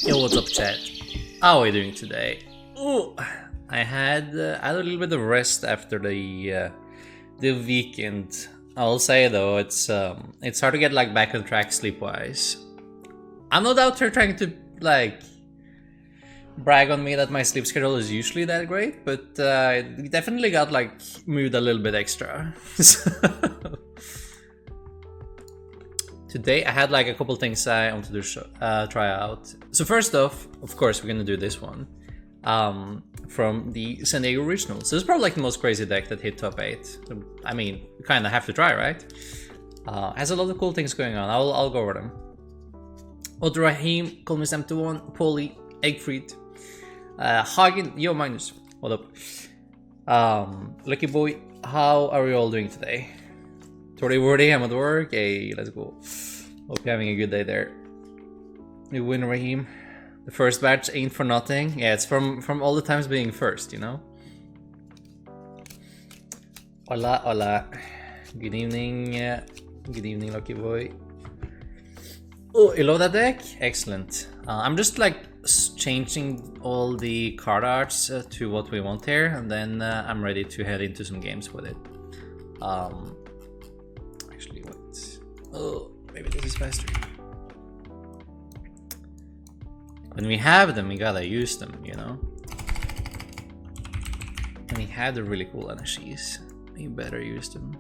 Yo, what's up, chat? How are you doing today? Oh, I had a little bit of rest after the weekend. I'll say though, it's hard to get like back on track sleep-wise. I'm not out here trying to like brag on me that my sleep schedule is usually that great, but it definitely got like moved a little bit extra. Today I had like a couple things I wanted to try out. So first off, of course, we're gonna do this one from the San Diego Regionals. This is probably like the most crazy deck that hit top 8. So, I mean, you kind of have to try, right? Has a lot of cool things going on. I'll go over them. Rahim, Colmis M21, Polly, Eggfried, Hagen, Yo Magnus, what up? Lucky Boy, how are we all doing today? Tordy Wordy, I'm at work. Hey, let's go. Hope you're having a good day there. You win, Raheem. The first batch ain't for nothing. Yeah, it's from all the times being first, you know? Hola, hola. Good evening. Good evening, Lucky Boy. Oh, you love that deck? Excellent. I'm just like changing all the card arts to what we want here, and then I'm ready to head into some games with it. Actually, wait. Oh, maybe this is faster. When we have them, we gotta use them, you know? And we had the really cool energies. We better use them.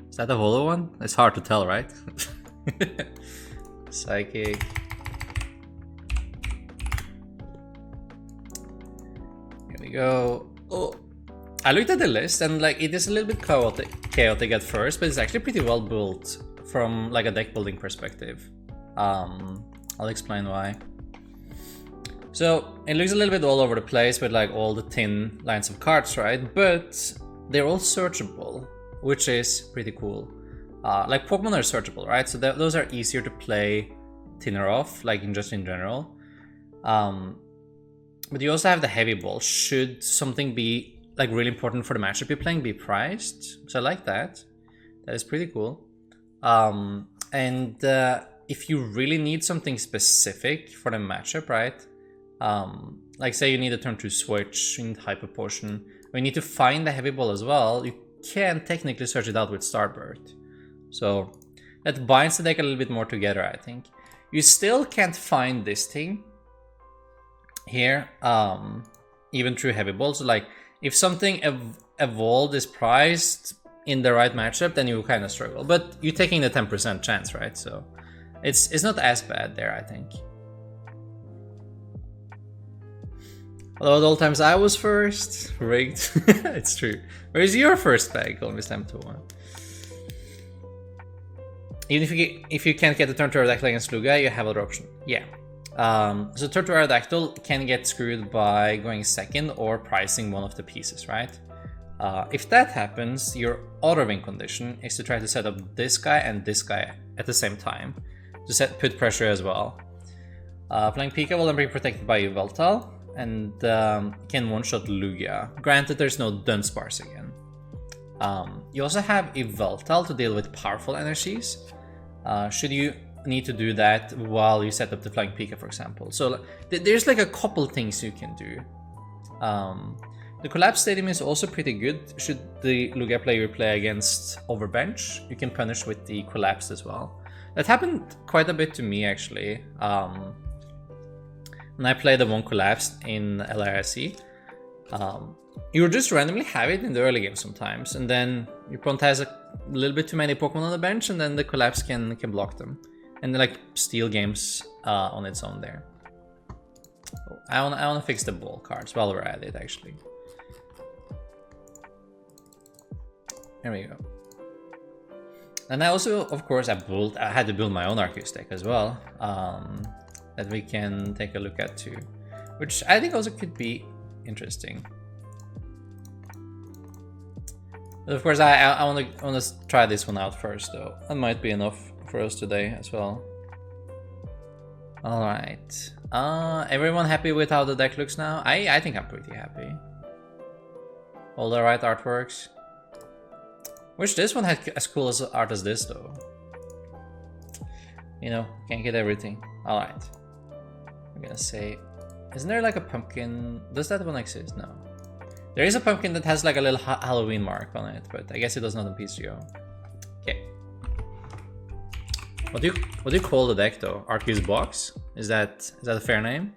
Is that a holo one? It's hard to tell, right? Psychic. Here we go. Oh, I looked at the list and like it is a little bit chaotic at first, but it's actually pretty well built from like a deck building perspective. I'll explain why. So it looks a little bit all over the place with like all the thin lines of cards, right? But they're all searchable, which is pretty cool. Like Pokemon are searchable, right? So those are easier to play thinner off, like in general. But you also have the heavy ball. Should something be like really important for the matchup you're playing, be priced. So I like that. That is pretty cool. If you really need something specific for the matchup, right? Like say you need a turn 2 switch in Hyper Potion, or you need to find the heavy ball as well, you can technically search it out with Starbird. So that binds the deck a little bit more together, I think. You still can't find this thing here, even through heavy balls. So like if something evolved is priced in the right matchup, then you kind of struggle. But you're taking the 10% chance, right? So it's not as bad there, I think. Although at all times I was first, rigged. It's true. Where's your first bag? Almost time to one. Even if you can't get the turn to Aeordactyl against Lugia, you have other option. Yeah. So turn to Aeordactyl can get screwed by going second or pricing one of the pieces, right? If that happens, your other win condition is to try to set up this guy and this guy at the same time to put pressure as well. Playing Pika will then be protected by Yveltal and can one-shot Lugia. Granted, there's no Dunsparce again. You also have Yveltal to deal with powerful energies. Should you need to do that while you set up the Flying Pika, for example. So there's like a couple things you can do. The Collapse Stadium is also pretty good. Should the Lugia player play against Overbench, you can punish with the Collapse as well. That happened quite a bit to me actually. When I played the one Collapse in LRC, you would just randomly have it in the early game sometimes, and then your opponent has a little bit too many Pokemon on the bench, and then the Collapse can block them, and then, like steal games on its own there. I wanna fix the ball cards while we're at it actually. There we go. And I also, of course, I had to build my own Arceus deck as well, that we can take a look at too, which I think also could be interesting. But of course, I want to try this one out first, though. That might be enough for us today as well. All right. Everyone happy with how the deck looks now? I think I'm pretty happy. All the right artworks. Wish this one had as cool as art as this, though. You know, can't get everything. All right. I'm gonna say, isn't there like a pumpkin? Does that one exist? No. There is a pumpkin that has like a little Halloween mark on it, but I guess it does not on PCGO. Okay. What do you call the deck though? Arceus Box? Is that a fair name?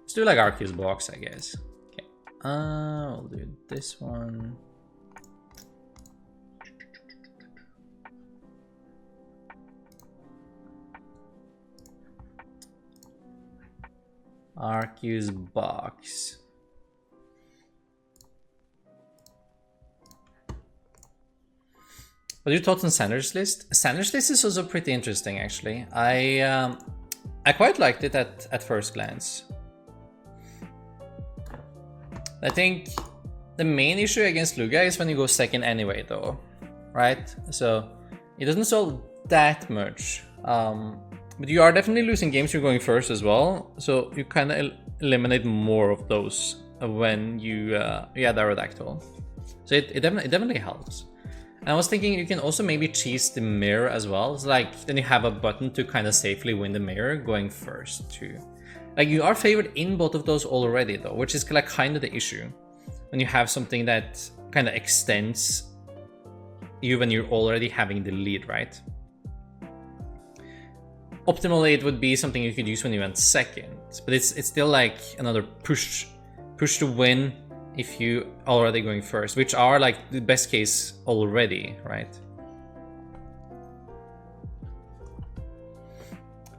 Let's do like Arceus Box, I guess. Okay. We'll do this one. Arceus Box. What are your thoughts on Sanders list? Sanders list is also pretty interesting, actually. I quite liked it at first glance. I think the main issue against Lugia is when you go second anyway, though, right? So it doesn't solve that much. But you are definitely losing games you're going first as well. So you kind of eliminate more of those when you add Aeordactyl. So it definitely helps. And I was thinking you can also maybe cheese the mirror as well. It's like then you have a button to kind of safely win the mirror going first too. Like you are favored in both of those already though, which is like kind of the issue. When you have something that kind of extends you when you're already having the lead, right? Optimally, it would be something you could use when you went second, but it's still like another push to win if you already going first, which are like the best case already, right?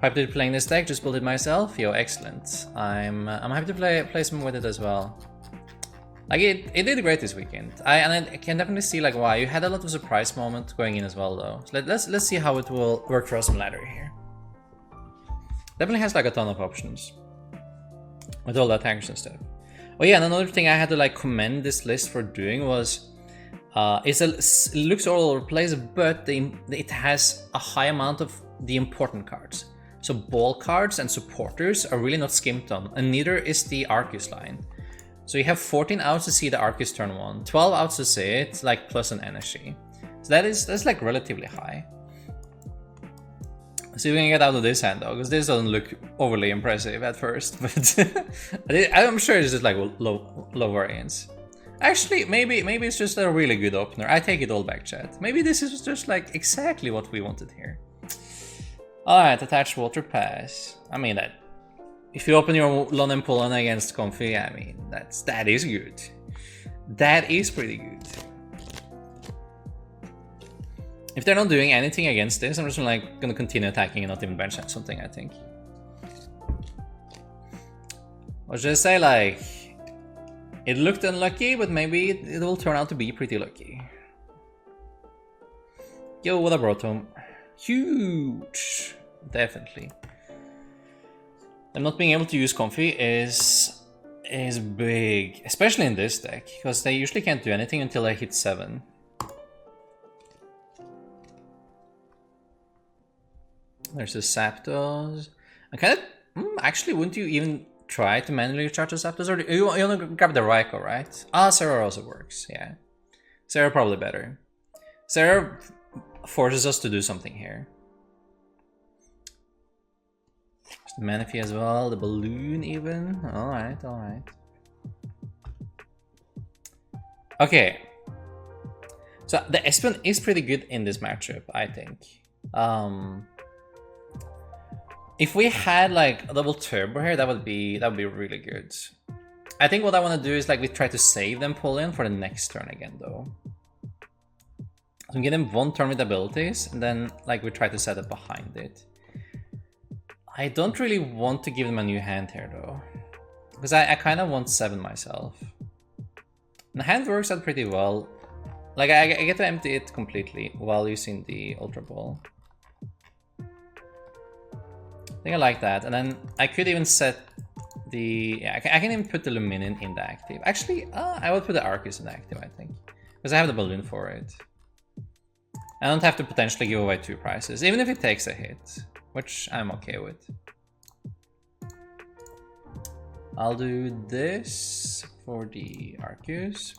Happy to be playing this deck, just built it myself. Yo, excellent. I'm happy to play some with it as well. Like it did great this weekend. I can definitely see like why you had a lot of surprise moment going in as well though. So let's see how it will work for us on ladder here. Definitely has like a ton of options with all the attackers and stuff. Oh yeah, and another thing I had to like commend this list for doing was it looks all over the place, but it has a high amount of the important cards. So ball cards and supporters are really not skimped on, and neither is the Arceus line. So you have 14 outs to see the Arceus turn 1, 12 outs to see it, like plus an energy. So that's like relatively high. So we're gonna get out of this hand though, because this doesn't look overly impressive at first, but I'm sure it's just like low variance. Actually, maybe it's just a really good opener. I take it all back, chat. Maybe this is just like exactly what we wanted here. Alright, attached water pass. I mean that. If you open your London Pollen against Comfy, I mean that is good. That is pretty good. If they're not doing anything against this, I'm just like gonna continue attacking and not even bench something, I think. Or just say like, it looked unlucky, but maybe it will turn out to be pretty lucky. Yo, what a Brotom. Huge. Definitely. Them not being able to use Comfy is big, especially in this deck, because they usually can't do anything until they hit 7. There's the Zapdos. I kind of actually, wouldn't you even try to manually charge the Zapdos, or you want to grab the Raikou, right? Ah, Sarah also works. Yeah, Sarah probably better. Sarah forces us to do something here. There's the Manaphy as well, the balloon even. All right. Okay. So the Espeon is pretty good in this matchup, I think. If we had like a double turbo here, that would be really good. I think what I want to do is like we try to save them pull in for the next turn again though. So we get them one turn with abilities, and then like we try to set up behind it. I don't really want to give them a new hand here though, because I kind of want 7 myself. And the hand works out pretty well. Like I get to empty it completely while using the Ultra Ball. I think I like that, and then I could even set the... Yeah, I can even put the Luminion in the active. Actually, I would put the Arceus in the active, I think, because I have the balloon for it. I don't have to potentially give away 2 prizes, even if it takes a hit, which I'm okay with. I'll do this for the Arceus.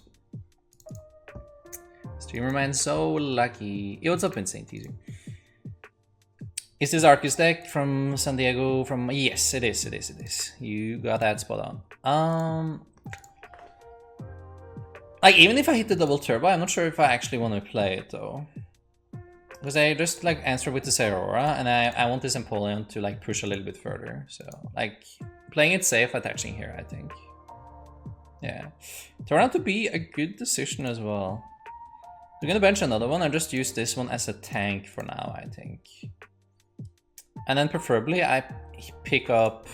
Streamer man, so lucky. Yo, what's up, Insane Teaser? Is this Arceus deck from San Diego? From yes, it is. It is. It is. You got that spot on. Like even if I hit the double turbo, I'm not sure if I actually want to play it though, because I just like answer with this Aurora, and I want this Empoleon to like push a little bit further. So like playing it safe, attaching here, I think. Yeah, turned out to be a good decision as well. We're gonna bench another one and just use this one as a tank for now, I think. And then preferably I pick up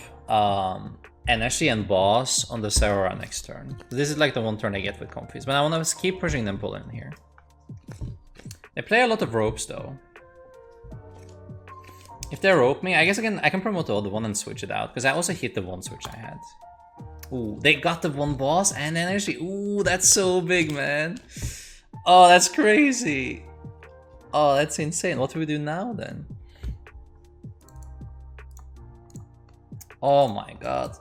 Energy and Boss on the Aurora next turn. This is like the one turn I get with Comfys, but I want to keep pushing them pull in here. They play a lot of ropes though. If they rope me, I guess I can promote the other one and switch it out, because I also hit the one switch I had. Ooh, they got the one boss and energy. Ooh, that's so big, man. Oh, that's crazy. Oh, that's insane. What do we do now then? Oh my god.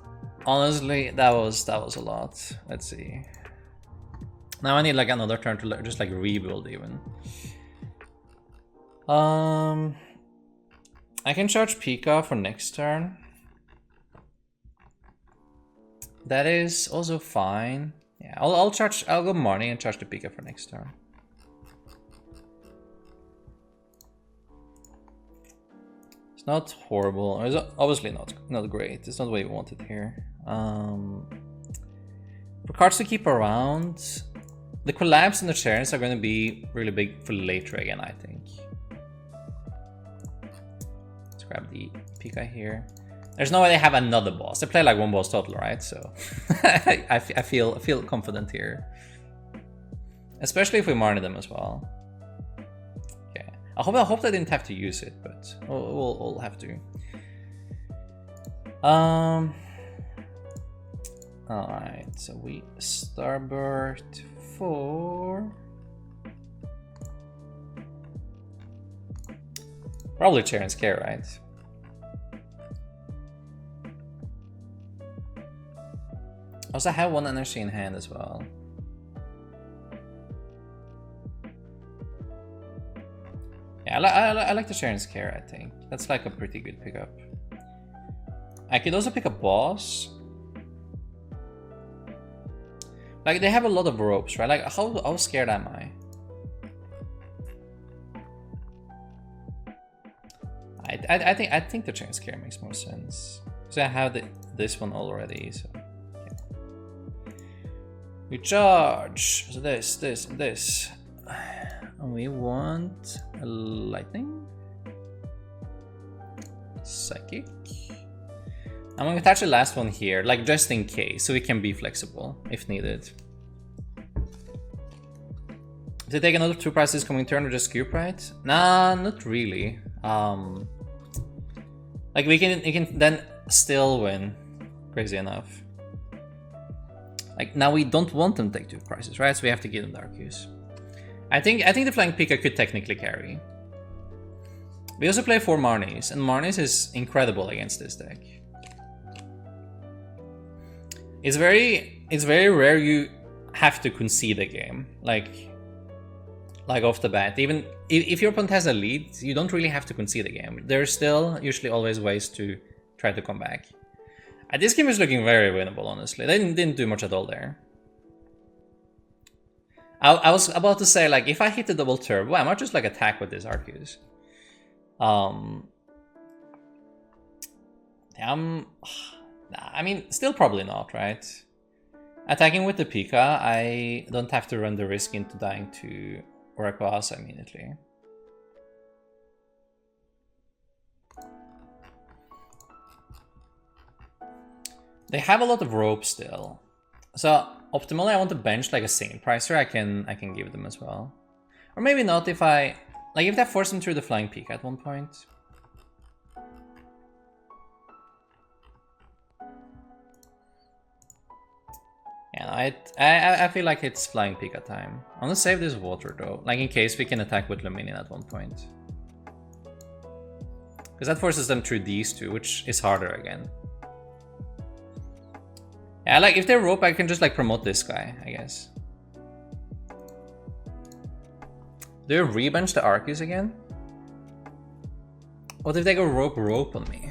Honestly, that was a lot. Let's see. Now I need like another turn to just like rebuild even. I can charge Pika for next turn. That is also fine. Yeah, I'll go Marnie and charge the Pika for next turn. It's not horrible. It's obviously not great. It's not what you wanted here. For cards to keep around, the collapse and the chairs are going to be really big for later again, I think. Let's grab the Pika here. There's no way they have another boss. They play like one boss total, right? So I feel confident here, especially if we Marnie them as well. Okay, I hope they didn't have to use it, but we'll have to. All right, so we Starburst for probably Chair and Scare, right? Also, I have one energy in hand as well. Yeah, I like the Share and Scare, I think. That's like a pretty good pickup. I could also pick a boss. Like, they have a lot of ropes, right? Like, how scared am I? I think the Chain Scare makes more sense. Because I have this one already, so... We charge. So this, and this. And we want a lightning. Psychic. I'm gonna attach the last one here, like just in case, so we can be flexible if needed. If they take another 2 prizes coming turn or just scoop, right? Nah, not really. Like we can then still win. Crazy enough. Like, now we don't want them to take 2 prizes, right? So we have to give them the Arceus. I think the Flying Pika could technically carry. We also play 4 Marnies, and Marnies is incredible against this deck. It's very rare you have to concede a game, like off the bat. Even if your opponent has a lead, you don't really have to concede a game. There's still usually always ways to try to come back. This game is looking very winnable, honestly. They didn't do much at all there. I was about to say, like, if I hit the double turbo, I might just like attack with this Arceus. I mean, still probably not, right? Attacking with the Pika, I don't have to run the risk into dying to Rayquaza immediately. They have a lot of rope still, so optimally I want to bench like a single pricer. I can give them as well, or maybe not if I force them through the Flying Peak at one point. Yeah, I feel like it's Flying Pika time. I'm gonna save this water though, like in case we can attack with Luminion at one point, because that forces them through these two, which is harder again. Yeah, like if they rope, I can just like promote this guy, I guess. Do you rebench the Arceus again? What if they go rope on me?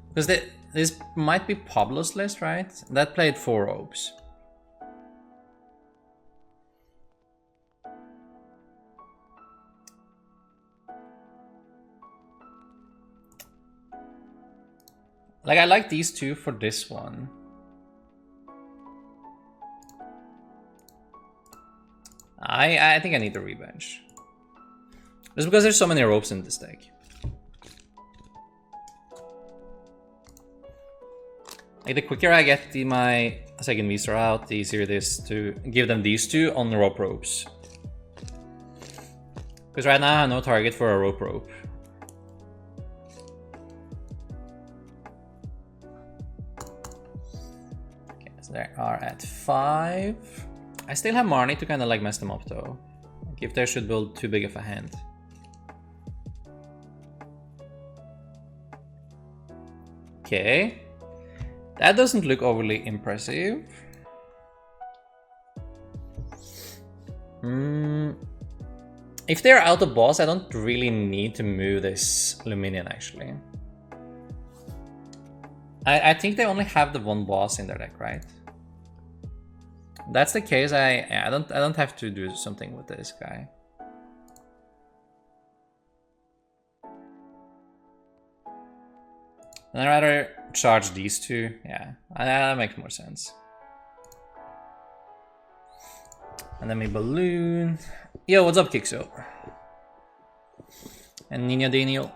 Because this might be Pablo's list, right? That played 4 ropes. Like, I like these two for this one. I think I need the revenge. Just because there's so many ropes in this deck. Like, the quicker I get my second VSTAR out, the easier it is to give them these two on the ropes. Because right now I have no target for a rope. Okay, so they are at 5. I still have Marnie to kind of like mess them up though. Like, if they should build too big of a hand. Okay. That doesn't look overly impressive. If they're out of boss, I don't really need to move this Luminion actually. I think they only have the one boss in their deck, right? If that's the case, I don't have to do something with this guy. And I'd rather charge these two. Yeah, that makes more sense. And then we balloon. Yo, what's up, Kixo? And Nina Daniel.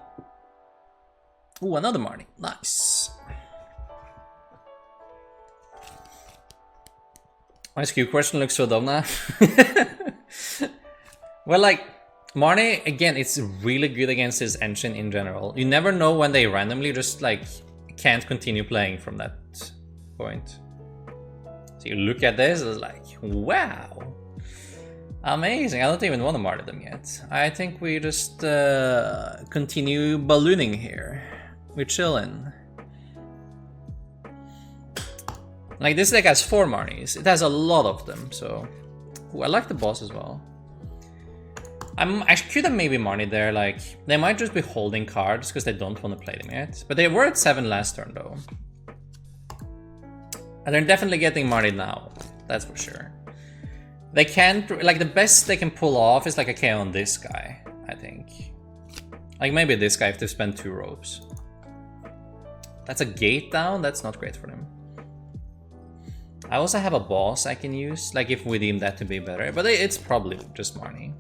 Ooh, another Marnie. Nice. My SKU question looks so dumb now. Well, like, Marnie, again, it's really good against his engine in general. You never know when they randomly just, like, can't continue playing from that point. So you look at this, it's like, wow. Amazing. I don't even want to martyr them yet. I think we just continue ballooning here. We're chilling. Like, this deck has 4 Marnies. It has a lot of them, so... Ooh, I like the boss as well. I could have maybe Marnie there, like... They might just be holding cards because they don't want to play them yet. But they were at 7 last turn, though. And they're definitely getting Marnie now. That's for sure. They can't... Like, the best they can pull off is like a KO on this guy, I think. Like, maybe this guy if they spend 2 ropes. That's a gate down? That's not great for them. I also have a boss I can use, like if we deem that to be better, but it's probably just Marnie.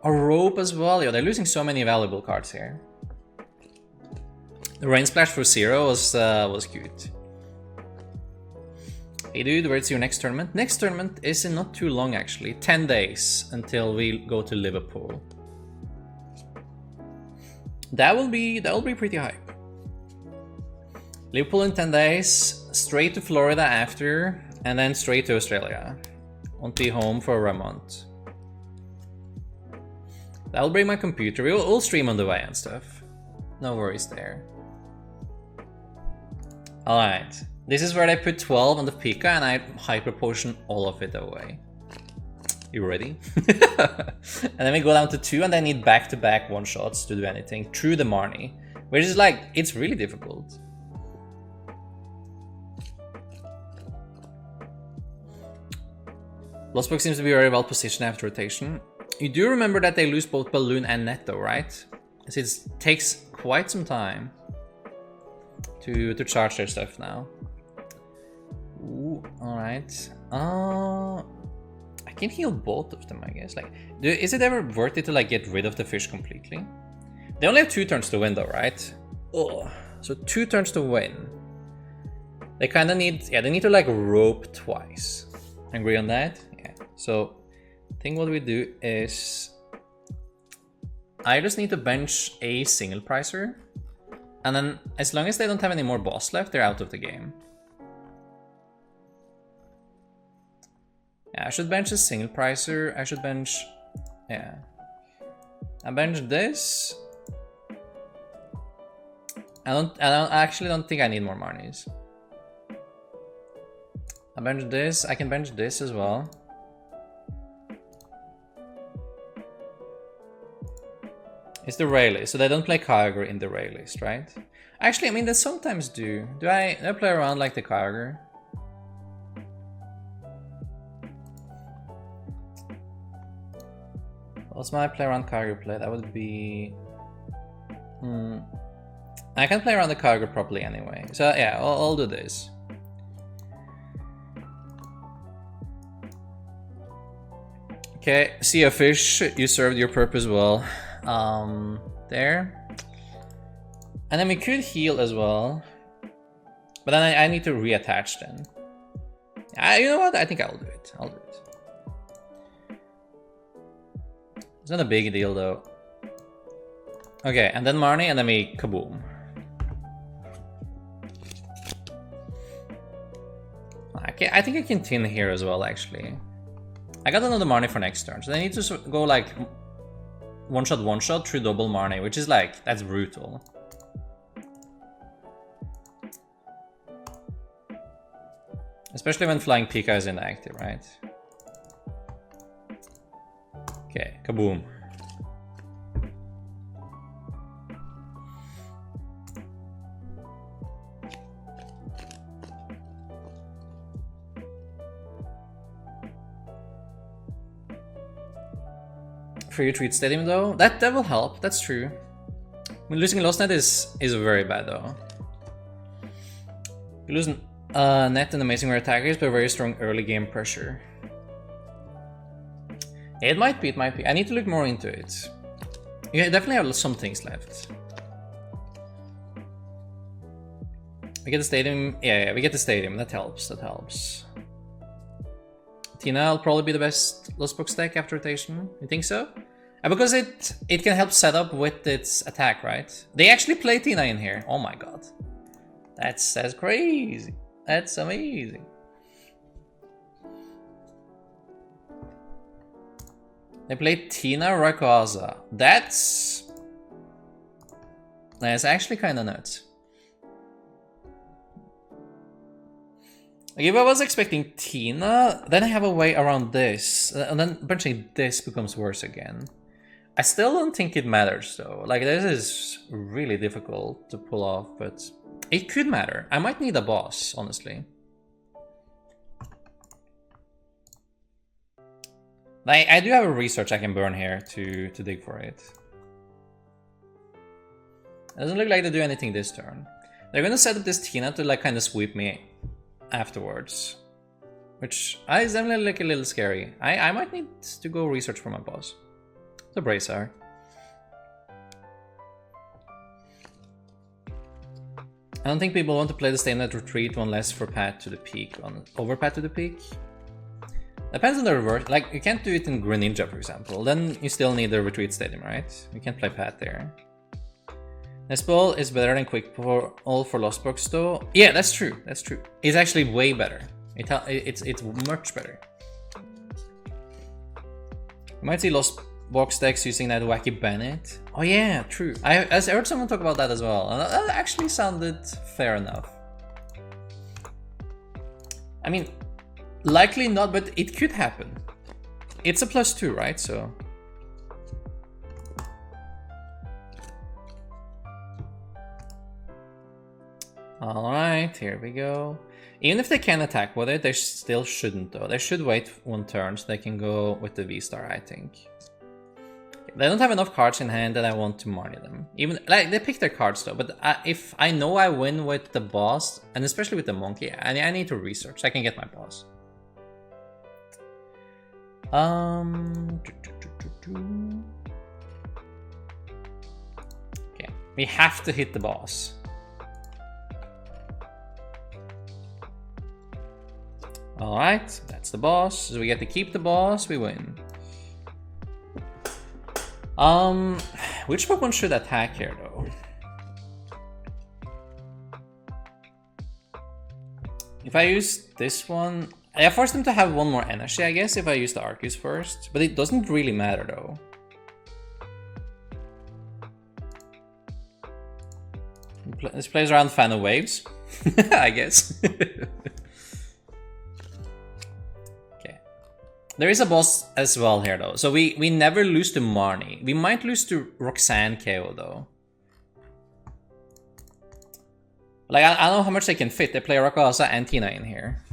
A rope as well. Yo, they're losing so many valuable cards here. The Rain Splash for 0 was cute. Hey dude, where's your next tournament? Next tournament is in not too long actually. 10 days until we go to Liverpool. That will be pretty hype. Liverpool in 10 days, straight to Florida after, and then straight to Australia. Won't be home for a month. That'll bring my computer. We'll stream on the way and stuff. No worries there. Alright. This is where I put 12 on the Pika and I hyper potion all of it away. You ready? And then we go down to 2 and I need back-to-back one-shots to do anything through the Marnie. Which is like, it's really difficult. Lostbox seems to be very well positioned after rotation. You do remember that they lose both Balloon and Net though, right? So it takes quite some time to charge their stuff now. Ooh, alright. I can heal both of them, I guess. Like, is it ever worth it to like get rid of the fish completely? They only have 2 turns to win though, right? Oh, so 2 turns to win. They kind of need, yeah, they need to like rope twice. Agree on that? Yeah. So I think what we do is I just need to bench a single pricer, and then as long as they don't have any more boss left, they're out of the game. Yeah, I should bench a single pricer. I should bench, yeah. I bench this. I actually don't think I need more Marnies. I bench this. I can bench this as well. It's the Ray list, so they don't play Kyogre in the Ray list, right? Actually, I mean, they sometimes do. Do I play around like the Kyogre? What's my play around Kyogre play? That would be... I can play around the Kyogre properly anyway. So yeah, I'll do this. Okay, Sea of Fish, you served your purpose well. There. And then we could heal as well. But then I need to reattach then. You know what? I think I'll do it. I'll do it. It's not a big deal though. Okay, and then Marnie, and then we kaboom. Okay, I think I can tin here as well, actually. I got another Marnie for next turn, so I need to go like one shot through double Marnie, which is like, that's brutal. Especially when Flying Pika is inactive, right? Okay, kaboom. Free retreat stadium though, that will help. That's true. I mean, losing Lost Net is very bad though. You lose net and amazing rare attackers, but very strong early game pressure. It might be. I need to look more into it. You definitely have some things left. We get the stadium. Yeah, we get the stadium. That helps. Tina will probably be the best Lost Box deck after rotation. You think so? Because it can help set up with its attack, right? They actually play Tina in here. Oh my god. That's crazy. That's amazing. They play Tina Rayquaza. That's actually kind of nuts. Like if I was expecting Tina, then I have a way around this, and then eventually this becomes worse again. I still don't think it matters though. Like this is really difficult to pull off, but it could matter. I might need a boss, honestly. I do have a research I can burn here to dig for it. It doesn't look like they do anything this turn. They're gonna set up this Tina to like kind of sweep me afterwards, which is definitely like a little scary. I might need to go research for my boss. The Bracer. I don't think people want to play the Stay Net Retreat one less for Path to the Peak on over Path to the Peak. Depends on the reverse. Like you can't do it in Greninja, for example. Then you still need the Retreat Stadium, right? You can't play Path there. Nest Ball is better than Quick for all for Lost Box though. Yeah, that's true. That's true. It's actually way better. It's much better. You might see Lost Box decks using that wacky Bennett. Oh yeah, true. I heard someone talk about that as well, and that actually sounded fair enough. I mean, likely not, but it could happen. It's a +2, right? So. Alright, here we go. Even if they can attack with it, they still shouldn't though. They should wait one turn so they can go with the V-Star, I think. They don't have enough cards in hand that I want to Marnie them. Even like they pick their cards though, but if I know I win with the boss, and especially with the monkey, I need to research. I can get my boss. Okay, we have to hit the boss. Alright, that's the boss. So we get to keep the boss, we win. Which Pokemon should attack here though? If I use this one, I force them to have one more energy, I guess, if I use the Arceus first. But it doesn't really matter though. This plays around fan of waves, I guess. There is a boss as well here though. So we never lose to Marnie. We might lose to Roxanne KO though. Like I don't know how much they can fit. They play Rayquaza and Tina in here.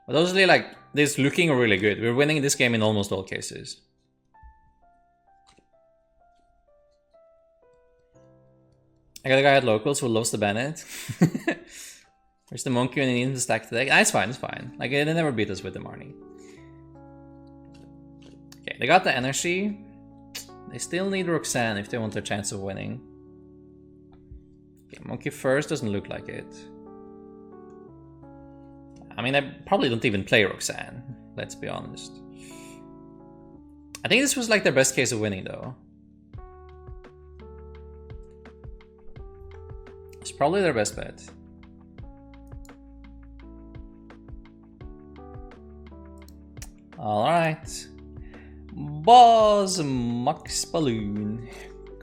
But those are like this looking really good. We're winning this game in almost all cases. I got a guy at locals who loves the Bennett. Where's the monkey when he needs to stack the deck? Ah, it's fine, it's fine. Like, they never beat us with the Marnie. Okay, they got the energy. They still need Roxanne if they want a chance of winning. Okay, monkey first doesn't look like it. I mean, I probably don't even play Roxanne, let's be honest. I think this was like their best case of winning though. It's probably their best bet. Alright. Boss Max Balloon.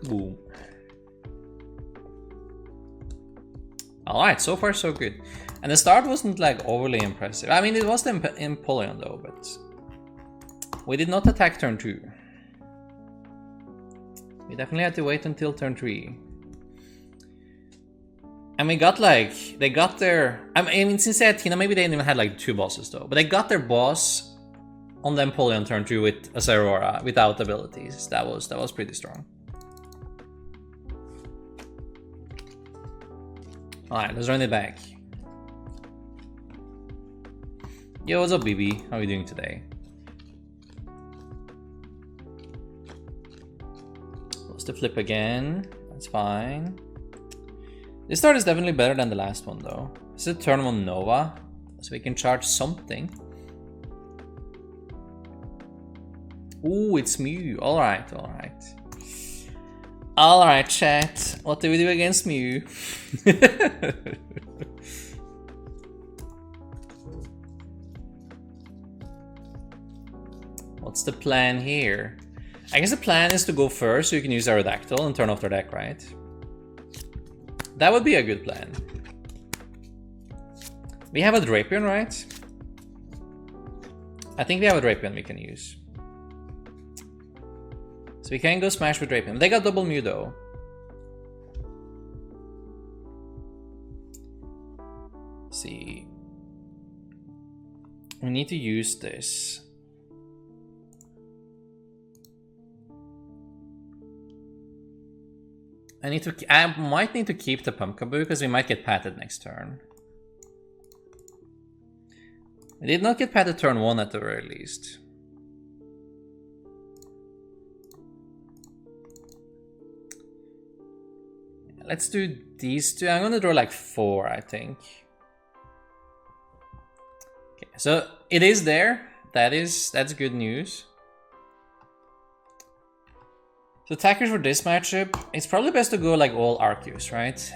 Boom. Alright, so far so good. And the start wasn't like overly impressive. I mean, it was the Empoleon though, but we did not attack turn 2. We definitely had to wait until turn 3. And we got like, they got their, I mean, since they had Tina, maybe they didn't even had like 2 bosses though, but they got their boss on the Empoleon turn 2 with a Aurora without abilities. That was pretty strong. Alright, let's run it back. Yo, what's up, BB? How are you doing today? Close the flip again. That's fine. This start is definitely better than the last one, though. This is a turn 1 Nova, so we can charge something. Ooh, it's Mew. Alright, alright. Alright, chat. What do we do against Mew? What's the plan here? I guess the plan is to go first so you can use Aeordactyl and turn off their deck, right? That would be a good plan. We have a Drapion, right? I think we have a Drapion we can use. So we can go smash with Drapion. They got double Mew though. Let's see. We need to use this. I might need to keep the Pumpkaboo because we might get patted next turn. We did not get patted turn 1 at the very least. Let's do these two. I'm gonna draw like 4, I think. Okay, so it is there. That's good news. So attackers for this matchup, it's probably best to go like all Arceus, right?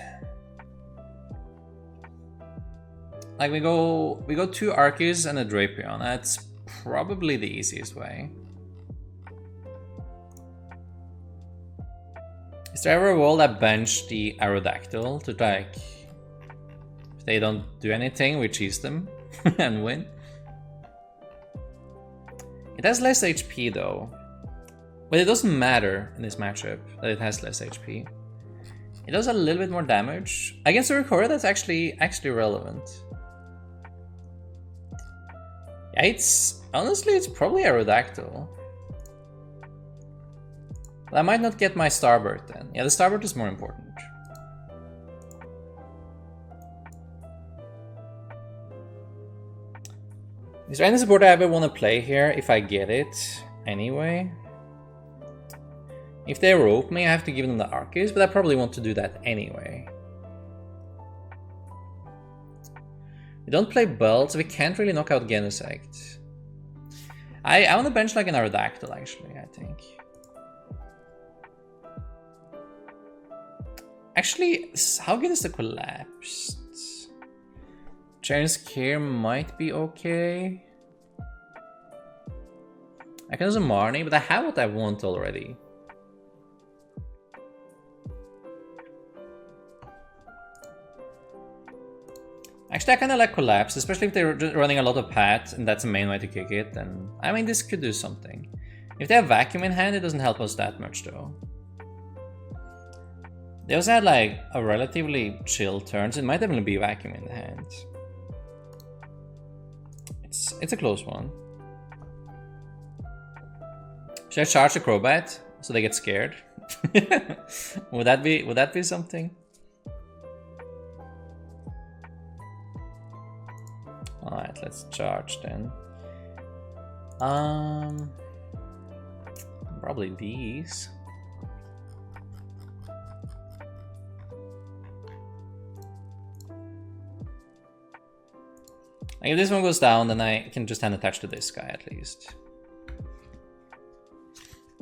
Like we go 2 Arceus and a Drapion. That's probably the easiest way. Is there ever a wall that bench the Aeordactyl to like, if they don't do anything, we cheese them and win? It has less HP though. But it doesn't matter in this matchup that it has less HP. It does a little bit more damage. Against the Recorder, that's actually relevant. Yeah, honestly, it's probably Aeordactyl. But I might not get my Starbird then. Yeah, the Starbird is more important. Is there any support I ever want to play here if I get it anyway? If they rope me, I have to give them the Arceus, but I probably want to do that anyway. We don't play Belt, so we can't really knock out Genesect. I want to bench like an Aerodactyl, actually, I think. Actually, how good is the Collapsed? Chain's Care might be okay. I can use a Marnie, but I have what I want already. Actually, I kind of like Collapse, especially if they're running a lot of Pat, and that's the main way to kick it, then I mean, this could do something. If they have Vacuum in hand, it doesn't help us that much, though. They also had, like, a relatively chill turn, so it might definitely be Vacuum in the hand. It's a close one. Should I charge the Crobat so they get scared? Would that be something? Alright, let's charge then. Probably these. Like if this one goes down, then I can just hand attach to this guy at least.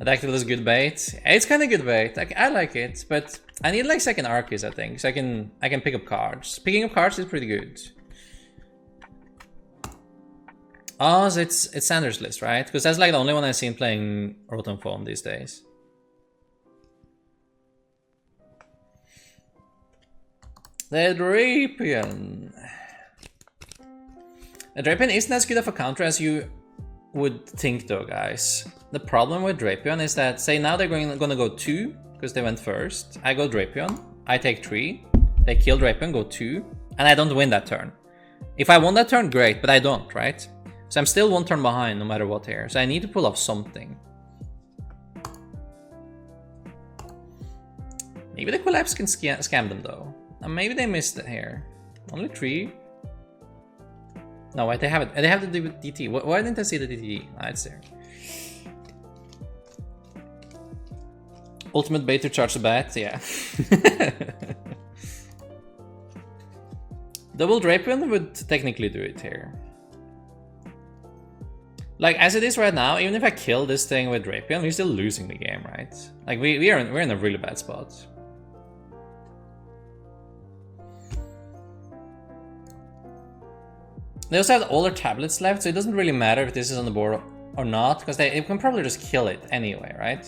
Aeordactyl is good bait. It's kind of good bait. I like it, but I need like second Arceus, I think, so I can pick up cards. Picking up cards is pretty good. Oh, so it's Sanders' list, right? Because that's like the only one I've seen playing Rotom Foam these days. The Drapion. The Drapion isn't as good of a counter as you would think though, guys. The problem with Drapion is that, say now they're gonna go 2, because they went first. I go Drapion, I take 3, they kill Drapion, go 2, and I don't win that turn. If I won that turn, great, but I don't, right? So I'm still 1 turn behind no matter what here, so I need to pull off something. Maybe the Collapse can scam them though. And maybe they missed it here. Only 3. No, wait, they have it. They have to do with DT. Why didn't I see the DT? Ah, it's there. Ultimate bait to charge the bat, yeah. Double Drapion would technically do it here. Like, as it is right now, even if I kill this thing with Drapion, we're still losing the game, right? Like, we're in a really bad spot. They also have all their tablets left, so it doesn't really matter if this is on the board or not, because they can probably just kill it anyway, right?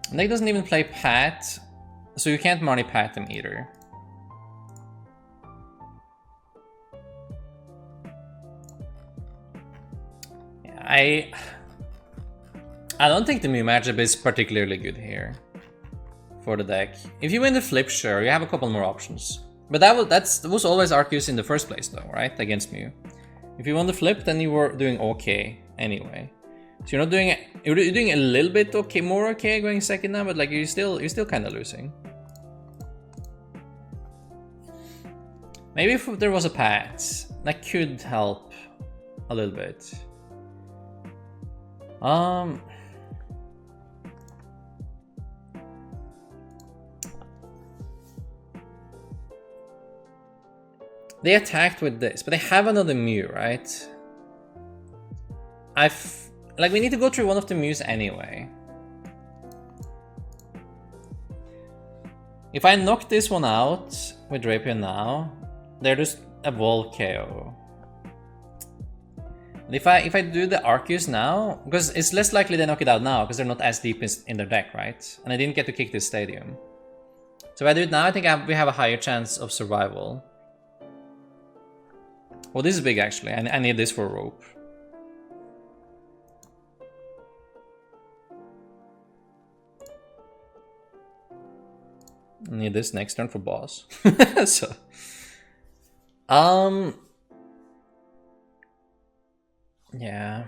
And they doesn't even play Pat, so you can't Marnie Pat them either. Yeah, I don't think the Mew matchup is particularly good here for the deck. If you win the flip, sure, you have a couple more options. But that was always Arceus in the first place though, right? Against Mew. If you won the flip, then you were doing okay anyway. So you're not doing you're doing a little bit okay, more okay going second now, but like you're still kind of losing. Maybe if there was a Pat, that could help a little bit. They attacked with this, but they have another Mew, right? Like, we need to go through one of the Mews anyway. If I knock this one out with Drapion now, they're just a Vol KO. And if I do the Arceus now, because it's less likely they knock it out now, because they're not as deep in their deck, right? And I didn't get to kick this stadium. So if I do it now, I think we have a higher chance of survival. Well, this is big actually. I need this for rope. I need this next turn for boss. So, yeah.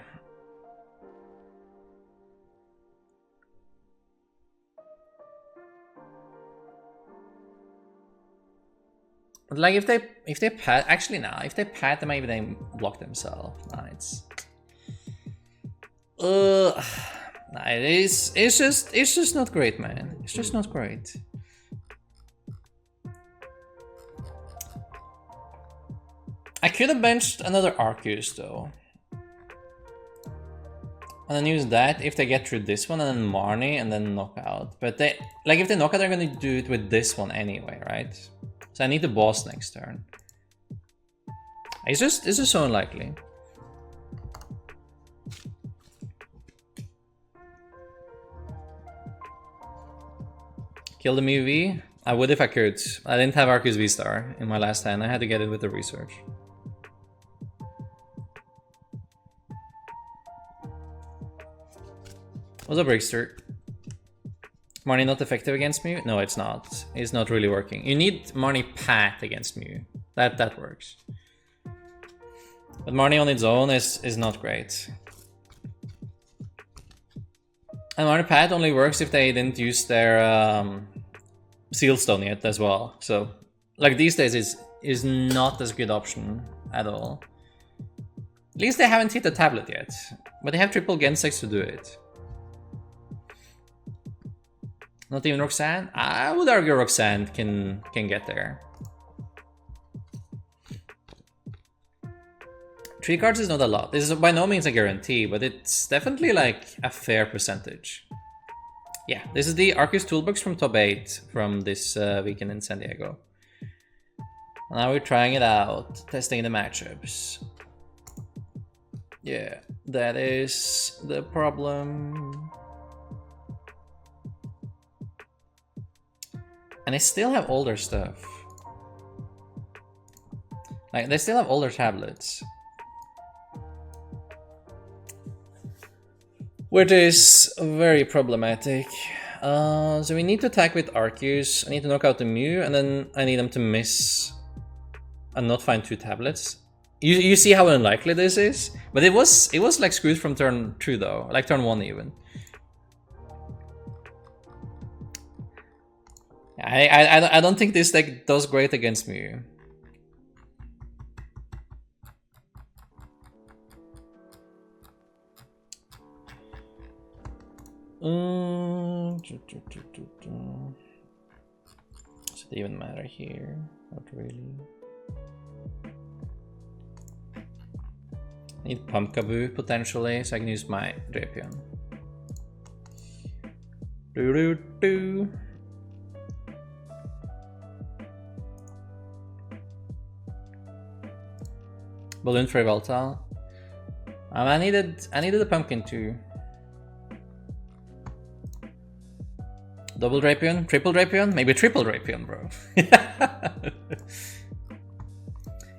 But like if they pat, actually nah, if they pat, then maybe they block themselves. Nah, nah, it's just not great, man. It's just not great. I could have benched another Arceus though. And then use that if they get through this one, and then Marnie, and then knock out. But they, like, if they knock out, they're gonna do it with this one anyway, right? So I need the boss next turn. It's just so unlikely. Kill the Mew V? I would if I could. I didn't have Arceus VSTAR in my last hand. I had to get it with the research. What's up, Brickster? Marnie not effective against Mew? No, it's not. It's not really working. You need Marnie Pat against Mew. That works. But Marnie on its own is not great. And Marnie Pat only works if they didn't use their Seal Stone yet as well. So, like these days is not as good option at all. At least they haven't hit the tablet yet. But they have triple Gensex to do it. Not even Roxanne? I would argue Roxanne can get there. 3 cards is not a lot. This is by no means a guarantee, but it's definitely like a fair percentage. Yeah, this is the Arceus Toolbox from top 8 from this weekend in San Diego. Now we're trying it out, testing the matchups. Yeah, that is the problem. And they still have older stuff. Like, they still have older tablets. Which is very problematic. So we need to attack with Arceus. I need to knock out the Mew, and then I need them to miss and not find 2 tablets. You see how unlikely this is? But it was like screwed from turn 2 though, like turn 1 even. I don't think this deck does great against Mew. Does it even matter here? Not really. I need Pumpkaboo potentially, so I can use my Drapion. Balloon for Voltal. I needed a pumpkin too. Double Drapion? Triple Drapion? Maybe triple Drapion, bro.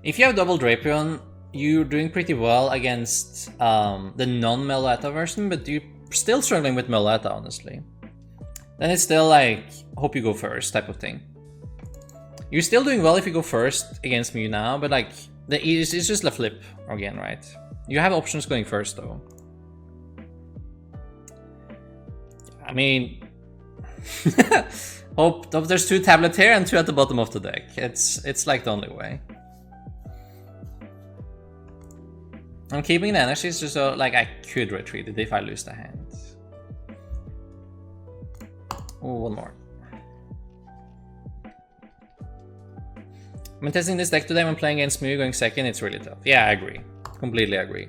If you have double Drapion, you're doing pretty well against the non-Meloetta version, but you're still struggling with Meloetta, honestly. Then it's still like, hope you go first type of thing. You're still doing well if you go first against Mew now, but like, it's just a flip again, right? You have options going first, though. I mean, hope there's 2 tablets here and 2 at the bottom of the deck. It's like the only way. I'm keeping the energies just so like I could retreat it if I lose the hand. Oh, one more. I'm testing this deck today when playing against Mew going second, it's really tough. Yeah, I agree. Completely agree.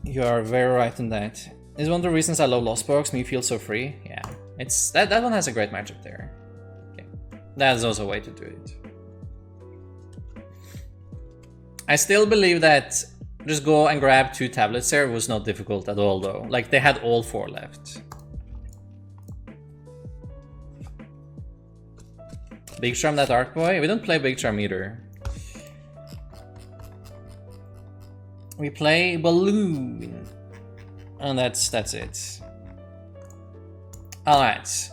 You are very right in that. It's one of the reasons I love Lost Box. Mew feels so free. Yeah, it's that one has a great matchup there. Okay. That's also a way to do it. I still believe that just go and grab 2 tablets there was not difficult at all though. Like they had all 4 left. Big Charm that Arc Boy? We don't play Big Charm either. We play Balloon. And that's it. Alright.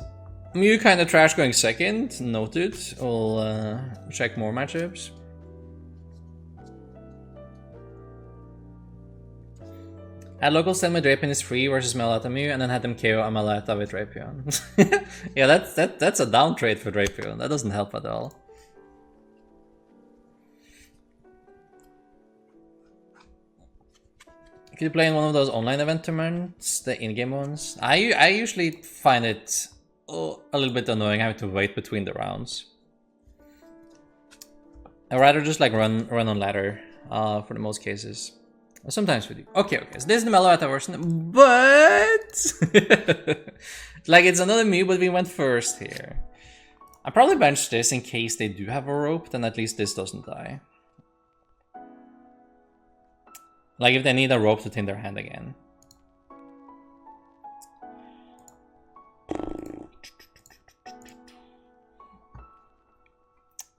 Mew kinda trash going second. Noted. We'll check more matchups. Had locals tell me Drapion is free versus Meloetta Mew, and then had them KO a Meloetta with Drapion. Yeah, that's a down trade for Drapion. That doesn't help at all. Could you play in one of those online event tournaments, the in-game ones? I usually find it a little bit annoying having to wait between the rounds. I'd rather just like run on ladder for the most cases. Sometimes we do. Okay, so this is the Meloetta version, but like it's another Mew, but we went first here. I'll probably bench this in case they do have a rope, then at least this doesn't die. Like if they need a rope to thin their hand again.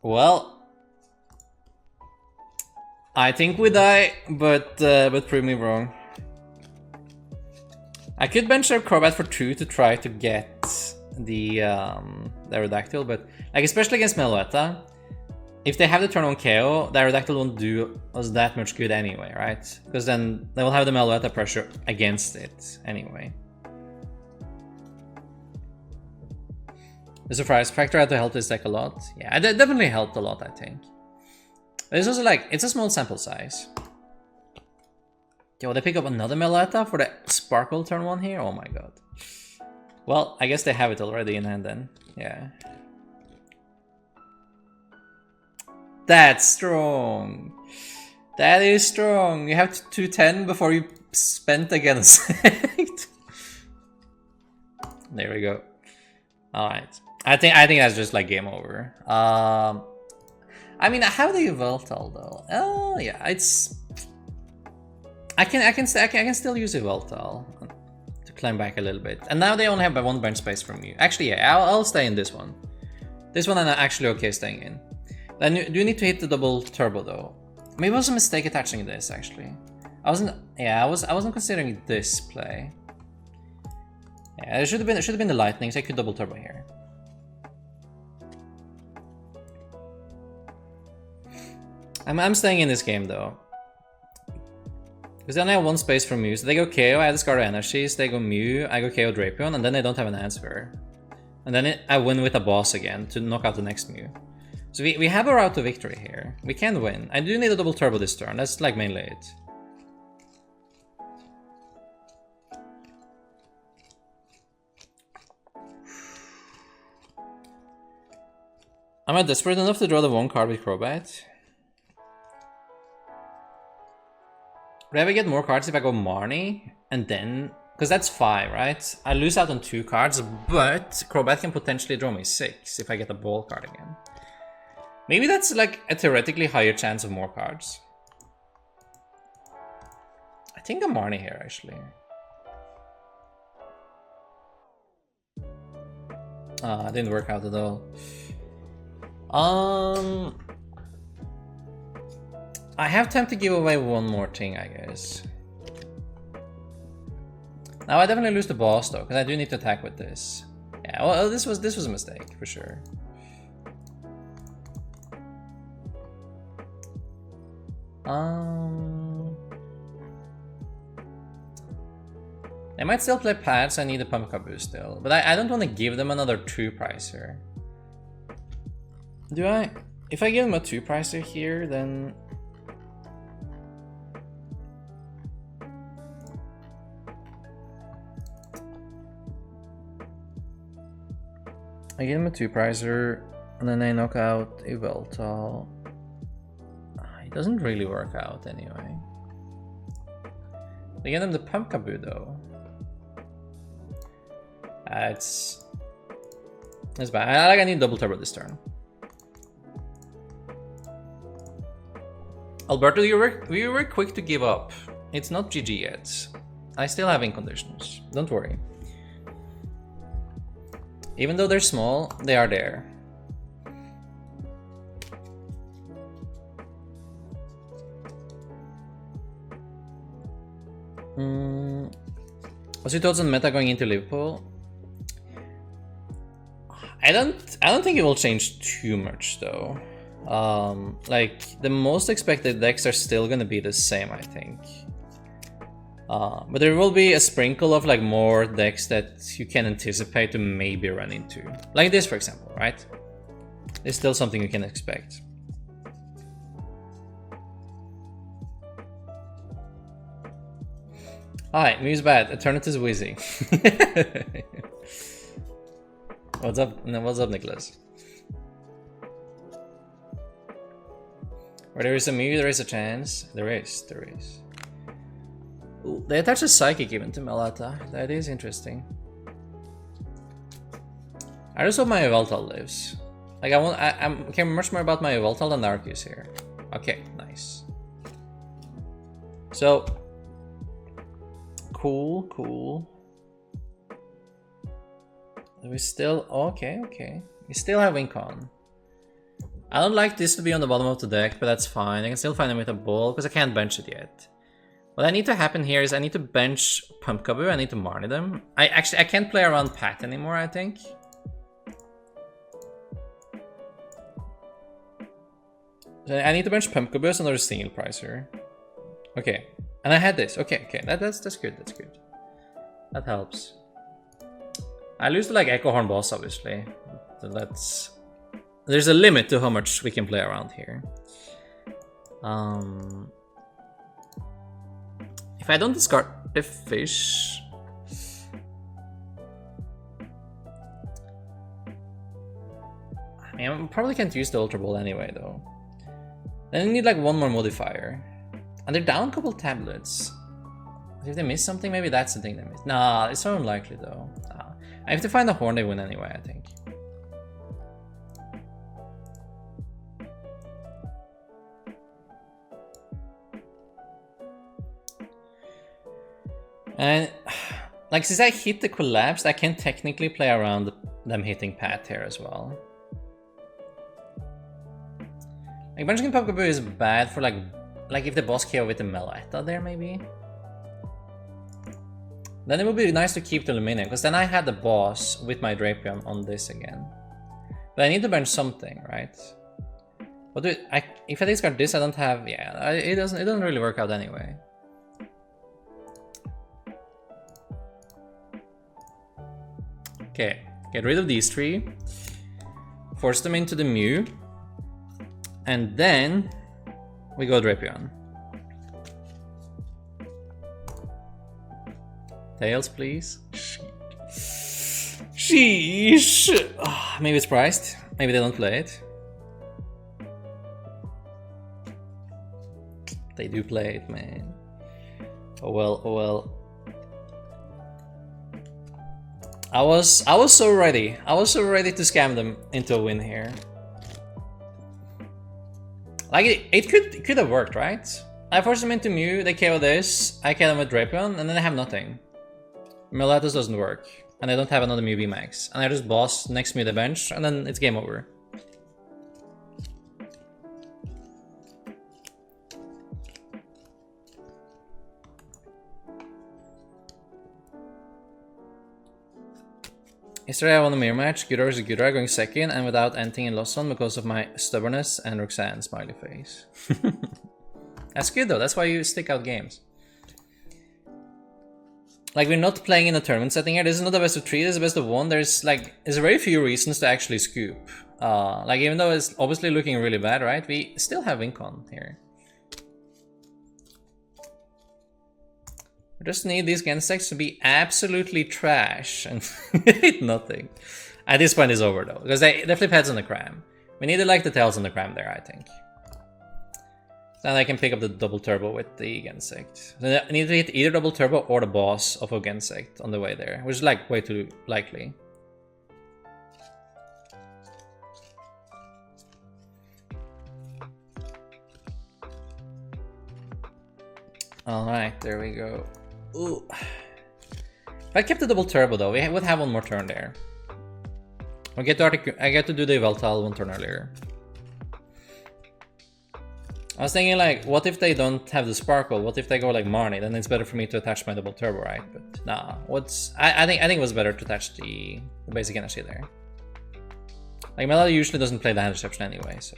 Well, I think we die, but prove me wrong. I could bench a Crobat for 2 to try to get the Aeordactyl, but like especially against Meloetta, if they have the turn on KO, the Aeordactyl won't do us that much good anyway, right? Because then they will have the Meloetta pressure against it anyway. The surprise factor had to help this deck a lot. Yeah, it definitely helped a lot, I think. But it's also like, it's a small sample size. Yo, they pick up another Meloetta for the Sparkle turn 1 here? Oh my god. Well, I guess they have it already in hand then. Yeah. That's strong. That is strong. You have 210 before you spent against it. There we go. Alright. I think that's just like game over. I mean, how do you Yveltal though? Oh yeah, it's. I can still use Yveltal to climb back a little bit. And now they only have one bench space from you. Actually, yeah, I'll stay in this one. This one I'm actually okay staying in. Then do you need to hit the double turbo though? Maybe it was a mistake attaching this actually. I wasn't considering this play. Yeah, it should have been the lightning, so I could double turbo here. I'm staying in this game though. Because they only have one space from Mew, so they go KO, I discard energies, they go Mew, I go KO Drapion, and then they don't have an answer. And then I win with a boss again to knock out the next Mew. So we have a route to victory here. We can win. I do need a double turbo this turn, that's like mainly it. Am I desperate enough to draw the one card with Crobat? Would I ever get more cards if I go Marnie? And then... Because that's 5, right? I lose out on 2 cards, but Crobat can potentially draw me 6 if I get a ball card again. Maybe that's like a theoretically higher chance of more cards. I think I'm Marnie here, actually. It didn't work out at all. I have time to give away one more thing, I guess. Now I definitely lose the boss though, because I do need to attack with this. Yeah, well, this was a mistake for sure. They might still play pads. I need a Pumpkaboo still, but I don't want to give them another 2-pricer. Do I? If I give them a 2-pricer here, then I give him a 2-pricer, and then I knock out Yveltal. It doesn't really work out anyway. I get him the Pumpkaboo though. It's bad. I need double turbo this turn. Alberto, you were quick to give up. It's not GG yet. I still have in conditions. Don't worry. Even though they're small, they are there. What's your thoughts on meta going into Liverpool? I don't think it will change too much though. Like the most expected decks are still gonna be the same, I think. But there will be a sprinkle of like more decks that you can anticipate to maybe run into. Like this, for example, right? It's still something you can expect. Alright, Mew's bad. Eternity's wheezy. What's up? No, what's up, Nicholas? Where there is a Mew, there is a chance. There is. Ooh, they attach a Psychic even to Meloetta. That is interesting. I just hope my Yveltal lives. Like I care much more about my Yveltal than Arceus here. Okay, nice. So cool. We still okay. We still have Wincon. I don't like this to be on the bottom of the deck, but that's fine. I can still find him with a ball, because I can't bench it yet. What I need to happen here is I need to bench Pumpkaboo, I need to Marnie them. I can't play around Pat anymore, I think. So I need to bench Pumpkaboo as another single pricer. Okay, and I had this. Okay, that's good, that's good. That helps. I lose to like Echo Horn Boss, obviously. So that's... There's a limit to how much we can play around here. If I don't discard the fish... I mean, I probably can't use the Ultra Ball anyway, though. Then I need like one more modifier. And they're down a couple tablets. If they miss something, maybe that's the thing they missed. Nah, it's so unlikely, though. Nah. I have to find a horn they win anyway, I think. And, like, since I hit the collapse, I can technically play around them hitting Pat here as well. Like, benching Pumpkaboo is bad for, like if the boss KO with the Meletta there, maybe? Then it would be nice to keep the Luminium, because then I had the boss with my Drapion on this again. But I need to bench something, right? What do if I discard this, I don't have... Yeah, it doesn't really work out anyway. Okay, get rid of these three. Force them into the Mew. And then we go Drapion. Tails, please. Sheesh. Oh, maybe it's priced. Maybe they don't play it. They do play it, man. Oh well, oh well. I was so ready. I was so ready to scam them into a win here. Like it could have worked, right? I force them into Mew, they KO this, I kill them with Drapion, and then I have nothing. Meletus doesn't work, and I don't have another Mew VMAX. And I just boss next Mew the bench, and then it's game over. Yesterday I won a mirror match, Goodra vs Goodra going second, and without anything in lost on because of my stubbornness and Roxanne smiley face. That's good though, that's why you stick out games. Like, we're not playing in a tournament setting here, this is not a best of 3, this is a best of 1, there's very few reasons to actually scoop. Like, even though it's obviously looking really bad, right, we still have Incon here. We just need these Gensects to be absolutely trash and hit nothing. At this point it's over though, because they flip heads on the Cram. We need to like the tails on the Cram there, I think. Then I can pick up the double turbo with the Gensect. Then I need to hit either double turbo or the boss of a Gensect on the way there, which is like way too likely. Alright, there we go. Ooh. If I kept the double turbo though, we would have one more turn there. I get to do the Yveltal one turn earlier. I was thinking like, what if they don't have the Sparkle? What if they go like Marnie? Then it's better for me to attach my double turbo, right? But nah, I think it was better to attach the basic energy there. Like Melody usually doesn't play the hand reception anyway, so.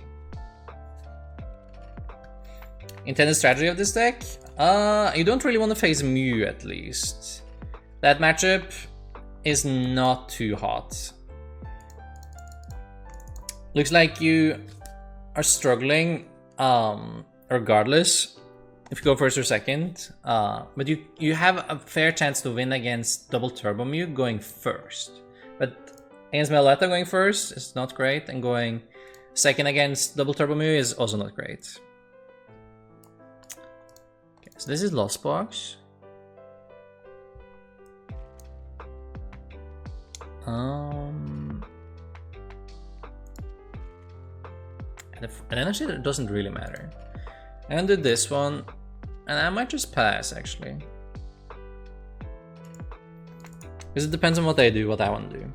Intended strategy of this deck? You don't really want to face Mew at least. That matchup is not too hot. Looks like you are struggling regardless if you go first or second. But you have a fair chance to win against double turbo Mew going first. But against Meletta going first is not great, and going second against double turbo Mew is also not great. So this is Lost Box. And then actually it doesn't really matter. I'm gonna do this one, and I might just pass actually. Because it depends on what they do, what I want to do.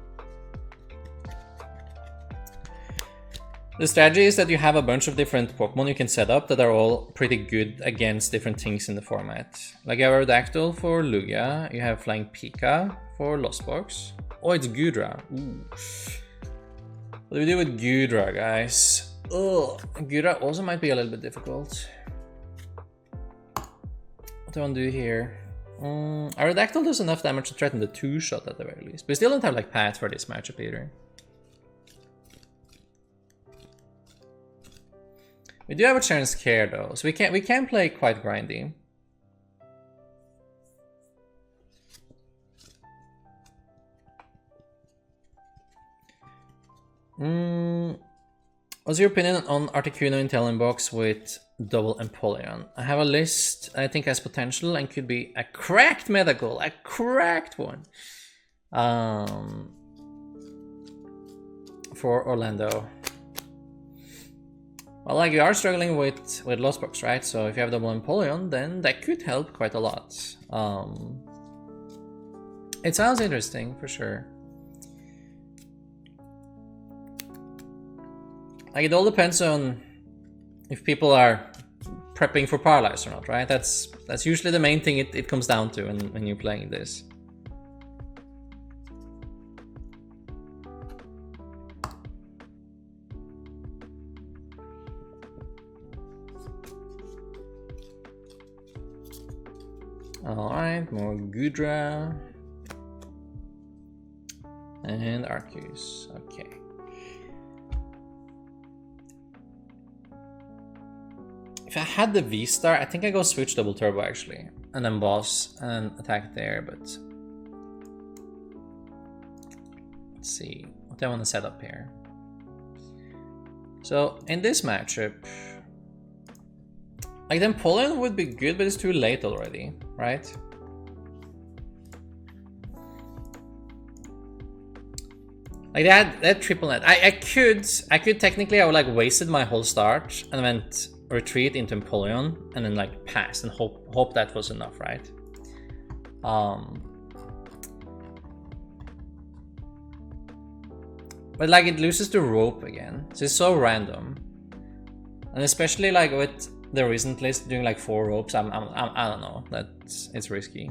The strategy is that you have a bunch of different Pokemon you can set up that are all pretty good against different things in the format. Like you have Aeordactyl for Lugia, you have Flying Pika for Lost Box. Oh, it's Goodra. Ooh. What do we do with Goodra, guys? Oh, Goodra also might be a little bit difficult. What do I want to do here? Aeordactyl does enough damage to threaten the 2-shot at the very least. But we still don't have like path for this matchup either. We do have a chance care though, so we can play quite grindy. What's your opinion on Articuno Intellion box with double Empoleon? I have a list I think has potential and could be a cracked medical, a cracked one. For Orlando. Well, like you are struggling with Lost Box, right? So if you have double Empoleon, then that could help quite a lot. It sounds interesting for sure. Like it all depends on if people are prepping for Paralyze or not, right? That's usually the main thing it comes down to when you're playing this. Alright, more Goodra. And Arceus. Okay. If I had the V-Star, I think I go switch double turbo actually. And then boss and attack there, but let's see what I want to set up here. So in this matchup, like the Empoleon would be good, but it's too late already, right? Like that triple net. I could technically, I would like wasted my whole start and went retreat into Empoleon and then like pass and hope that was enough, right? But like it loses the rope again, so it's so random, and especially like with the recent list doing like 4 ropes, I don't know, it's risky.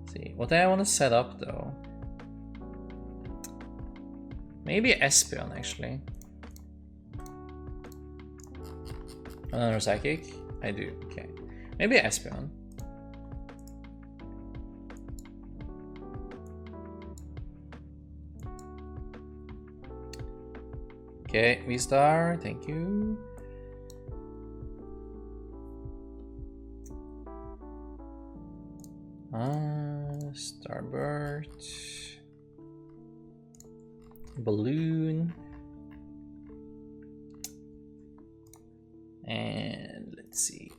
Let's see what I want to set up though. Maybe Espeon actually. Another Psychic? I do, okay. Maybe Espeon. Okay, V-Star, thank you. Starbird. Balloon. And let's see.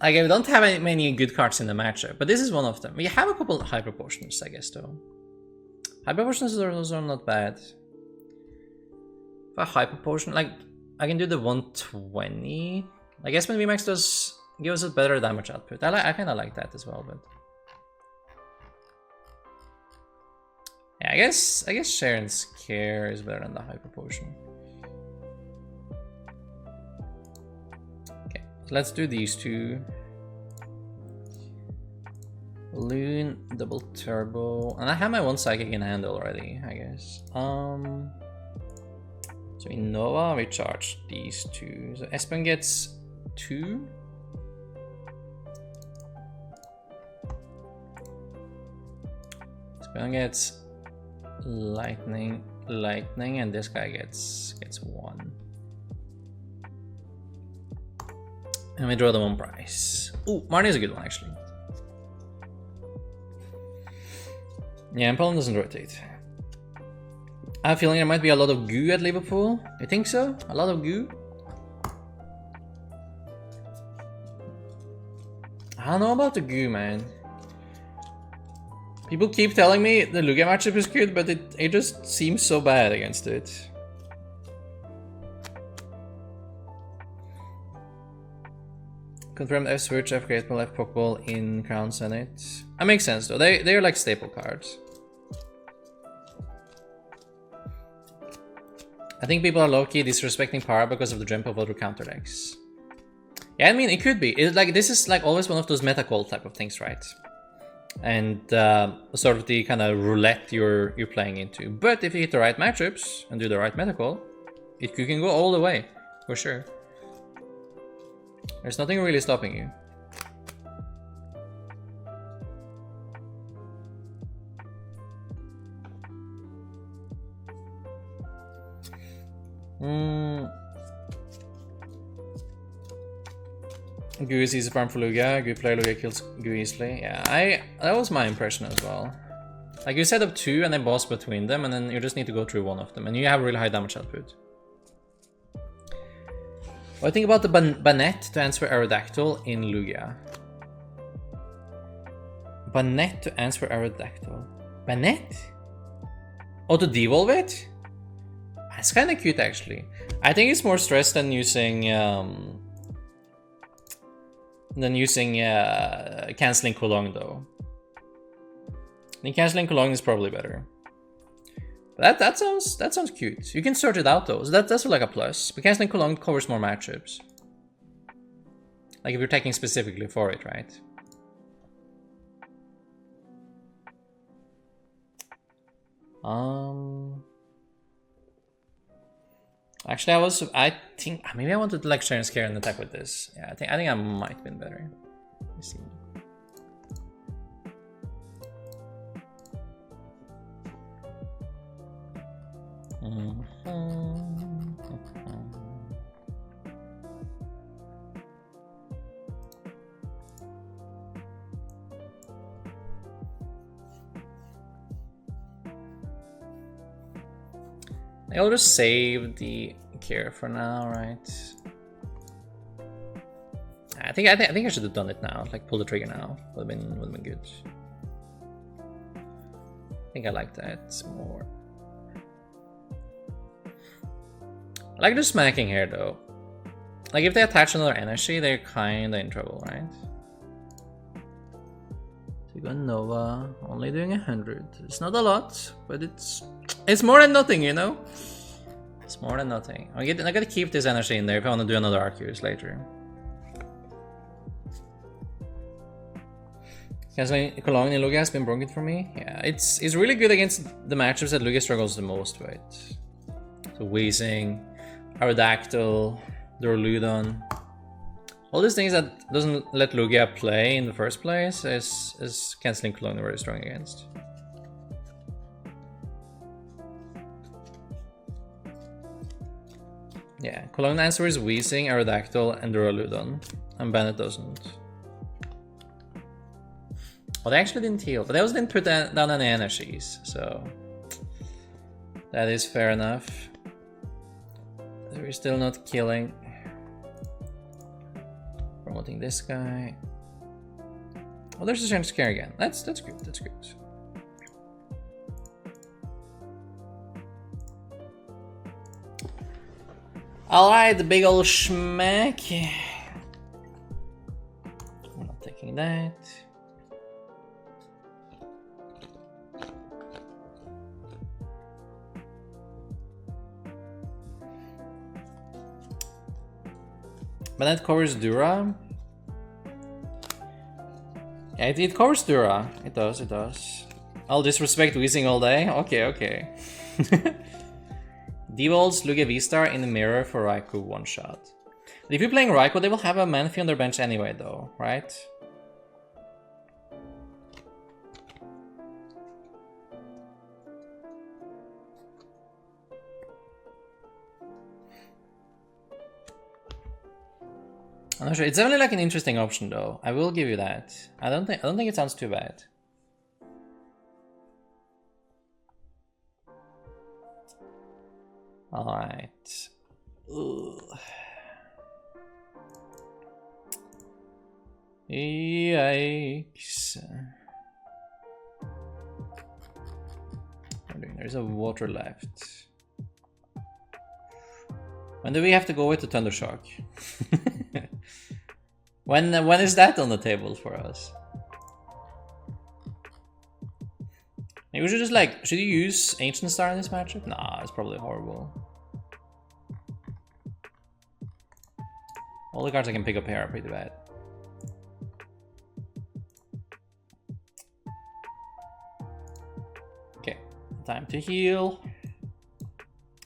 Like, we don't have many good cards in the matchup, but this is one of them. We have a couple of Hyper Potions, I guess, though. Hyper Potions are not bad. For a Hyper Potion, like, I can do the 120. I guess when VMAX does give us a better damage output. I kind of like that as well, but yeah, I guess Sharon's Care is better than the Hyper Potion. Okay, so let's do these two. Balloon, double turbo, and I have my 1 Psychic in hand already, I guess. So Innova, we charge these two. So Espen gets 2. Espen gets lightning, and this guy gets 1. And we draw the 1 prize. Ooh, Marnie is a good one actually. Yeah, Empoleon doesn't rotate. I have a feeling there might be a lot of goo at Liverpool. You think so? A lot of goo? I don't know about the goo, man. People keep telling me the Lugia matchup is good, but it just seems so bad against it. Confirmed F Switch, F Great Ball, F Pokeball in Crown Zenith. That makes sense though. They're like staple cards. I think people are low-key disrespecting power because of the jump of other counter decks. Yeah, I mean it could be. It's like this is like always one of those meta call type of things, right? And sort of the kind of roulette you're playing into. But if you hit the right matchups and do the right meta call, you can go all the way for sure. There's nothing really stopping you. Goo is easy farm for Lugia. Goo play Lugia kills Goo easily. Yeah, that was my impression as well. Like you set up 2 and then boss between them, and then you just need to go through one of them, and you have really high damage output. What do you think about the Banette to answer Aeordactyl in Lugia? Banette to answer Aeordactyl. Banette? Oh, to devolve it? That's kind of cute actually. I think it's more stress than using canceling Kulong though. I think canceling Kulong is probably better. But that sounds cute. You can sort it out though. So that's like a plus. But canceling Kulong covers more matchups. Like if you're taking specifically for it, right? Actually, I think maybe I wanted to like share and scare and attack with this. Yeah, I think I might have been better. Let's see. I'll just save the care for now, right? I think I should have done it now. Like pull the trigger now. Would have been good. I think I like that more. I like the smacking here though. Like if they attach another energy, they're kinda in trouble, right? Tigo Nova, only doing 100. It's not a lot, but it's more than nothing, you know? It's more than nothing. I gotta keep this energy in there if I want to do another Arceus later. Canceling Cologne in Lugia has been broken for me. Yeah, it's really good against the matchups that Lugia struggles the most with. So Weezing, Aeordactyl, Duraludon. All these things that doesn't let Lugia play in the first place is canceling Cologne very strong against. Yeah, Cologne answer is Weezing, Aeordactyl, and Duraludon. And Bennett doesn't. Well, they actually didn't heal, but they also didn't put down any energies, so that is fair enough. We're still not killing. Promoting this guy. Oh, there's a chance to scare again. That's good. That's good. Alright, the big old schmack. I'm not taking that. But that covers Dura. Yeah, it covers Dura. It does, it does. I'll disrespect Weezing all day. Okay, okay. Devolves Lugia VSTAR in the mirror for Raikou one shot. But if you're playing Raikou, they will have a Manphy on their bench anyway though, right? I'm not sure. It's definitely like an interesting option though. I will give you that. I don't think it sounds too bad. Alright. Yikes. There's a water left. When do we have to go with the Thundershock? When is that on the table for us? Maybe we should just like, should you use Ancient Star in this matchup? Nah, it's probably horrible. All the cards I can pick up here are pretty bad. Okay, time to heal.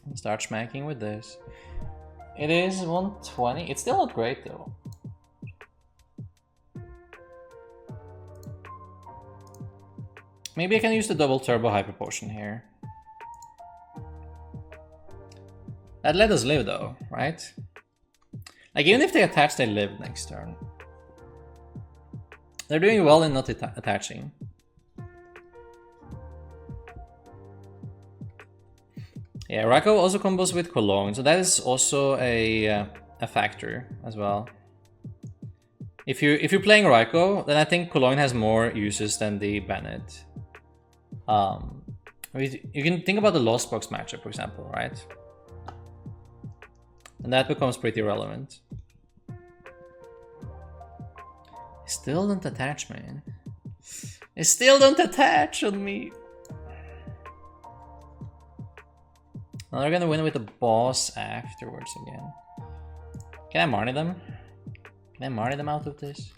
And start smacking with this. It is 120. It's still not great though. Maybe I can use the double turbo hyper potion here. That let us live though, right? Like even if they attach, they live next turn. They're doing well in not attaching. Yeah, Raikou also combos with Cologne, so that is also a factor as well. If you're playing Raikou, then I think Cologne has more uses than the Bennett. You can think about the Lost Box matchup, for example, right? And that becomes pretty relevant. I still don't attach, man. I still don't attach on me. Now they're gonna win with the boss afterwards again. Can I Marnie them? Can I Marnie them out of this?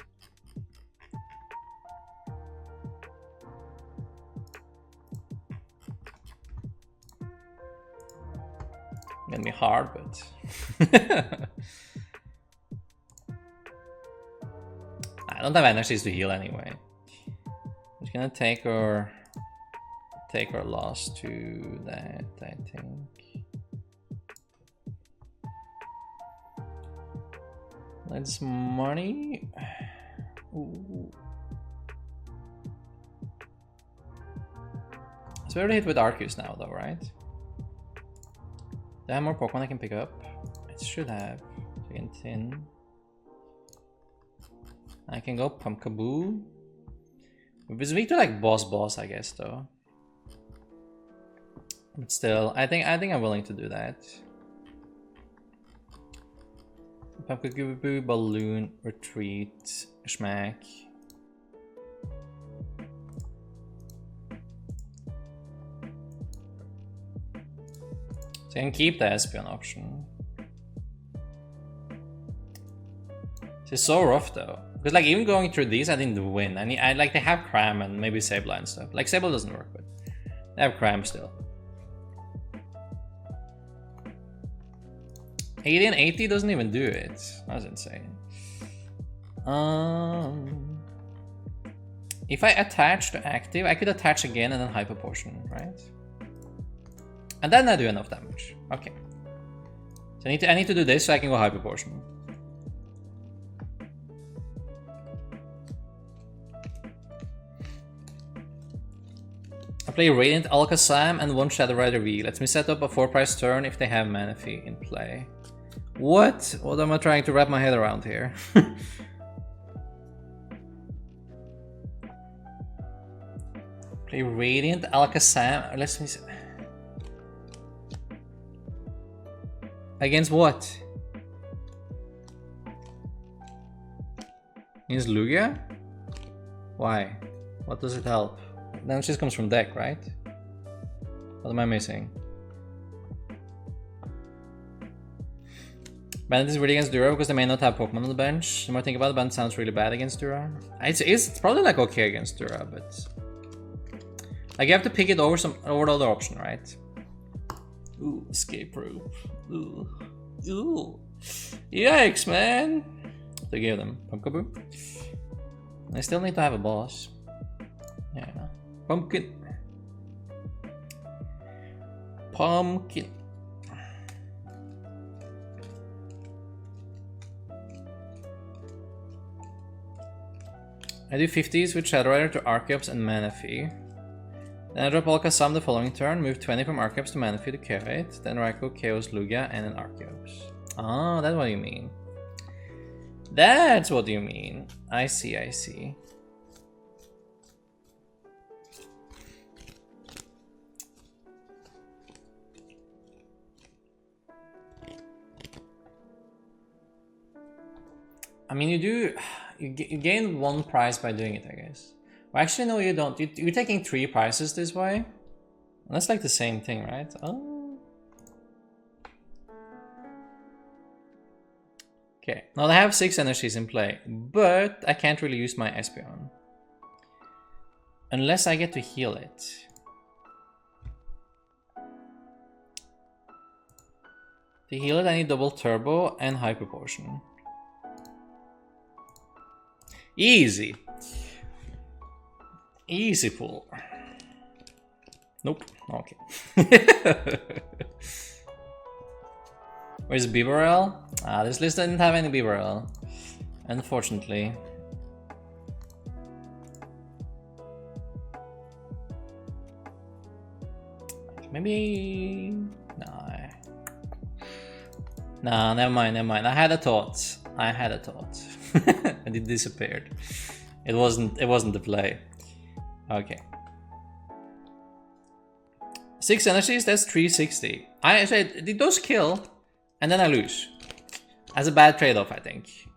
Gonna be hard, but I don't have energies to heal anyway. Just gonna take our loss to that, I think. Let's money. Ooh. So we already hit with Arceus now, though, right? Do I have more Pokemon I can pick up? It should have. Tin. I can go Pumpkaboo. It's weak to like boss, I guess, though. But still, I think I'm willing to do that. Pumpkaboo, Balloon, Retreat, Schmack. So I can keep the Espeon option. It's so rough though. Because like even going through these I didn't win. I like they have Cram and maybe Sableye and stuff. Like Sable doesn't work, but they have Cram still. 80 and 80 doesn't even do it. That's insane. If I attach to active, I could attach again and then Hyper Potion, right? And then I do enough damage. Okay. So I need to do this so I can go Hyper Potion. I play Radiant Alakazam and one Shadow Rider V. Lets me set up a 4-price turn if they have Manaphy in play. What? What am I trying to wrap my head around here? Play Radiant Alakazam. Let's see. Against what? Against Lugia? Why? What does it help? Then it just comes from deck, right? What am I missing? Bandit is really against Dura because they may not have Pokemon on the bench. The more I think about it, Bandit sounds really bad against Dura. It's probably like okay against Dura, but like you have to pick it over the other option, right? Ooh, escape rope. Ooh. Ooh. Yikes, man. To give them Pumpkaboo. I still need to have a boss. Yeah. Pumpkin. Pumpkin. I do 50s with Shadow Rider to Arceus and Manaphy. Then I drop Alakazam the following turn, move 20 from Arceus to Manaphy to KO it. Then Raikou KOs Lugia and an Arceus. Oh, that's what you mean. That's what you mean. I see, I see. I mean, you gain 1 prize by doing it, I guess. Well, actually, no, you don't. You're taking 3 prizes this way. That's like the same thing, right? Oh. Okay, now I have 6 energies in play, but I can't really use my Espeon. Unless I get to heal it. To heal it, I need double turbo and hyper potion. Easy. Easy pull. Nope. Okay. Where's Bibarel? This list didn't have any Bibarel. Unfortunately. Maybe... No, never mind. I had a thought. And it disappeared. It wasn't the play. Okay. 6 energies, that's 360. I said it does kill, and then I lose. That's a bad trade-off, I think.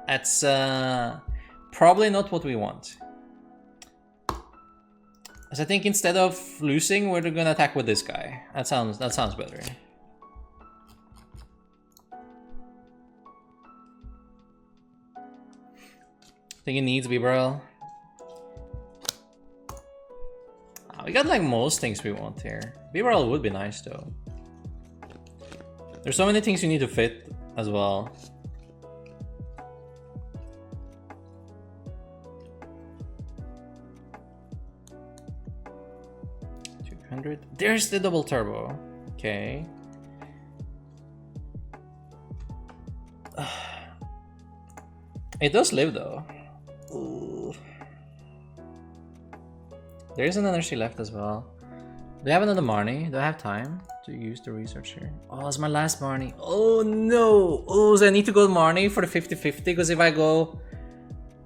That's probably not what we want. So I think instead of losing, we're gonna attack with this guy. That sounds better. I think it needs Bibarel. We got like most things we want here. Bibarel would be nice though. There's so many things you need to fit as well. There's the double turbo. Okay. It does live though. Ooh. There is an energy left as well. Do I have another Marnie? Do I have time to use the research here? Oh, it's my last Marnie. Oh no! Oh, so I need to go Marnie for the 50-50 because if I go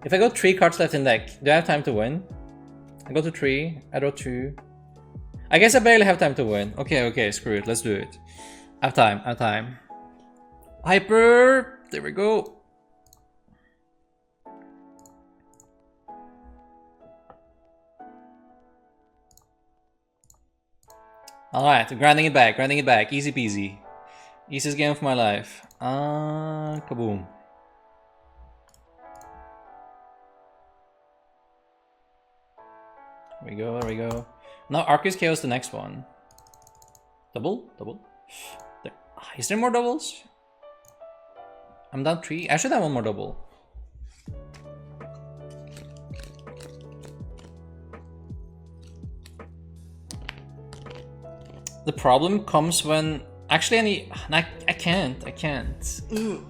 3 cards left in deck, do I have time to win? I go to 3, I draw 2. I guess I barely have time to win. Okay, screw it, let's do it. I have time. Hyper! There we go. Alright, grinding it back, easy peasy. Easiest game of my life. Kaboom. There we go. Now Arceus KO's the next one. Double? There. Is there more doubles? I'm down 3. I should have 1 more double. The problem comes when actually I can't. Ooh.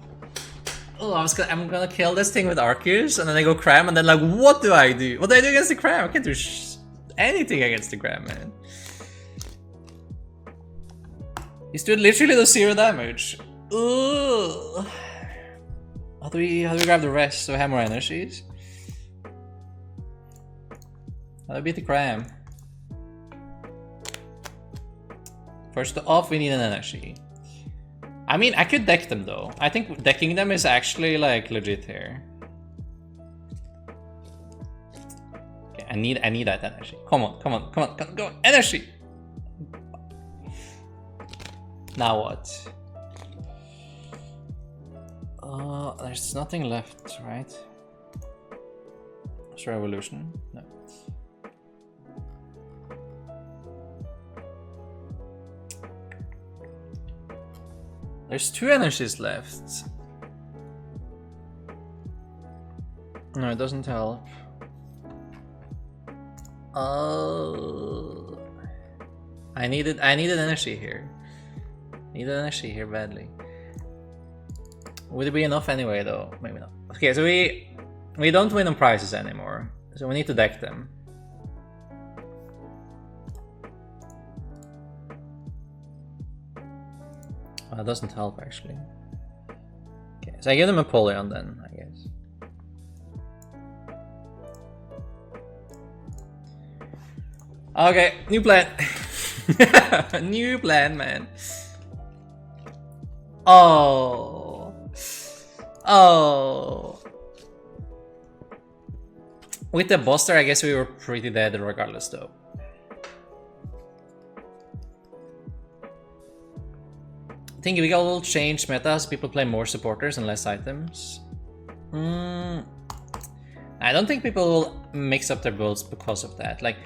Oh, I'm gonna kill this thing with Arceus and then I go Cram and then like what do I do? What do I do against the Cram? I can't do anything against the Cram, man. He's doing literally the 0 damage. Ugh. How do we grab the rest so we have more energies? How do I beat the Cram? First off, we need an energy. I mean, I could deck them though. I think decking them is actually like legit here. Okay, I need that energy. Come on, energy! Now what? There's nothing left, right? Is there evolution? No. There's 2 energies left. No, it doesn't help. Oh, I needed energy here. Needed energy here badly. Would it be enough anyway though? Maybe not. Okay, so we don't win on prizes anymore. So we need to deck them. That doesn't help actually. Okay, so I give them Apollyon then, I guess. Okay, new plan. New plan, man. Oh. With the Buster, I guess we were pretty dead regardless, though. I think we got a little change meta, so people play more supporters and less items. I don't think people will mix up their builds because of that. Like,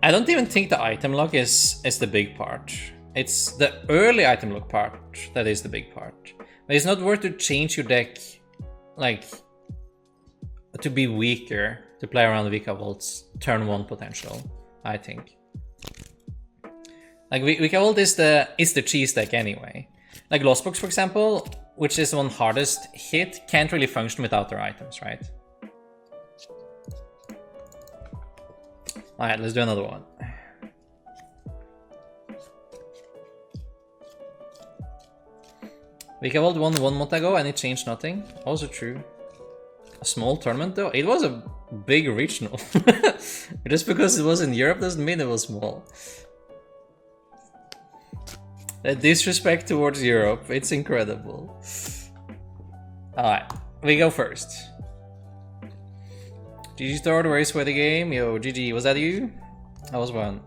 I don't even think the item lock is the big part. It's the early item lock part that is the big part. But it's not worth to change your deck, like, to be weaker, to play around Vika Volt's turn 1 potential, I think. Like, Vika Volt is the cheese deck anyway. Like, Lost Box, for example, which is one hardest hit, can't really function without their items, right? Alright, let's do another one. Vika Volt won 1 month ago and it changed nothing. Also true. A small tournament though? It was a big regional. Just because it was in Europe doesn't mean it was small. The disrespect towards Europe, it's incredible. Alright, we go first. GG Store, where is the game? Yo, GG, was that you? That was one.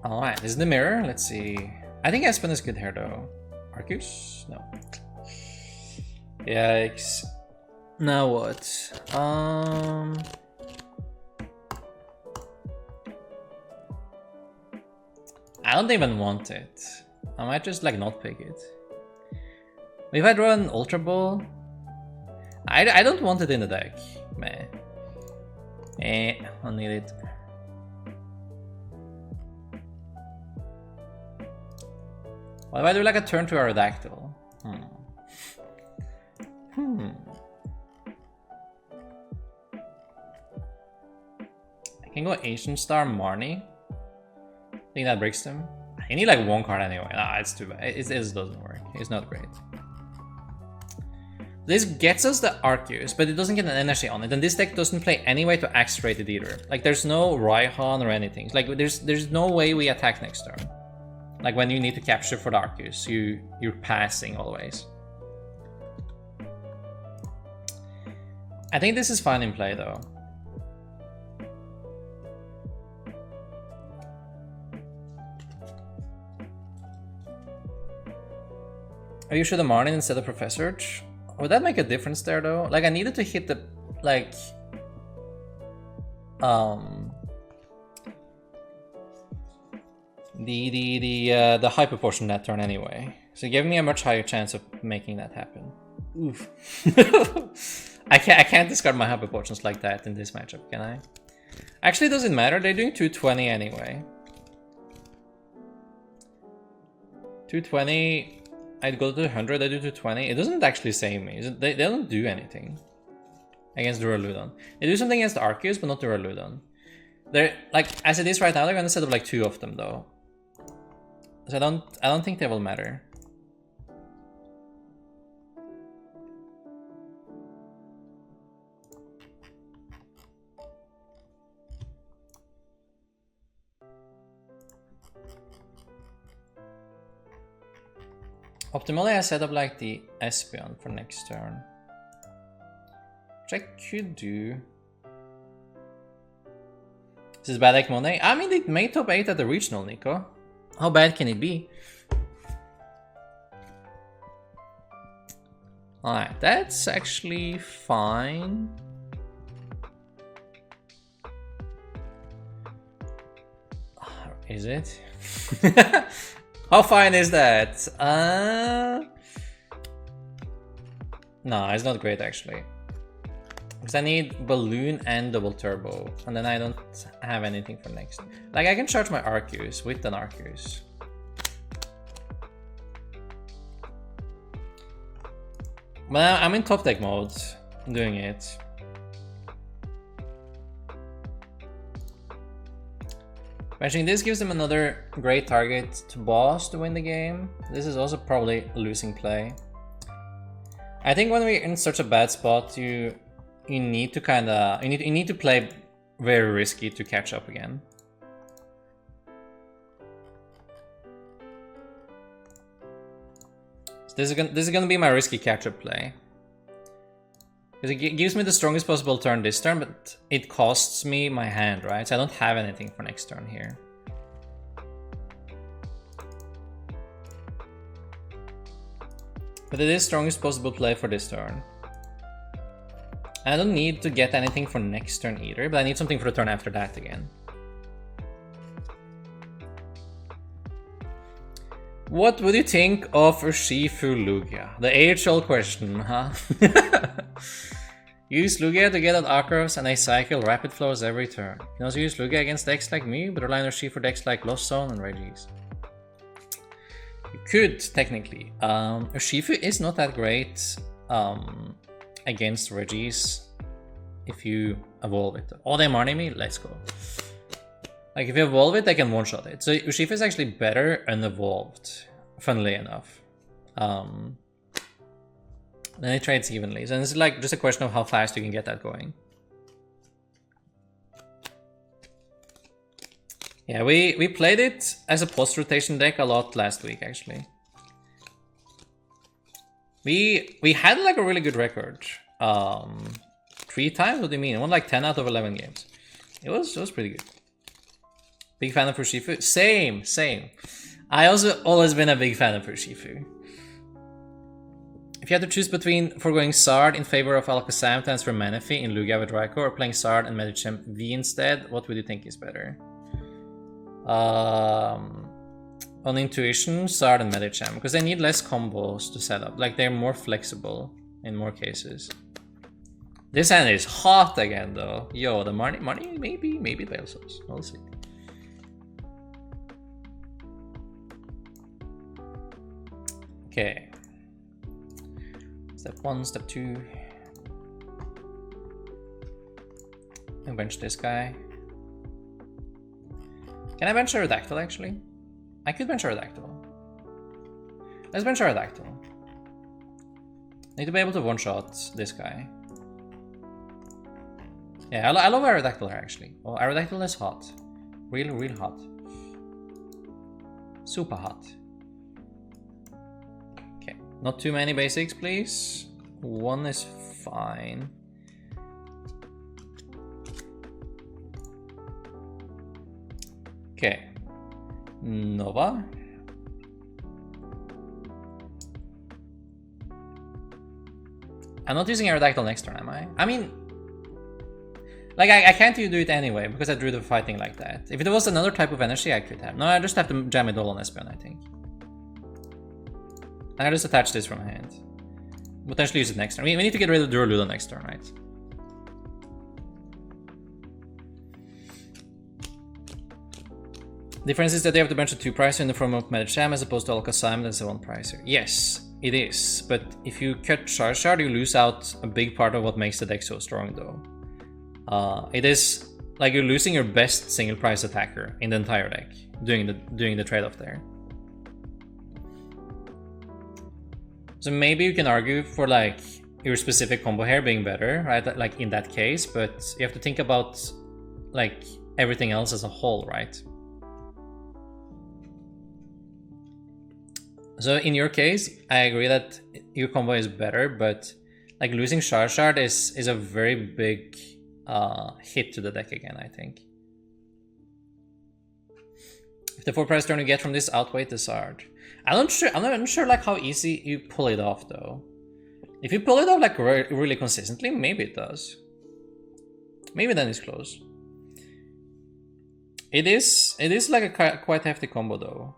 Alright, this is the mirror. Let's see. I think Espen is good here though. Arceus? No. Yikes. Now what? I don't even want it. I might just like not pick it. If I draw an Ultra Ball, I don't want it in the deck. Meh. I don't need it. What if I do like a turn to Aeordactyl? I can go Ancient Star Marnie. I think that breaks them. I need like one card anyway. Nah, it's too bad. It doesn't work. It's not great. This gets us the Arceus, but it doesn't get an energy on it. And this deck doesn't play any way to X-rate it either. Like there's no Raihan or anything. Like there's no way we attack next turn. Like when you need to capture for the Arceus, you're passing always. I think this is fine in play though. Are you sure the Marnin instead of Professor? Would that make a difference there though? Like I needed to hit the like the hyper potion that turn anyway. So it gave me a much higher chance of making that happen. Oof. I can't discard my hyper potions like that in this matchup, can I? Actually, it doesn't matter. They're doing 220 anyway. 220. I'd go to 100. I do 220. It doesn't actually save me. They don't do anything against Duraludon. They do something against the Arceus, but not Duraludon. They're like as it is right now. They're gonna set up like 2 of them though. So I don't think they will matter. Optimally, I set up like the Espeon for next turn, which I could do. This is bad deck Monet. I mean, it made top 8 at the regional, Nico. How bad can it be? Alright, that's actually fine. Is it? How fine is that? No, it's not great actually. Because I need Balloon and Double Turbo, and then I don't have anything for next. Like I can charge my Arceus with an Arceus. But I'm in top deck mode doing it. Actually, this gives them another great target to boss to win the game. This is also probably a losing play. I think when we're in such a bad spot, you need to you need to play very risky to catch up again. So this is gonna be my risky catch-up play. Because it gives me the strongest possible turn this turn, but it costs me my hand, right? So I don't have anything for next turn here. But it is strongest possible play for this turn. I don't need to get anything for next turn either, but I need something for the turn after that again. What would you think of Urshifu Lugia? The age-old question, huh? Use Lugia to get out Akros and I cycle rapid flows every turn. You can also use Lugia against decks like me, but rely on Urshifu decks like Lost Zone and Regis. You could, technically. Urshifu is not that great against Regis if you evolve it. Oh, they money me? Let's go. Like, if you evolve it, they can one-shot it. So Urshifu is actually better unevolved, funnily enough. Then it trades evenly. So it's like just a question of how fast you can get that going. Yeah, we played it as a post-rotation deck a lot last week, actually. We had like a really good record. 3 times? What do you mean? I won like 10 out of 11 games. It was pretty good. Big fan of Urshifu. Same. I also always been a big fan of Urshifu. If you had to choose between foregoing Zard in favor of Alakazam transfer Manaphy in Lugia with Raikou or playing Zard and Medicham V instead, what would you think is better? On intuition, Zard and Medicham, because they need less combos to set up. Like, they're more flexible in more cases. This hand is hot again, though. Yo, the money, maybe fails us. We'll see. Okay. Step 1, step 2. I'll bench this guy. Can I bench Aeordactyl actually? I could bench Aeordactyl. Let's bench Aeordactyl. Need to be able to one-shot this guy. Yeah, I love Aeordactyl here actually. Oh, Aeordactyl is hot. Real hot. Super hot. Okay, not too many basics, please. 1 is fine. Okay. Nova. I'm not using Aeordactyl next turn, am I? I mean, like, I can't do it anyway, because I drew the fighting like that. If it was another type of energy, I could have. No, I just have to jam it all on Espeon, I think. And I just attach this from my hand. Potentially use it next turn. We need to get rid of Duraludon next turn, right? Difference is that they have to bench a 2-pricer in the form of Medicham as opposed to Alakazam that's a 1-pricer. Yes, it is. But if you cut Charizard, you lose out a big part of what makes the deck so strong, though. It is like you're losing your best single price attacker in the entire deck, doing the trade-off there. So maybe you can argue for like your specific combo here being better, right? Like in that case, but you have to think about like everything else as a whole, right? So in your case, I agree that your combo is better, but like losing Charizard is a very big hit to the deck again, I think. If the 4-price turn you get from this outweigh the Zard. I'm not sure like how easy you pull it off though. If you pull it off like really consistently, maybe it does. Maybe then it's close. It is like a quite hefty combo though.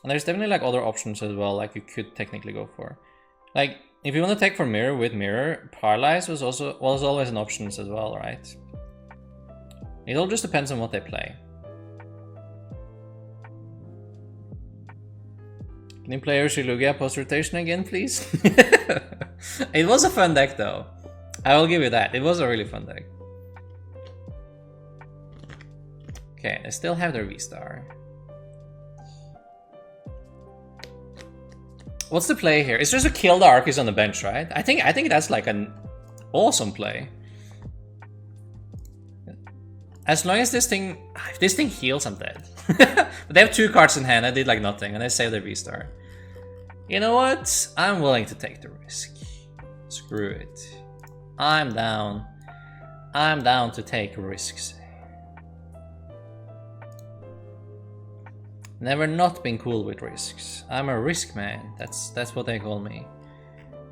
And there's definitely like other options as well, like you could technically go for. Like, if you want to take for Mirror with Mirror, Paralyze was always an option as well, right? It all just depends on what they play. Can you play Urshilugia post-rotation again, please? It was a fun deck though. I will give you that. It was a really fun deck. Okay, I still have their VSTAR. What's the play here? It's just to kill the Arceus on the bench, right? I think that's like an awesome play. As long as this thing heals, I'm dead. But they have 2 cards in hand. I did like nothing, and I saved their V-Star. You know what? I'm willing to take the risk. Screw it. I'm down. I'm down to take risks. Never not been cool with risks. I'm a risk man. That's what they call me.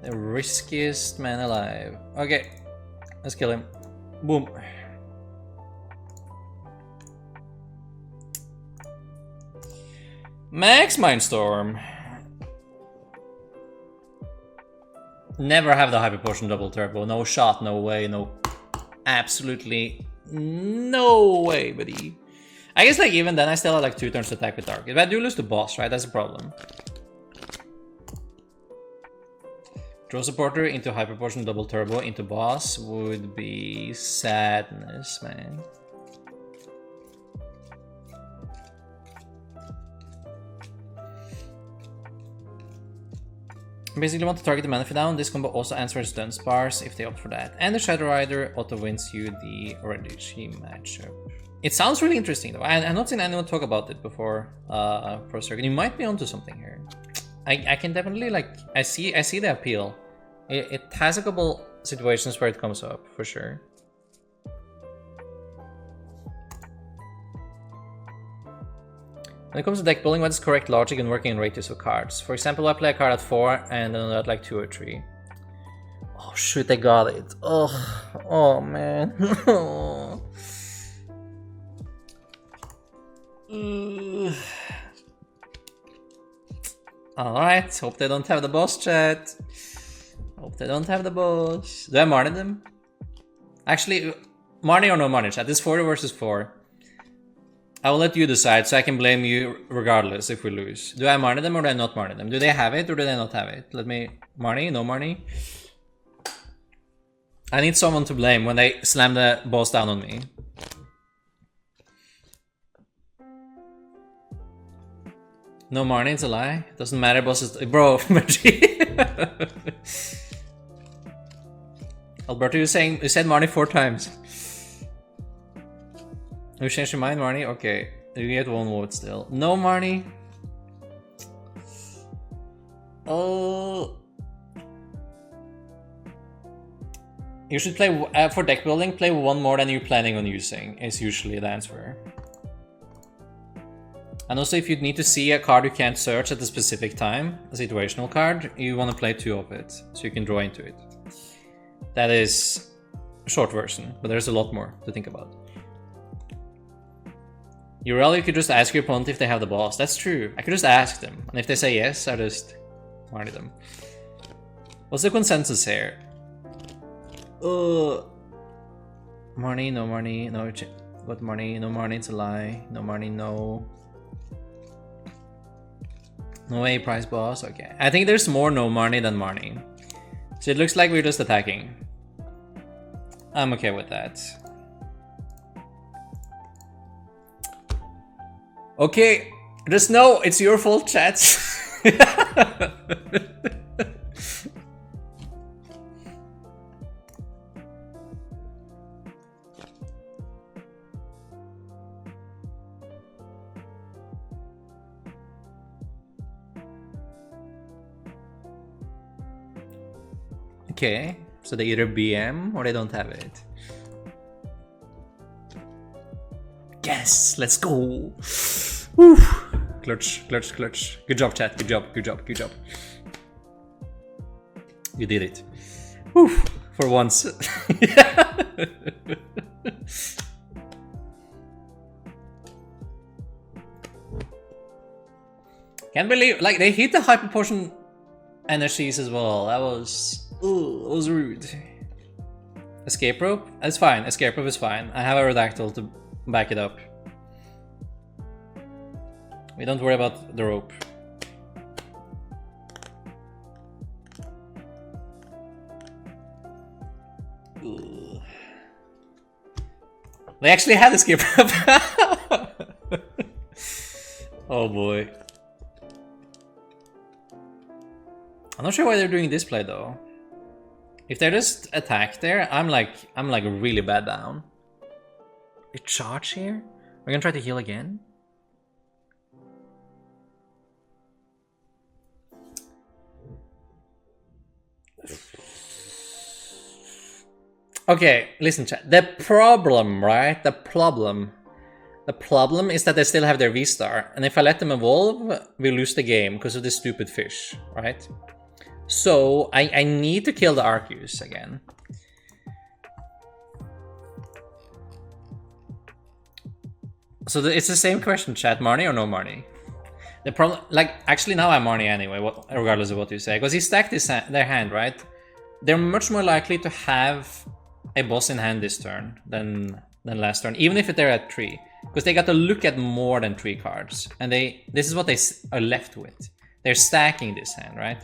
The riskiest man alive. Okay, let's kill him. Boom. Max Mindstorm. Never have the Hyper Potion double turbo. No shot, no way, no. Absolutely no way, buddy. I guess like even then I still have like 2 turns to attack with Dark. If I do lose the boss, right, that's a problem. Draw supporter into Hyper Potion double turbo into boss would be sadness, man. Basically want to target the mana down. This combo also answers Dunce bars if they opt for that. And the Shadow Rider auto wins you the Orange matchup. It sounds really interesting though. I've not seen anyone talk about it before Pro Circuit. You might be onto something here. I can definitely like I see the appeal. It has a couple situations where it comes up for sure. When it comes to deck building, what is correct logic in working in ratios of cards? For example, I play a card at 4 and another at like 2 or 3. Oh shoot, I got it. Oh man. Alright, hope they don't have the boss, chat. Hope they don't have the boss. Do I Marnie them? Actually, Marnie or no Marnie, chat. This is 4 versus 4. I will let you decide, so I can blame you regardless if we lose. Do I Marnie them or do I not Marnie them? Do they have it or do they not have it? Let me... Marnie? No Marnie? I need someone to blame when they slam the boss down on me. No Marnie, it's a lie. Doesn't matter, boss is... Bro, Alberto, you said Marnie 4 times. You changed your mind, Marnie? Okay. You get 1 vote still. No, Marnie. Oh. You should play, for deck building, play 1 more than you're planning on using, is usually the answer. And also, if you need to see a card you can't search at a specific time, a situational card, you want to play 2 of it, so you can draw into it. That is a short version, but there's a lot more to think about. You could just ask your opponent if they have the boss. That's true. I could just ask them. And if they say yes, I just Marnie them. What's the consensus here? Marnie, no Marnie, no. What Marnie? No Marnie, it's a lie. No Marnie, no. No A price boss. Okay. I think there's more no Marnie than Marnie. So it looks like we're just attacking. I'm okay with that. Okay, just know it's your fault, chat. Okay, so they either BM or they don't have it. Yes, let's go. Woo. Clutch, clutch, clutch. Good job, chat. Good job, good job, good job. You did it. Woo. For once. Can't believe, like, they hit the Hyper Potion energies as well. That was rude. Escape rope? That's fine. Escape rope is fine. I have a Aeordactyl to back it up. We don't worry about the rope. Ooh. They actually had escape rope. Oh boy. I'm not sure why they're doing this play though. If they just attack there, I'm like really bad down. They charge here? We're gonna try to heal again? Okay, listen, chat. The problem, right? The problem is that they still have their V-Star, and if I let them evolve, we lose the game because of this stupid fish, right? So I need to kill the Arceus again. So it's the same question, chat. Marnie or no Marnie? The problem, like, actually now I'm Marnie anyway, regardless of what you say, because he stacked their hand, right? They're much more likely to have a boss in hand this turn than last turn, even if they're at 3, because they got to look at more than 3 cards, and this is what they are left with. They're stacking this hand, right?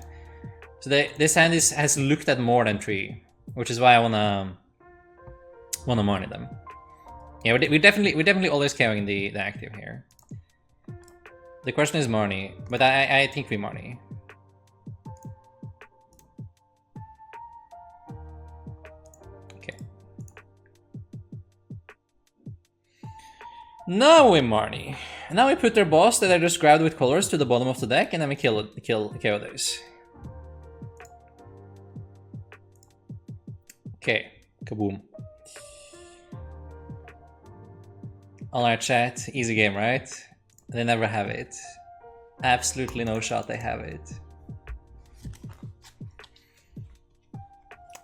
So this hand has looked at more than 3, which is why I wanna Marnie them. Yeah, we're definitely always carrying the active here. The question is Marnie, but I think we Marnie. Okay. Now we Marnie. Now we put their boss that I just grabbed with colors to the bottom of the deck, and then we kill Aeordactyl. Okay, kaboom. Alright, chat, easy game, right? They never have it. Absolutely no shot they have it.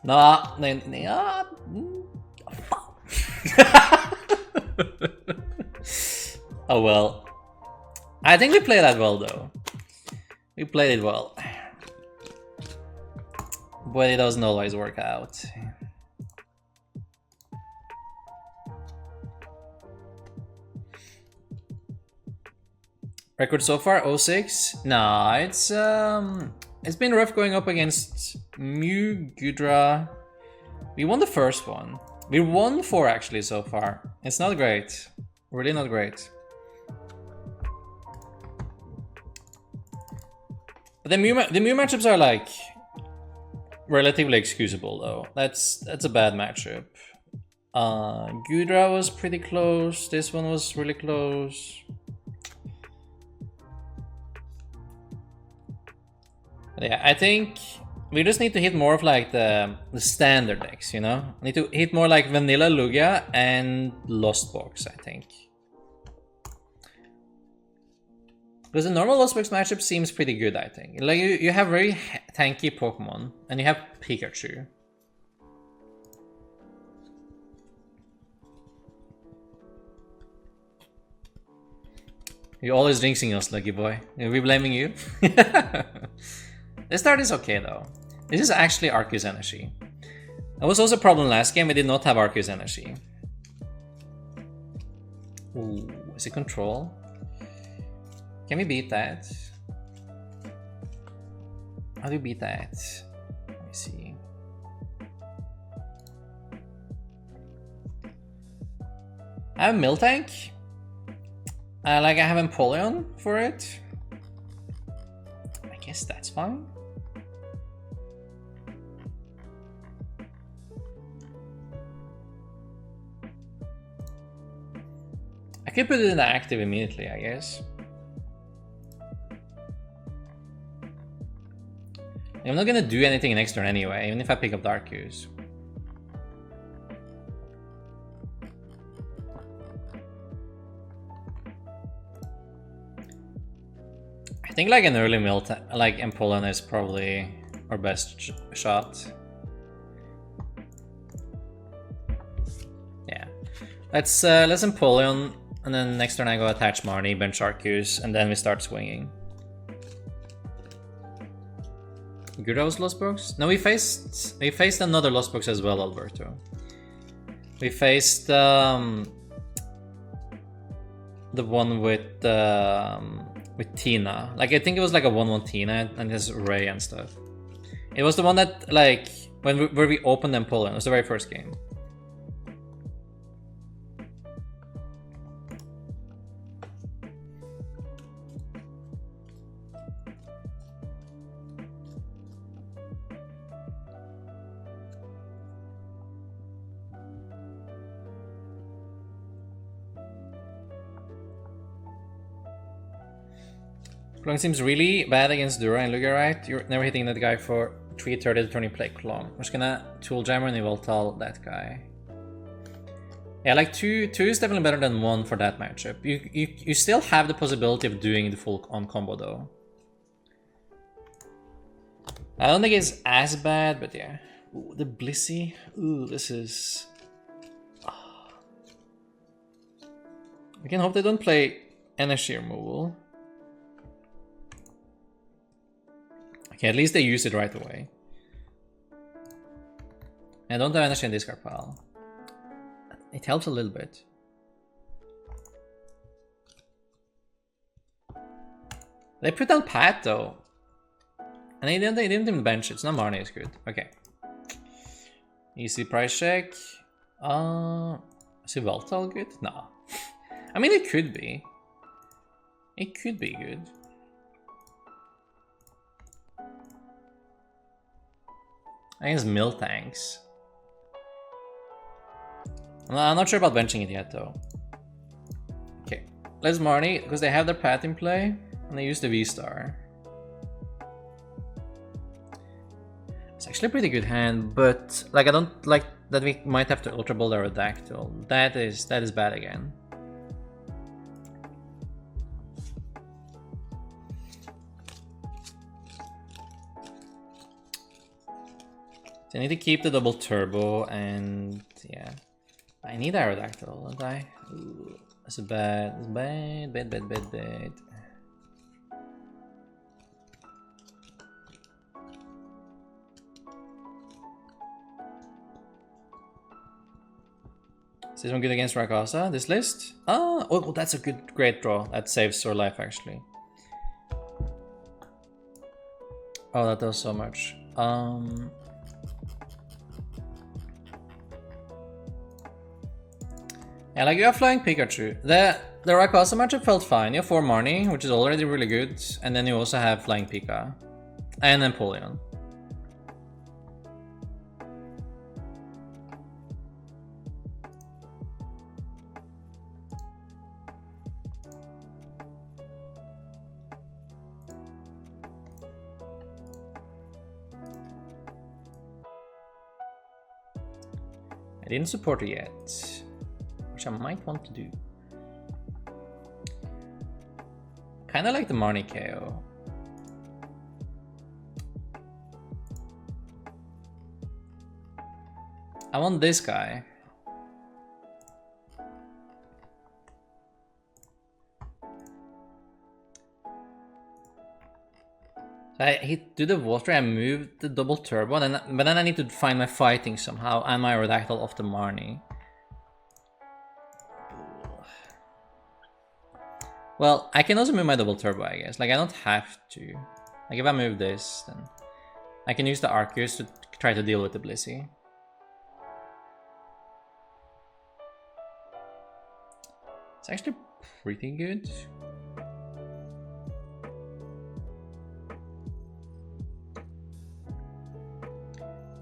No, oh well. I think we played that well though. We played it well. But it doesn't always work out. Record so far, 06. Nah, it's been rough going up against Mew, Goodra. We won the first one. We won 4 actually so far. It's not great. Really not great. But the Mew matchups are like relatively excusable though. That's a bad matchup. Goodra was pretty close. This one was really close. Yeah, I think we just need to hit more of like the standard decks, you know? We need to hit more like Vanilla Lugia and Lost Box, I think. Because the normal Lost Box matchup seems pretty good, I think. Like you have very tanky Pokemon, and you have Pikachu. You're always jinxing us, lucky boy. Are we blaming you? This start is okay though. This is actually Arceus Energy. That was also a problem last game, we did not have Arceus Energy. Ooh, is it control? Can we beat that? How do you beat that? Let me see. I have Miltank. I have Empoleon for it. I guess that's fine. I could put it in the active immediately, I guess. I'm not gonna do anything next turn anyway, even if I pick up Arceus. I think like an early like Empoleon is probably our best shot. Yeah, let's Empoleon, and then next turn I go attach Marnie, bench Arceus, and then we start swinging. Goodra was Lost Box? No, we faced another Lost Box as well, Alberto. We faced the one with Tina. Like I think it was like a 1/1 Tina and his Ray and stuff. It was the one that like where we opened Empoleon. It was the very first game. Plung seems really bad against Dura and Lugia, right? You're never hitting that guy for 330 to turn you play Clone. We're just gonna Tool Jammer and Yveltal that guy. Yeah, like two is definitely better than 1 for that matchup. You still have the possibility of doing the full on combo though. I don't think it's as bad, but yeah. Ooh, the Blissey. Ooh, this is... Oh. We can hope they don't play energy removal. Okay, at least they use it right away. I don't have energy in this card pile. It helps a little bit. They put down Pat though. And they didn't even bench it, so now Marnie is good. Okay. Easy price check. Is Yveltal good? No. I mean, it could be. It could be good. I think it's Miltanks. I'm not sure about benching it yet though. Okay, let's Marnie, because they have their Pat in play, and they use the VSTAR. It's actually a pretty good hand, but like I don't like that we might have to Ultra Ball the Aeordactyl. That is bad again. So I need to keep the double turbo, and yeah, I need Aeordactyl, don't I? Ooh, that's bad. It's bad. Is this one good against Rayquaza? This list? Oh, that's a great draw. That saves your life actually. Oh, that does so much. Yeah, like you have Flying Pikachu. The Rayquaza matchup felt fine. You have 4 Marnie, which is already really good, and then you also have Flying Pika and Empoleon. I didn't support it yet, which I might want to do. Kinda like the Marnie KO. I want this guy. I do the water, I move the double turbo, but then I need to find my fighting somehow and my Aerodactyl off the Marnie. Well, I can also move my double turbo, I guess. Like, I don't have to. Like, if I move this, then I can use the Arceus to try to deal with the Blissey. It's actually pretty good.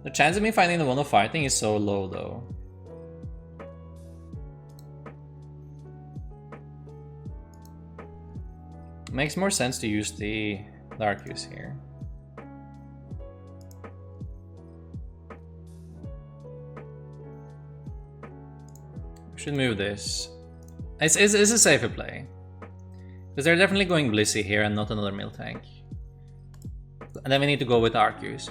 The chance of me finding the one of fighting is so low, though. It makes more sense to use the Arceus here. I should move this. It's a safer play. Because they're definitely going Blissey here and not another Miltank. And then we need to go with Arceus.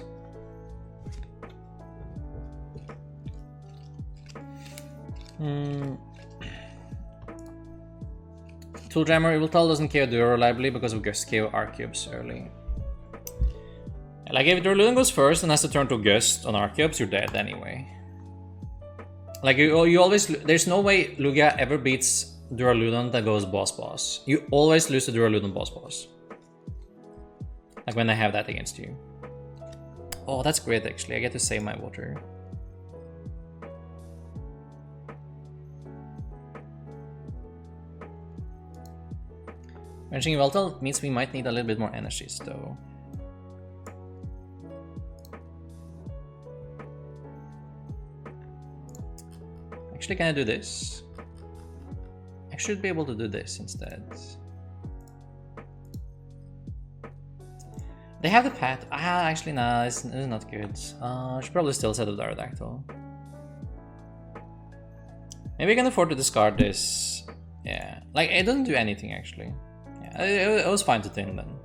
Tool Jammer Yveltal doesn't KO Duo reliably because of Gust KO Arceus early. Like if Duraludon goes first and has to turn to Gust on Arceus, you're dead anyway. Like you always, there's no way Lugia ever beats Duraludon that goes boss. You always lose to Duraludon boss. Like when I have that against you. Oh, that's great actually, I get to save my water. Benching Yveltal means we might need a little bit more energies though. Actually, can I do this? I should be able to do this instead. They have the pet. Ah, actually, nah, it's not good. I should probably still set up the Aeordactyl. Maybe I can afford to discard this. Yeah, like it doesn't do anything actually. Yeah, it was fine to thin then.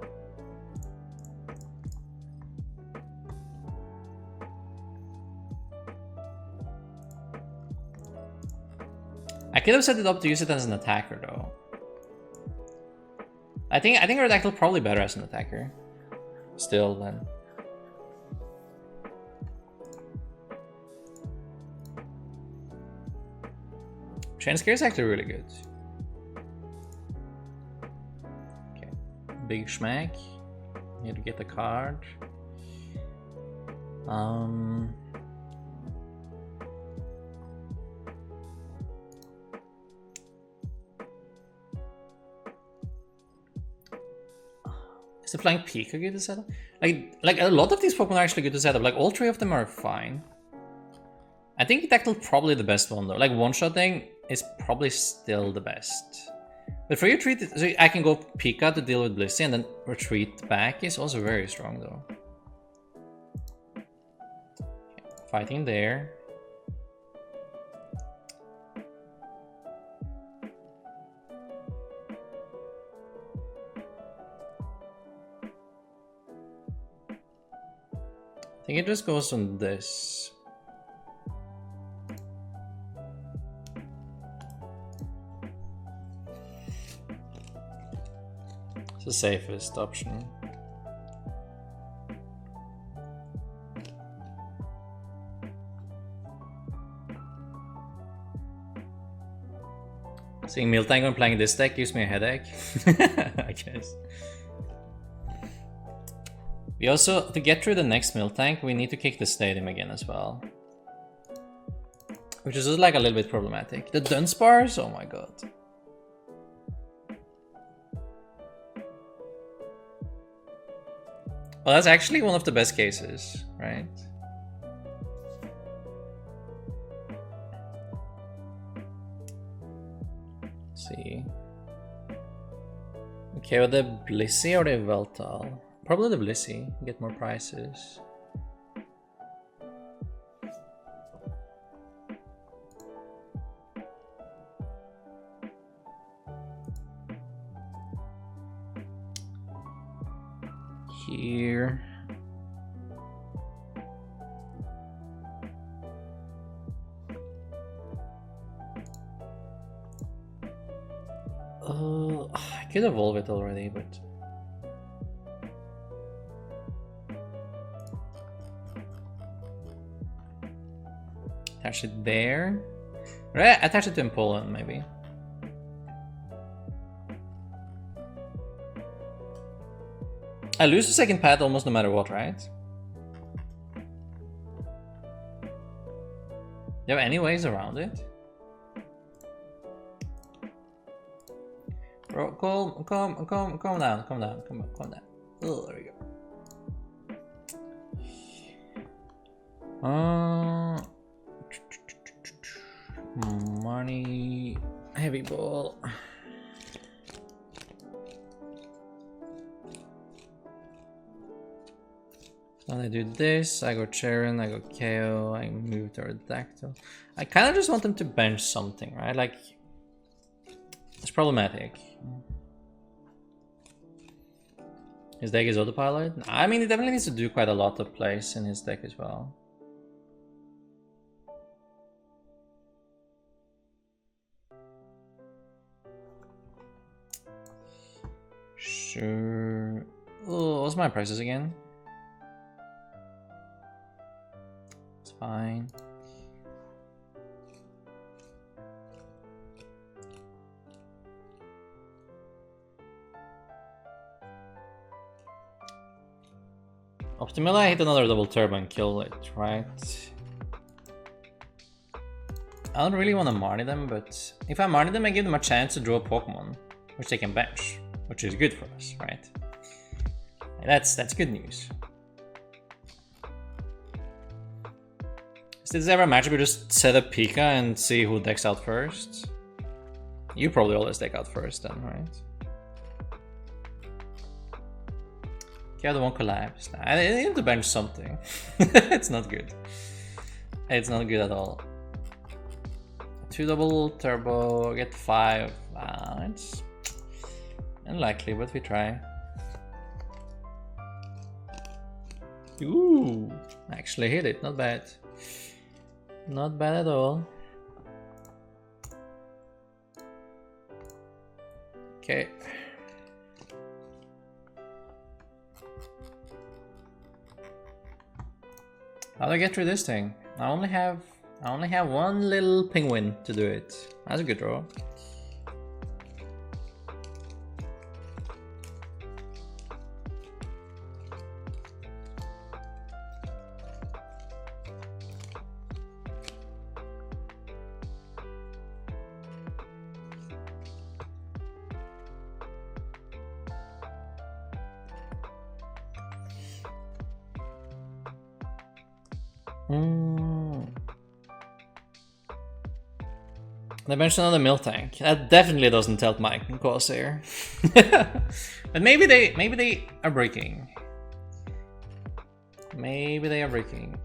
I could have set it up to use it as an attacker though. I think Aeordactyl probably better as an attacker. Still then. Chain Scare is actually really good. Okay, big schmack. Need to get the card. Is the Flying Pika good to set up? Like a lot of these Pokemon are actually good to set up. Like all three of them are fine. I think Aeordactyl probably the best one though. Like one-shotting is probably still the best. But for your retreat, so I can go Pika to deal with Blissey and then retreat back is also very strong though. Okay, fighting there. I think it just goes on this. It's the safest option. Seeing Miltank when playing this deck gives me a headache, I guess. We also, to get through the next Miltank, we need to kick the stadium again as well. Which is just like a little bit problematic. The Dunsparce, oh my god. Well, that's actually one of the best cases, right? Let's see. Okay, with the Blissey or the Veltal? Probably the Blissey, get more prices. Here. I could evolve it already, but attach it there. Right, attach it to Empoleon maybe. I lose the second pad almost no matter what, right? You have any ways around it? Bro, calm down. Oh, there we go. Money, heavy ball. Then I do this, I go Cheren, I go KO, I move to Aeordactyl. I kind of just want them to bench something, right? Like, it's problematic. His deck is autopilot? I mean, he definitely needs to do quite a lot of plays in his deck as well. Sure. Oh, what's my prices again? It's fine. Optimally, I hit another double turbo and kill it, right? I don't really want to Marnie them, but if I Marnie them, I give them a chance to draw a Pokemon, which they can bench, which is good for us, right? And that's good news. Is this ever a matchup we just set up Pika and see who decks out first? You probably always deck out first then, right? Okay, the one collapsed. I need to bench something. It's not good. It's not good at all. 2 double turbo, get 5. It's unlikely, but we try. Ooh, actually hit it. Not bad. Not bad at all. Okay. How do I get through this thing? I only have one little penguin to do it. That's a good draw. They mentioned another milk tank. That definitely doesn't help my cause here. But maybe they are breaking. Maybe they are breaking.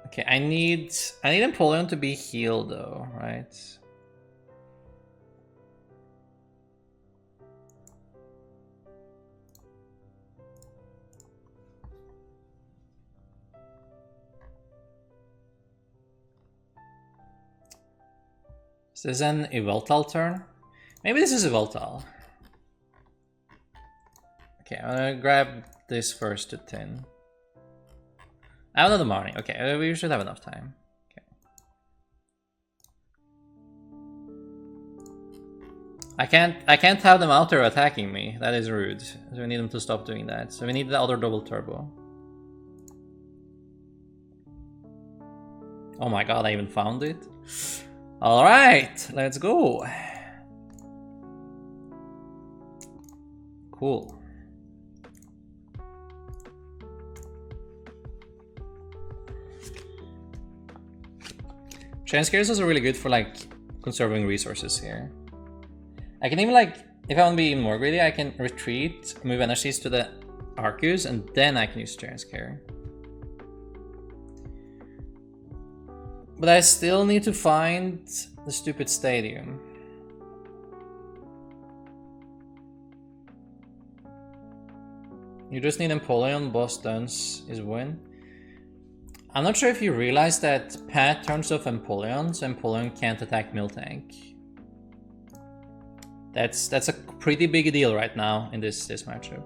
Okay, I need Empoleon to be healed though, right? Is this an Yveltal turn? Maybe this is Yveltal. Okay, I'm gonna grab this first to 10. I have another Marnie. Okay, we should have enough time. Okay. I can't have them out there attacking me. That is rude. So we need them to stop doing that. So we need the other double turbo. Oh my god, I even found it. Alright, let's go. Cool. Chance Gears is really good for like conserving resources here. I can even like, if I want to be even more greedy, I can retreat, move energies to the Arceus, and then I can use Chance Care. But I still need to find the stupid stadium. You just need Empoleon, boss stuns is win. I'm not sure if you realize that Pat turns off Empoleon, so Empoleon can't attack Miltank. That's a pretty big deal right now in this matchup.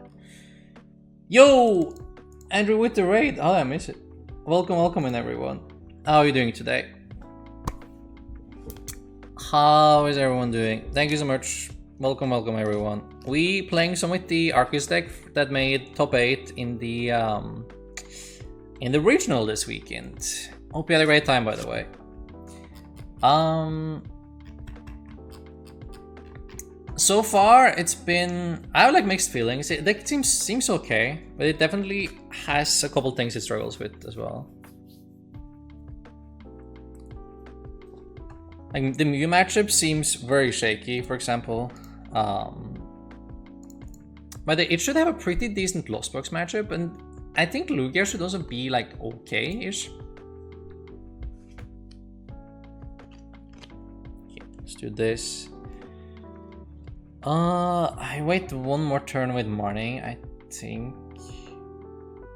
Yo! Andrew with the raid! Oh, I miss it. Welcome in everyone. How are you doing today? How is everyone doing? Thank you so much. Welcome everyone. We playing some with the Arceus deck that made top 8 in the regional this weekend. Hope you had a great time, by the way. So far it's been, I have like mixed feelings. The deck seems okay, but it definitely has a couple things it struggles with as well. Like the Mew matchup seems very shaky, for example. But it should have a pretty decent Lost Box matchup, and I think Lugia should also be like okay-ish. Okay, let's do this. I wait one more turn with Marnie, I think.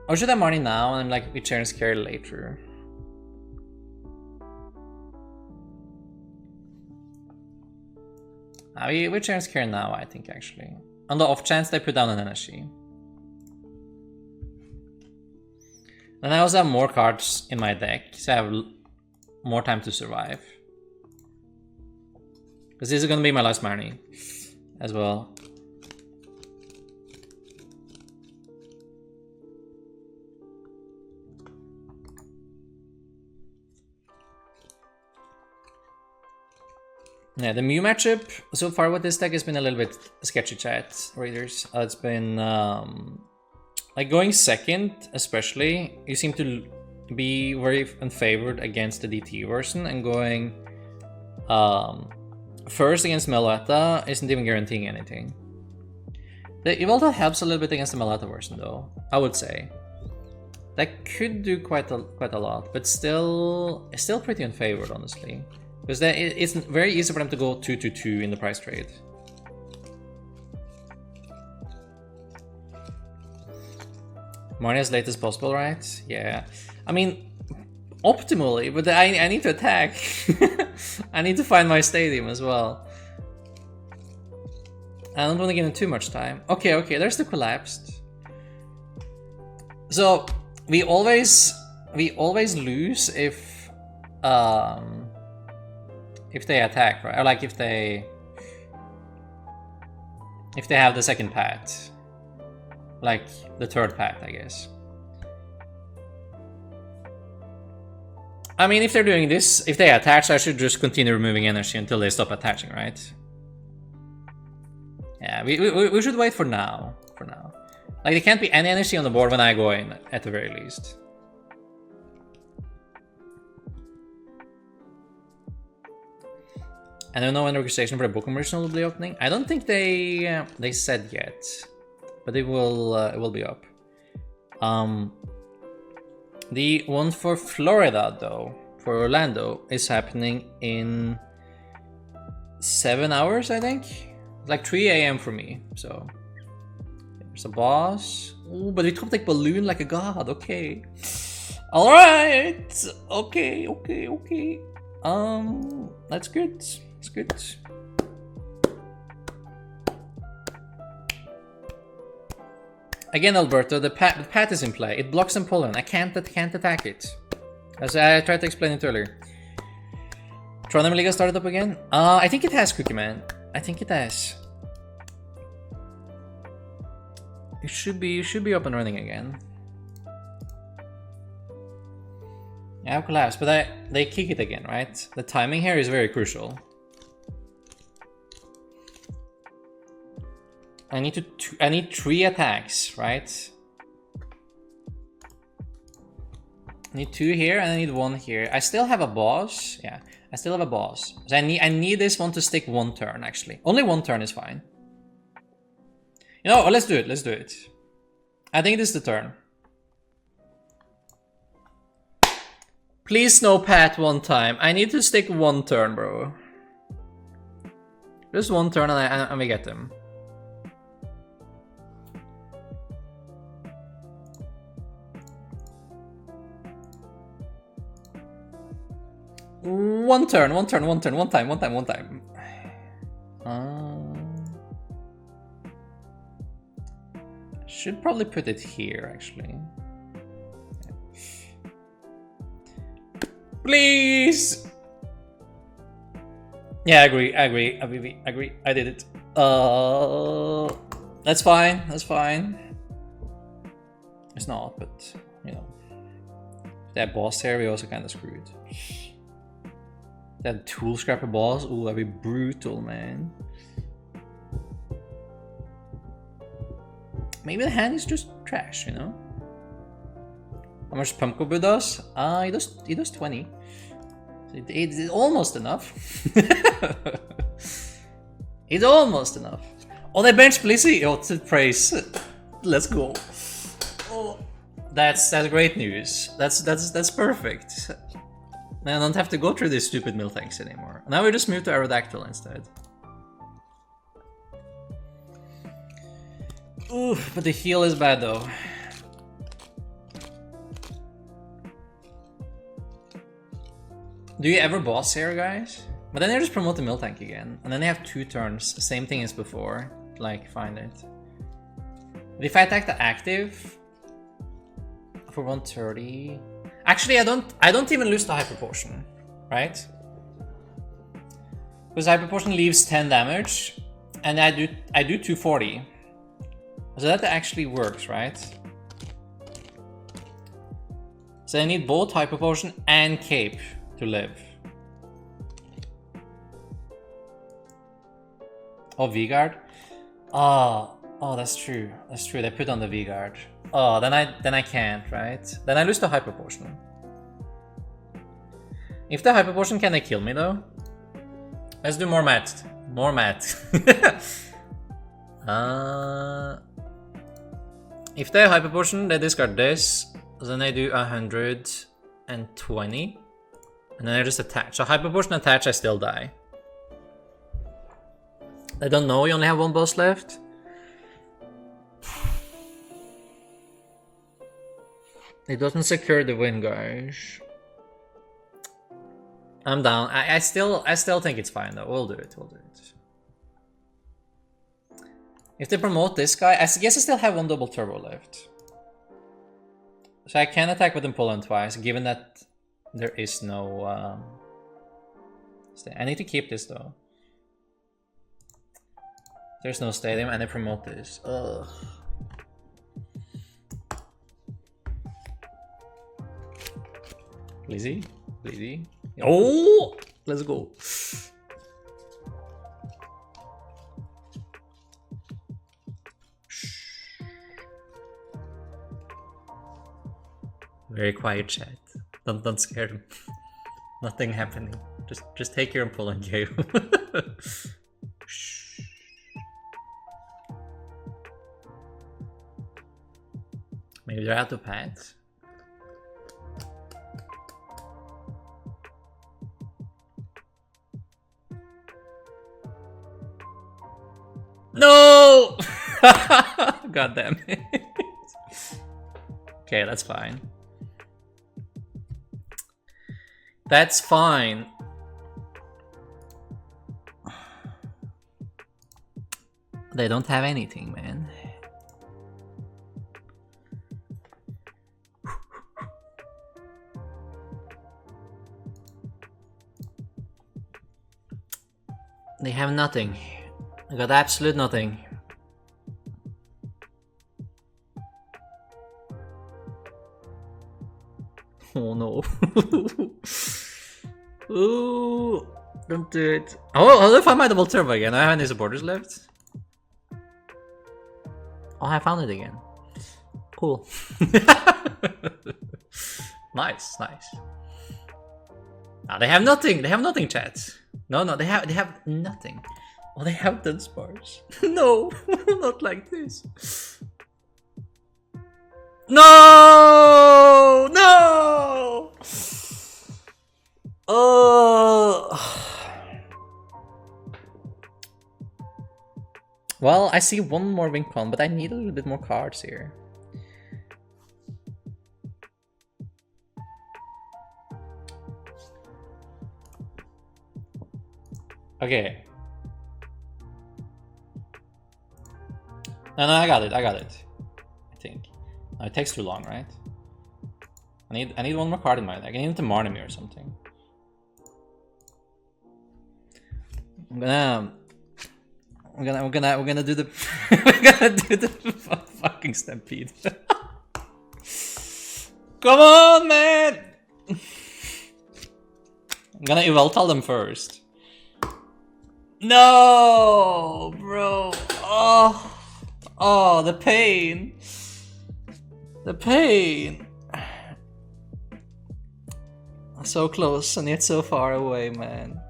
Or should I Marnie now and like we Chance Care later? We Chance Care now, I think, actually. On the off chance they put down an energy. And I also have more cards in my deck, so I have more time to survive. Because this is gonna be my last Marnie as well. Yeah, the Mew matchup so far with this deck has been a little bit sketchy, chat readers. It's been like going second, especially. You seem to be very unfavored against the DT version, and going first against Meloetta isn't even guaranteeing anything. The Evolta helps a little bit against the Melata version though, I would say. That could do quite a lot, but still pretty unfavored, honestly. Because it's very easy for them to go 2-2-2 in the price trade. Marnie as late as possible, right? Yeah. I mean, optimally, but I need to attack. I need to find my stadium as well. I don't want to give him too much time. Okay, there's the collapsed. So we always lose if they attack, right? Or like if they have the second path. Like the third path, I guess. I mean, if they're doing this, if they attach, I should just continue removing energy until they stop attaching, right? Yeah, we should wait for now. Like, there can't be any energy on the board when I go in, at the very least. I don't know when the registration for the book commercial will be opening. I don't think they said yet, but it will be up. The one for Florida, though, for Orlando, is happening in 7 hours, I think. Like 3 AM for me, so there's a boss. Ooh, but we top deck balloon like a god. Okay, all right. Okay. That's good. That's good. Again, Alberto, the path is in play. It blocks some pollen. I can't attack it. As I tried to explain it earlier. Trondheim Liga started up again. I think it has, Cookie Man. I think it has. It should be up and running again. Yeah, I've collapsed, but they kick it again, right? The timing here is very crucial. I need 3 attacks, right? I need 2 here and I need 1 here. I still have a boss. Yeah, I still have a boss. So I need this one to stick 1 turn, actually. Only 1 turn is fine. You know, let's do it. I think this is the turn. Please no pat 1 time. I need to stick 1 turn, bro. Just 1 turn and we get them. One time. Should probably put it here, actually. Please! Yeah, I agree. I did it. That's fine. It's not, but, you know. That boss here, we also kind of screwed. That tool scrapper boss, ooh, that'd be brutal, man. Maybe the hand is just trash, you know? How much Pumpkaboo does? He does 20. It's almost enough. It's almost enough. Oh, they bench Blissey! Oh, to praise. Let's go. Oh, that's great news. That's perfect. I don't have to go through these stupid mill tanks anymore. Now we just move to Aeordactyl instead. Ooh, but the heal is bad though. Do you ever boss here, guys? But then they just promote the mill tank again. And then they have 2 turns. Same thing as before. Like, find it. But if I attack the active for 130... Actually, I don't even lose the Hyper Potion, right? Because Hyper Potion leaves 10 damage, and I do 240. So that actually works, right? So I need both Hyper Potion and Cape to live. Oh, V-Guard? Oh, that's true. That's true. They put on the V-Guard. Oh, then I can't, right? Then I lose the Hyper Potion. If the Hyper Potion, can they kill me though? Let's do more mat. More mat. If they Hyper Potion, they discard this. Then they do 120. And then I just attach. So Hyper Potion attach, I still die. I don't know, you only have one boss left. It doesn't secure the win, guys. I'm down. I still think it's fine though. We'll do it. If they promote this guy, I guess I still have one double turbo left. So I can attack with Impulsion twice, given that there is no... I need to keep this though. There's no stadium and they promote this. Ugh. Blizzy? Oh! Let's go. Very quiet chat. Don't scare them. Nothing happening. Just take your pull and go. Maybe they're out of pads. No! God damn it. Okay, that's fine. That's fine. They don't have anything, man. They have nothing. I got absolute nothing. Oh no. Ooh, don't do it. Oh, I'll find my double turbo again. I have any supporters left. Oh, I found it again. Cool. Nice. Ah, they have nothing. They have nothing, chat. No, they have nothing. Oh, they have Dunsparce. No, not like this. No! Well, I see one more Wincon, but I need a little bit more cards here. Okay. No, I got it. I think. No, it takes too long, right? I need one more card in my deck. I need to Marnemy or something. We're gonna do the we're gonna do the fucking Stampede. Come on, man! I'm gonna Yveltal them first. No, bro. Oh, the pain. The pain. So close and yet so far away, man.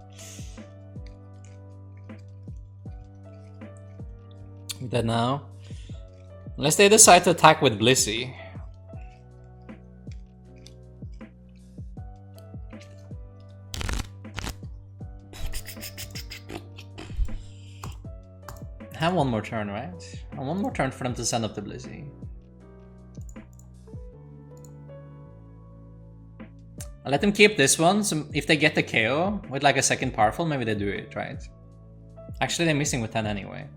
Dead now. Unless they decide to attack with Blissey. Have one more turn, right? And one more turn for them to send up the Blissey. I'll let them keep this one, so if they get the KO with like a second powerful, maybe they do it, right? Actually, they're missing with 10 anyway.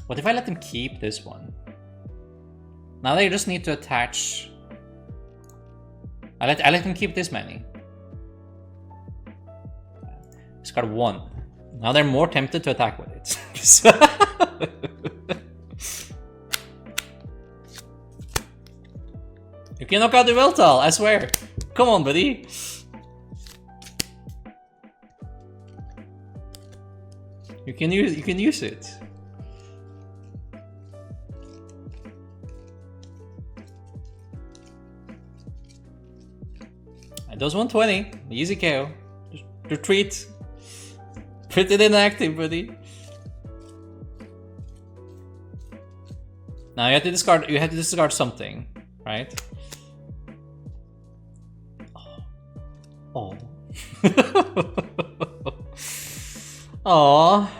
What if I let them keep this one? Now they just need to attach... I let them keep this many. It's got one. Now they're more tempted to attack with it. You can knock out the Yveltal, I swear. Come on, buddy. You can use it. It does 120. Easy KO. Just retreat. Pretty inactive, buddy. Now you have to discard. You have to discard something, right? Oh. Oh.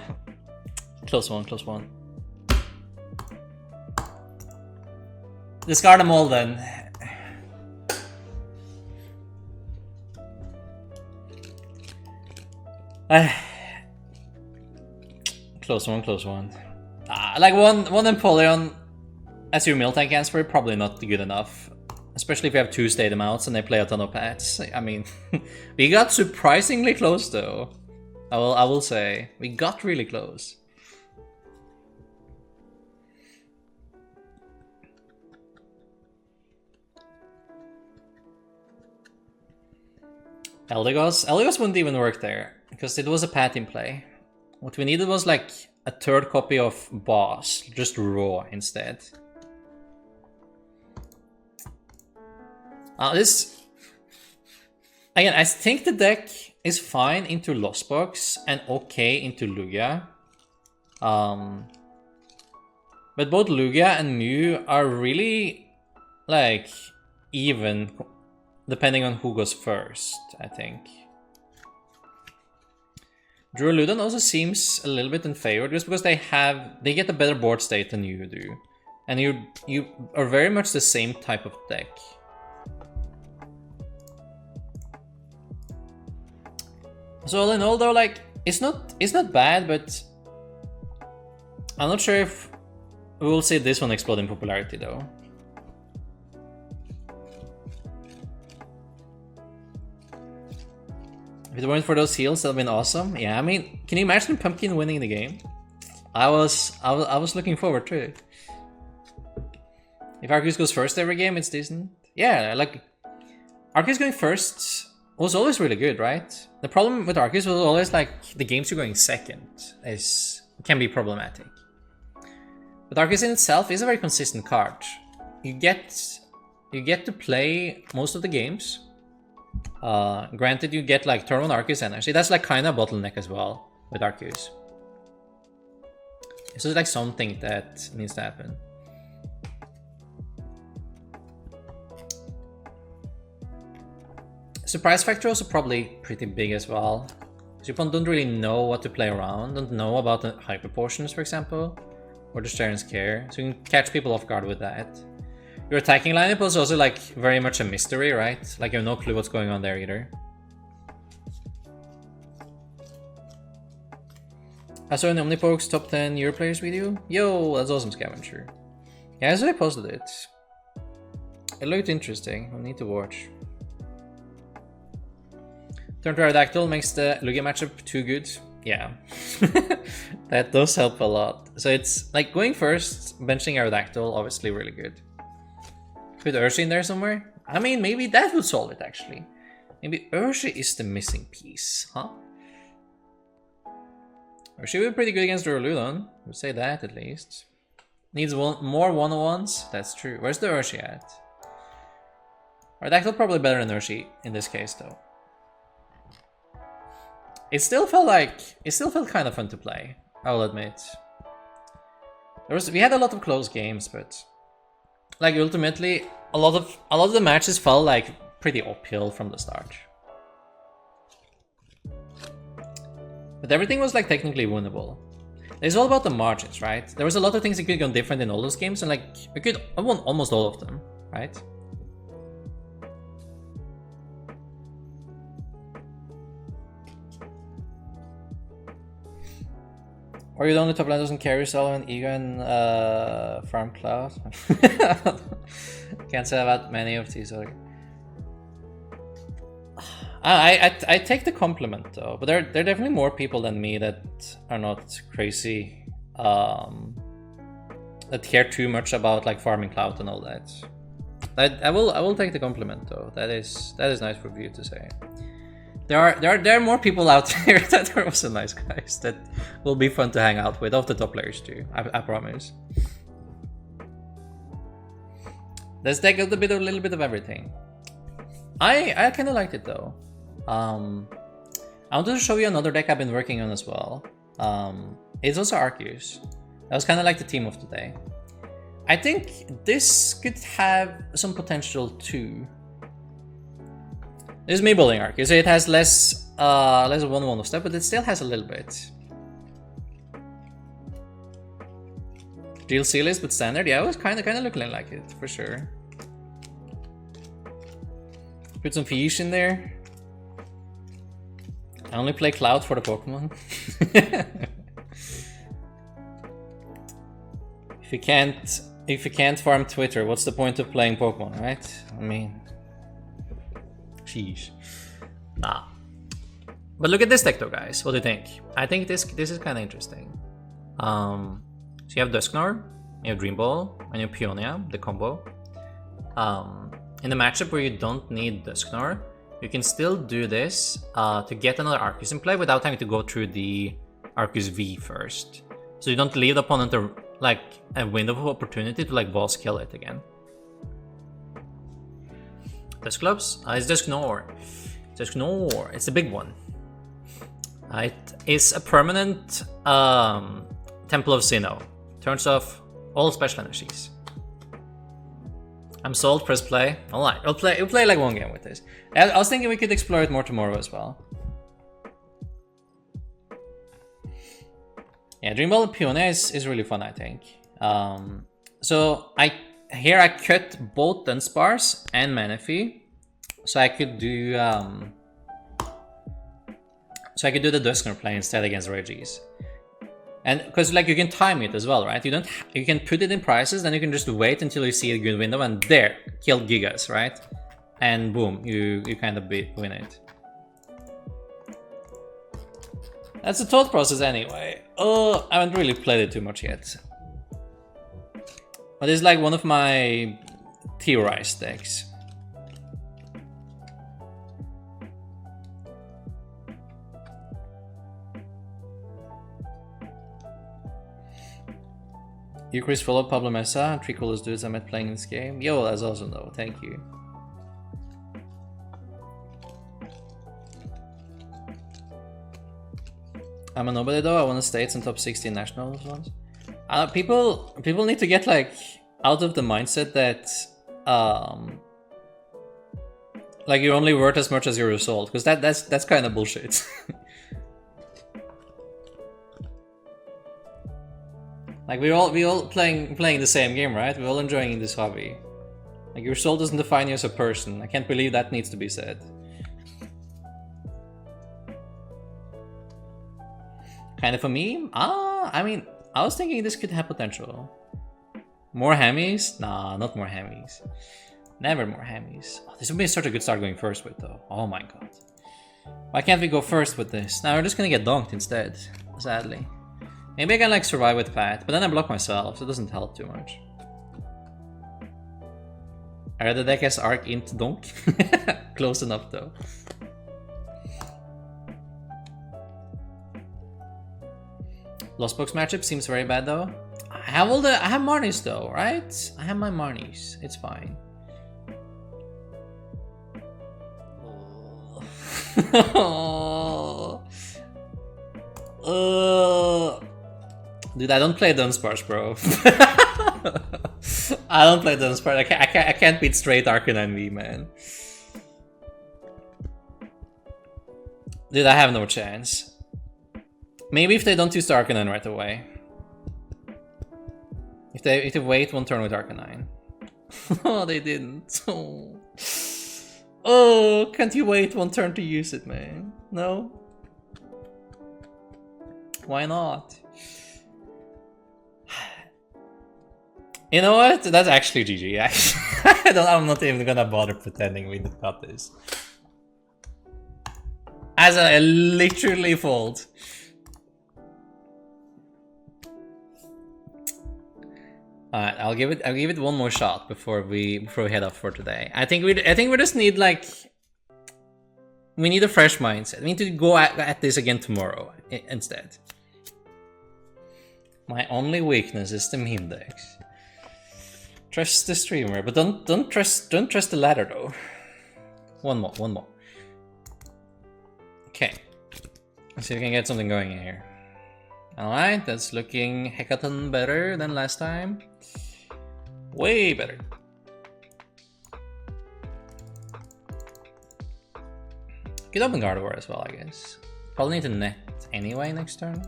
Close one. Close one. Discard them all then. Close one. Close one. Like one Empoleon as your Miltank answer, probably not good enough. Especially if you have 2 Stadium outs and they play a ton of pets. I mean, we got surprisingly close though. I will say. We got really close. Eldegoss wouldn't even work there, because it was a pet in play. What we needed was like a 3rd copy of Boss, just raw instead. This... Again, I think the deck is fine into Lost Box and okay into Lugia. But both Lugia and Mew are really, like, even, depending on who goes first, I think. Duraludon also seems a little bit in favor, just because they get a better board state than you do. And you are very much the same type of deck. So all in all though, like, it's not bad, but I'm not sure if we will see this one explode in popularity though. If it weren't for those heals, that would have been awesome. Yeah, I mean, can you imagine Pumpkin winning the game? I was looking forward to it. If Arceus goes first every game, it's decent. Yeah, like, Arceus going first was always really good, right? The problem with Arceus was always like the games you're going second can be problematic. But Arceus in itself is a very consistent card. You get to play most of the games. Granted, you get like turn 1 Arceus energy. That's like kind of a bottleneck as well with Arceus. So it's like something that needs to happen. Surprise factor also probably pretty big as well. Because you don't really know what to play around, don't know about the hyper potions, for example, or the Share and Scare, so you can catch people off guard with that. Your attacking lineup is also like very much a mystery, right? Like you have no clue what's going on there either. I saw an Omnipokes top 10 Euro players video. Yo, that's awesome, Scavenger. Yeah, so I posted it. It looked interesting. I need to watch. Turn to Aeordactyl makes the Lugia matchup too good. Yeah, that does help a lot. So it's like going first, benching Aeordactyl, obviously really good. Put Urshi in there somewhere? I mean, maybe that would solve it actually. Maybe Urshi is the missing piece, huh? Urshi would be pretty good against Duraludon. We'll say that at least. Needs more 1-on-1s? That's true. Where's the Urshi at? Aeordactyl probably better than Urshi in this case though. It still felt kind of fun to play, I will admit. We had a lot of close games, but like ultimately a lot of the matches felt like pretty uphill from the start. But everything was like technically winnable. It's all about the margins, right? There was a lot of things that could go different in all those games, and like we could have won almost all of them, right? Or you the only top lane doesn't carry Solo and Ego and Farm Cloud? Can't say about many of these other. I take the compliment though, but there are definitely more people than me that are not crazy, that care too much about like farming cloud and all that. I will take the compliment though. That is nice for you to say. There are more people out there that are also nice guys that will be fun to hang out with, of the top players too. I promise. This deck got a little bit of everything. I kind of liked it though. I wanted to show you another deck I've been working on as well. It's also Arceus. That was kind of like the theme of the day. I think this could have some potential too. This is me building Arceus, so it has less 1/1 of step, but it still has a little bit. Deal Sealies, but standard. Yeah, it was kind of looking like it for sure. Put some fish in there. I only play Cloud for the Pokemon. If you can't farm Twitter, what's the point of playing Pokemon, right? I mean, sheesh. Nah. But look at this deck though, guys. What do you think? I think this is kind of interesting. So you have Dusknoir, you have Dream Ball, and you have Peonia, the combo. In the matchup where you don't need Dusknoir, you can still do this to get another Arceus in play without having to go through the Arceus V first. So you don't leave the opponent like a window of opportunity to like boss kill it again. Dusclops? It's Dusknoir. Dusknoir. It's a big one. It is a permanent Temple of Sinnoh. Turns off all special energies. I'm sold, press play. Alright, we'll play like one game with this. I was thinking we could explore it more tomorrow as well. Yeah, Dream Ball and Peonia is really fun, I think. So I cut both Dunsparce and Manaphy. So I could do the Dusknoir play instead against Regis. And because like you can time it as well, right? You can put it in prices, then you can just wait until you see a good window and there, kill Gigas, right? And boom, you kind of win it. That's the thought process anyway. Oh, I haven't really played it too much yet. But it's like one of my theorized decks. You, Chris, follow Pablo Mesa, 3 coolest dudes I met playing this game. Yo, that's awesome though, thank you. I'm a nobody though, I won the States and top 16 nationals once. People need to get like out of the mindset that like you're only worth as much as your result, because that's kind of bullshit. Like we all playing the same game, right? We're all enjoying this hobby. Like your soul doesn't define you as a person. I can't believe that needs to be said. Kind of a meme? I mean, I was thinking this could have potential. More hammies? Nah, not more hammies. Never more hammies. Oh, this would be such a good start going first with though. Oh my god. Why can't we go first with this? Now we're just gonna get donked instead, sadly. Maybe I can like survive with Pat, but then I block myself, so it doesn't help too much. I read the deck as Arc Int Donk. Close enough though. Lost Box matchup seems very bad though. I have Marnies though, right? I have my Marnies. It's fine. Dude, I don't play Dunsparce, bro. I don't play Dunsparce. I can't beat straight Arcanine V, man. Dude, I have no chance. Maybe if they don't use the Arcanine right away. If they wait one turn with Arcanine. Oh, they didn't. Oh, can't you wait one turn to use it, man? No? Why not? You know what? That's actually GG. I'm not even gonna bother pretending we got this. As I literally fold. Alright, I'll give it one more shot before we head off for today. I think we just need like, we need a fresh mindset. We need to go at this again tomorrow instead. My only weakness is the meme decks. Trust the streamer, but don't trust the ladder though. One more. Okay. Let's see if we can get something going in here. Alright, that's looking heckaton better than last time. Way better. Could open Gardevoir as well, I guess. Probably need to net anyway next turn.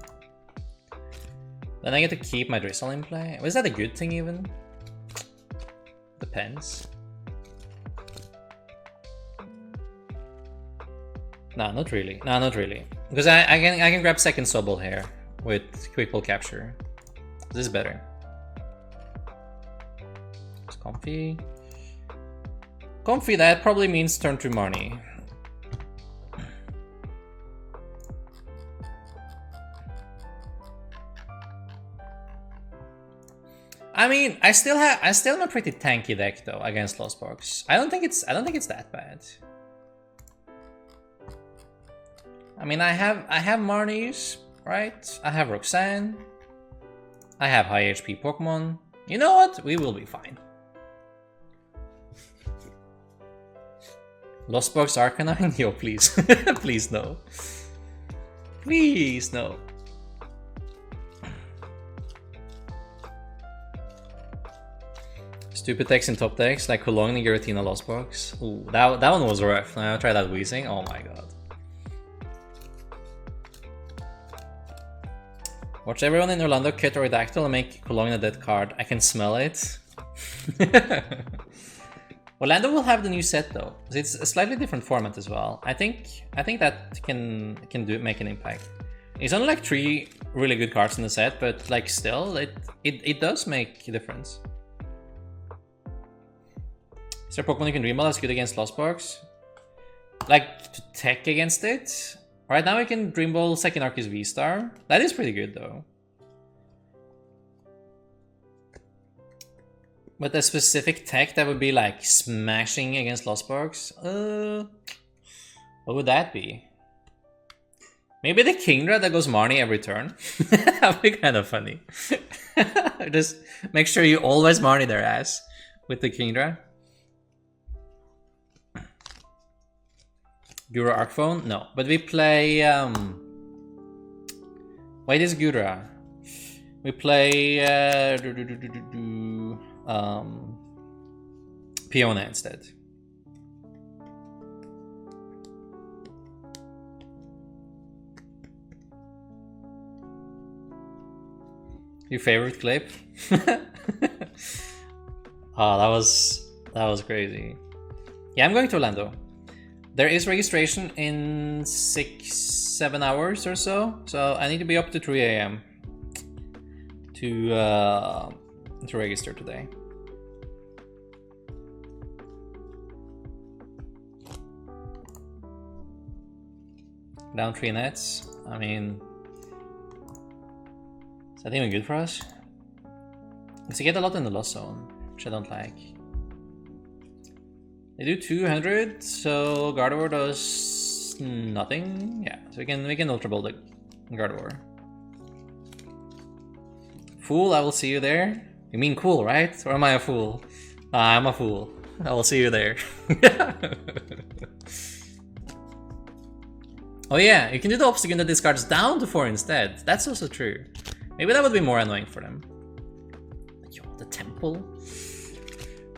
Then I get to keep my Drizzle in play. Was that a good thing even? Depends. No, not really. No, not really. Because I can grab second Sobble here with Quick Ball Capture. This is better. It's Comfy. Comfy, that probably means turn to Marnie. I mean, I still am a pretty tanky deck though against Lost Box. I don't think it's that bad. I mean, I have Marnies, right? I have Roxanne. I have high HP Pokemon. You know what? We will be fine. Lost Box Arcanine? Yo, please. Please no. Please no. Stupid decks in top decks, like Cologne and Giratina Lost Box. Ooh, that one was rough. I'll try that Weezing. Oh my god. Watch everyone in Orlando cut Aeordactyl and make Cologne a dead card. I can smell it. Orlando will have the new set though. It's a slightly different format as well. I think that can make an impact. It's only like 3 really good cards in the set, but like still, it does make a difference. Is there a Pokemon you can Dream Ball that's good against Lost Box? Like, to tech against it? Right now I can Dream Ball second Arceus VSTAR. That is pretty good though. But a specific tech that would be like smashing against Lost Box? What would that be? Maybe the Kingdra that goes Marnie every turn? That'd be kind of funny. Just make sure you always Marnie their ass with the Kingdra. Gura Arcphone? No. But we play... Wait, is Goodra? We play... Peona instead. Your favorite clip? Oh, that was crazy. Yeah, I'm going to Orlando. There is registration in 6-7 hours or so, so I need to be up to 3 AM to register today. Down 3 nets. I mean, is that even good for us? Because you get a lot in the loss zone, which I don't like. They do 200, so Gardevoir does nothing. Yeah, so we can Ultra Ball the Gardevoir. Fool, I will see you there. You mean cool, right? Or am I a fool? I'm a fool. I will see you there. Oh yeah, you can do the obstacle that discards down to 4 instead. That's also true. Maybe that would be more annoying for them. Yo, the temple.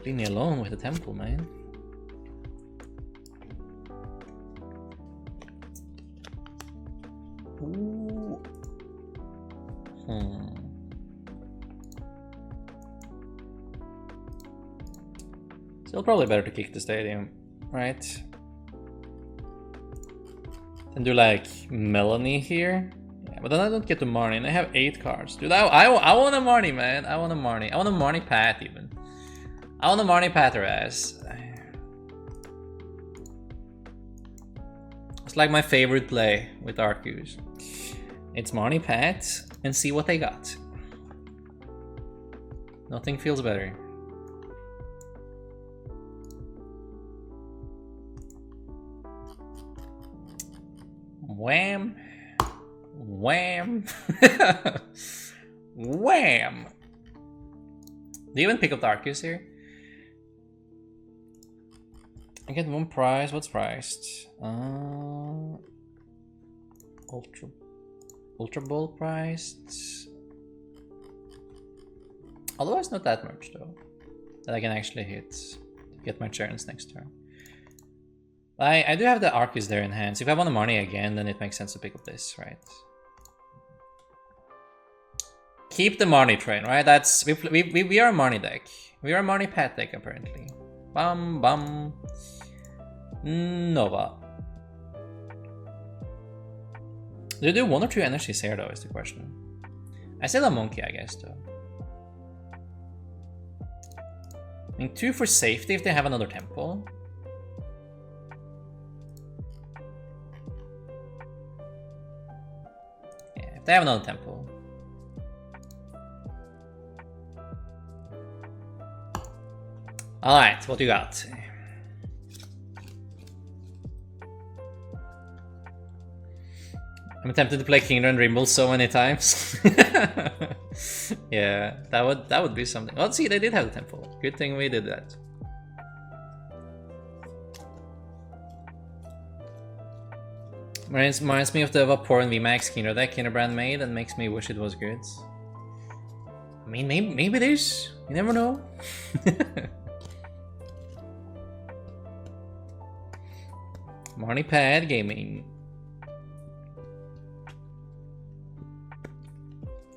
Leave me alone with the temple, man. Ooh. Still probably better to kick the stadium, right? And do like Melanie here. Yeah, but then I don't get to Marnie and I have 8 cards. Dude, I want a Marnie, man. I want a Marnie. I want a Marnie Pat even. I want a Marnie Pat her ass. It's like my favorite play with Arceus. It's Marnie Pat and see what they got. Nothing feels better. Wham! Wham! Wham! Do you even pick up the Arceus here? I get 1 prize. What's priced? Ultra Ball priced. Otherwise, not that much though. that I can actually hit to get my Charons next turn. I do have the Arceus there in hand, so if I want a money again, then it makes sense to pick up this, right? Keep the money train, right? That's we are a money deck. We are a money pet deck apparently. Bum bum. Nova. Do you do 1 or 2 energies here though is the question. I said a monkey, I guess though. I mean 2 for safety if they have another temple. Yeah, if they have another temple. Alright, what you got? I'm tempted to play Kingdom and Rimble so many times. Yeah, that would be something. Well, see, they did have the temple. Good thing we did that. Reminds me of the Vaporeon VMAX Kingdom deck Kinderbrand made and makes me wish it was good. I mean, maybe it is. You never know. Money pad gaming.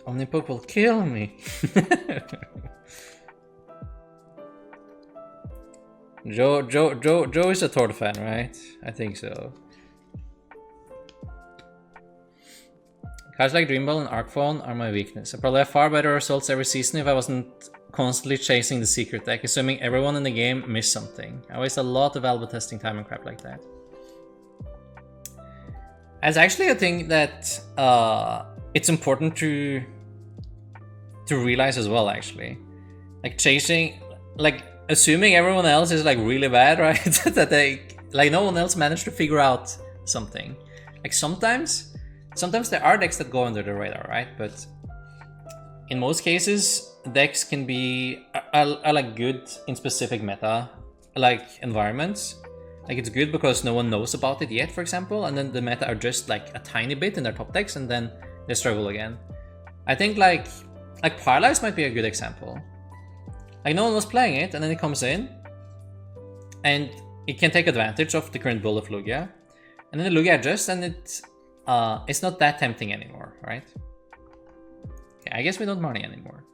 Omnipok will kill me. Joe is a Tord fan, right? I think so. Cards like Dreamball and Arcphone are my weakness. I probably have far better results every season if I wasn't constantly chasing the secret deck, assuming everyone in the game missed something. I waste a lot of alpha testing time and crap like that. It's actually a thing that it's important to realize as well, actually. Like chasing, like assuming everyone else is like really bad, right? That they, like no one else managed to figure out something. Like sometimes there are decks that go under the radar, right? But in most cases, decks can be are like good in specific meta, like environments. Like it's good because no one knows about it yet, for example, and then the meta are just like a tiny bit in their top decks, and then they struggle again. I think like Paralyze might be a good example. Like no one was playing it, and then it comes in, and it can take advantage of the current build of Lugia, and then the Lugia adjusts, and it's not that tempting anymore, right? Okay, I guess we don't money anymore.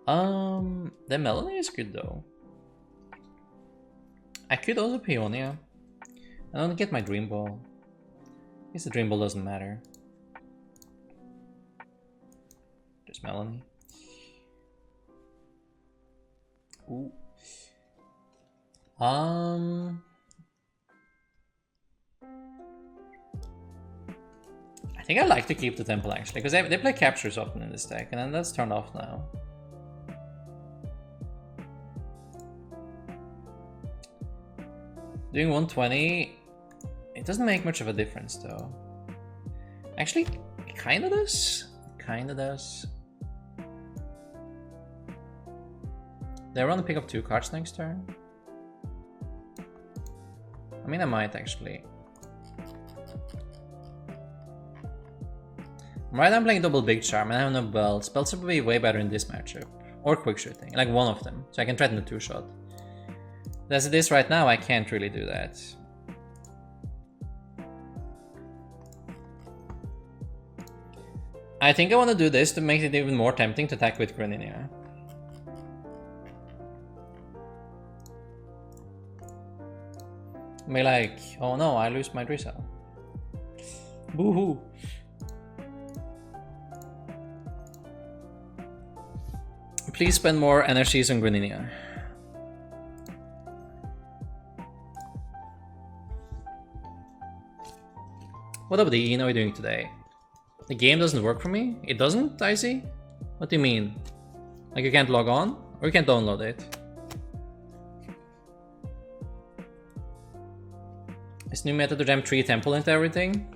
The Melanie is good though. I could also Peonia. I don't get my Dream Ball. I guess the Dream Ball doesn't matter. Just Melanie. Ooh. I think I like to keep the temple actually, because they play captures often in this deck, and then that's turned off now. Doing 120, it doesn't make much of a difference though. Actually, it kinda does. Kinda does. They want to pick up 2 cards next turn. I mean, I might actually. Right now I'm playing double Big Charm and I have no belt. Spells would be way better in this matchup. Or Quick Shooting, like one of them. So I can threaten the 2-shot. As it is right now, I can't really do that. I think I want to do this to make it even more tempting to attack with Greninja. Be like, oh no, I lose my Drizzle. Boo-hoo. Please spend more energies on Greninja. What up, D? How are you doing today? The game doesn't work for me? It doesn't, I see? What do you mean? Like you can't log on? Or you can't download it? Is new meta to jam 3 temple into everything?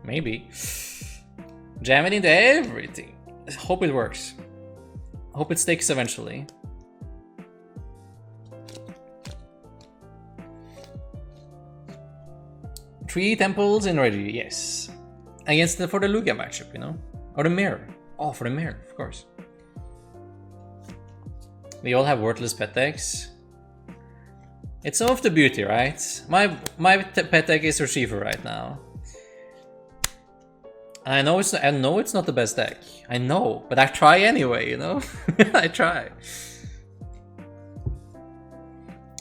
Maybe. Jam it into everything. Hope it works. Hope it sticks eventually. Three temples in Reggie, yes. Against for the Lugia matchup, you know? Or the mirror. Oh, for the mirror, of course. We all have worthless pet decks. It's some of the beauty, right? My pet deck is Urshifu right now. I know it's not the best deck. I know, but I try anyway, you know? I try.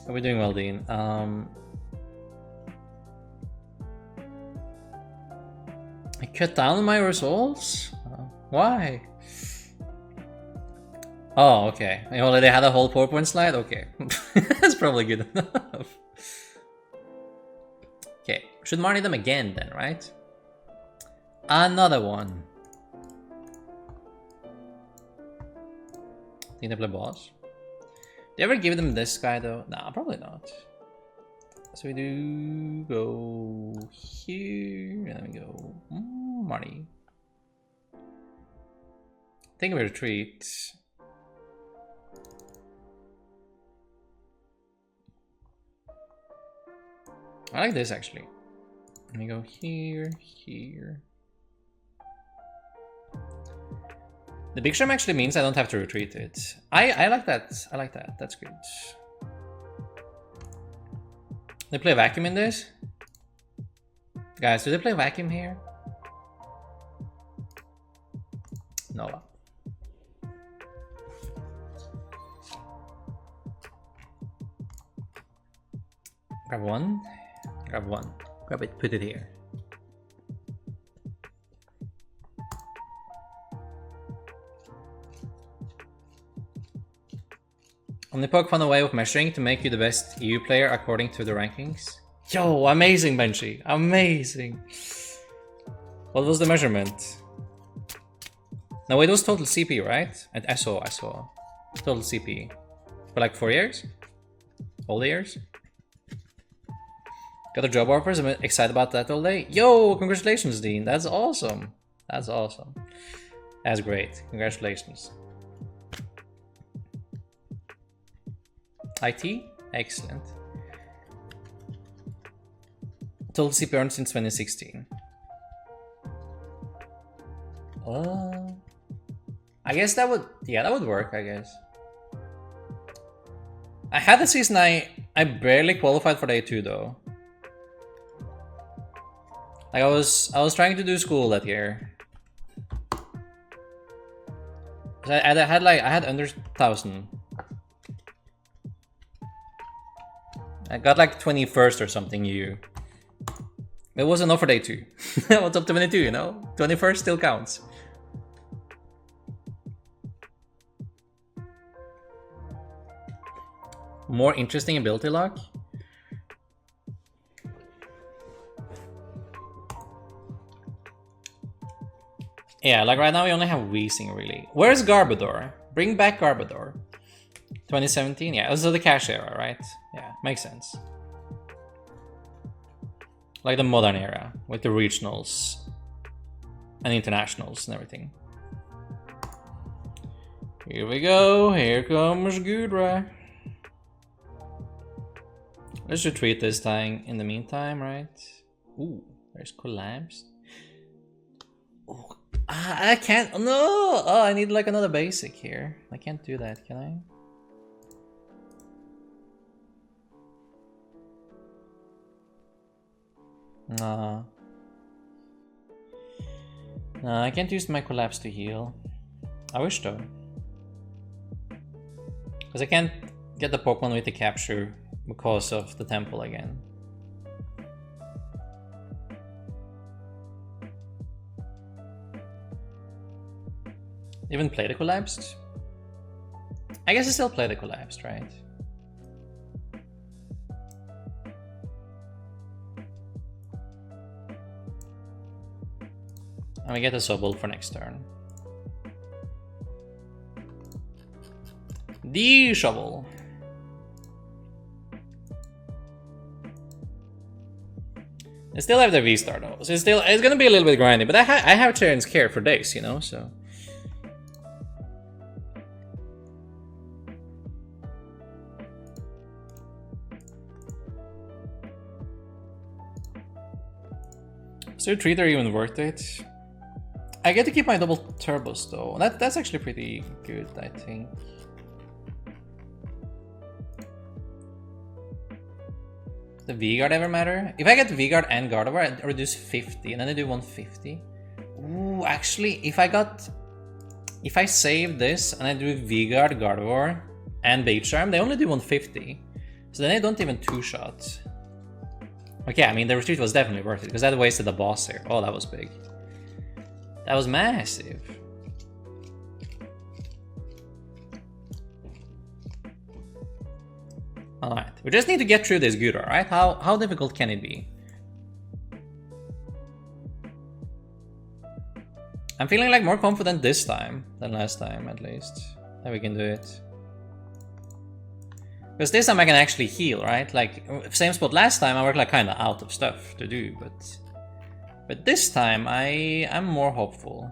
Are we doing well, Dean? I cut down on my results? Why? Oh, okay. I already had a whole PowerPoint slide? Okay. That's probably good enough. Okay, should Marnie them again then, right? Another one. Think they play boss? Do you ever give them this guy though? Nah, probably not. So we do go here, and then we go Marnie. I think we retreat. I like this actually. Let me go here, here. The big sham actually means I don't have to retreat it. I like that. I like that. That's good. They play vacuum in this? Guys, do they play vacuum here? No. Grab one. Grab one. Grab it, put it here. Omnipok found a way of measuring to make you the best EU player according to the rankings. Yo, amazing, Benji. Amazing. What was the measurement? No, it was total CP, right? I saw. Total CP. For like 4 years? All the years? Got a job offers. I'm excited about that all day. Yo, congratulations, Dean. That's awesome. That's awesome. That's great. Congratulations. IT? Excellent. Total CP earned since 2016. I guess that would, yeah, that would work, I guess. I had a season I barely qualified for day 2 though. Like I was trying to do school that year. I had under 1,000. I got like 21st or something EU. It wasn't enough for day 2. What's up to 22, you know? 21st still counts. More interesting ability lock? Yeah, like right now we only have Weezing really. Where's Gardevoir? Bring back Gardevoir. 2017? Yeah, this is the cash era, right? Yeah, makes sense. Like the modern era, with the regionals and internationals and everything. Here we go, here comes Goodra. Let's retreat this time in the meantime, right? Ooh, there's collapsed. Ooh, I can't, no! Oh, I need like another basic here. I can't do that, can I? No. No, I can't use my collapse to heal. I wish though. Because I can't get the Pokemon with the capture because of the temple again. Even play the collapsed? I guess I still play the collapsed, right? And we get a Sobble for next turn. The shovel. I still have the V-Star though, so it's gonna be a little bit grindy, but I have Terran's Care for days, you know, so. So Treat are even worth it. I get to keep my double turbos though. That's actually pretty good, I think. The V-Guard ever matter? If I get V-Guard and Gardevoir, I reduce 50, and then I do 150. Ooh, actually, if I save this and I do V-Guard, Gardevoir, and Bait Charm, they only do 150. So then I don't even two-shot. Okay, I mean, the retreat was definitely worth it, because that wasted the boss here. Oh, that was big. That was massive. Alright, we just need to get through this Goodra, right? How difficult can it be? I'm feeling like more confident this time than last time, at least. That we can do it. Because this time I can actually heal, right? Like, same spot last time, I worked like kinda out of stuff to do, but this time I'm more hopeful.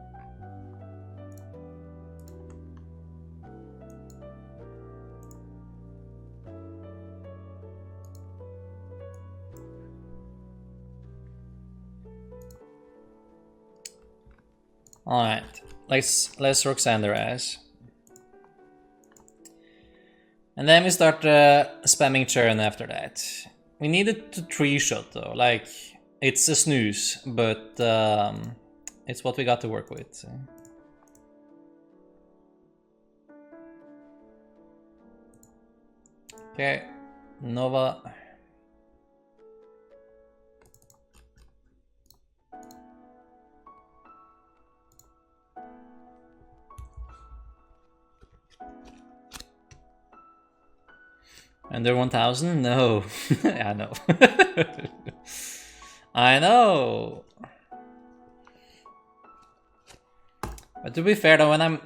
Alright, let's Roxanne their ass. And then we start spamming churn after that. We needed to 3-shot though, like, it's a snooze, but it's what we got to work with. Okay, Nova. Under 1000? No. I know. I know. But to be fair though, when I'm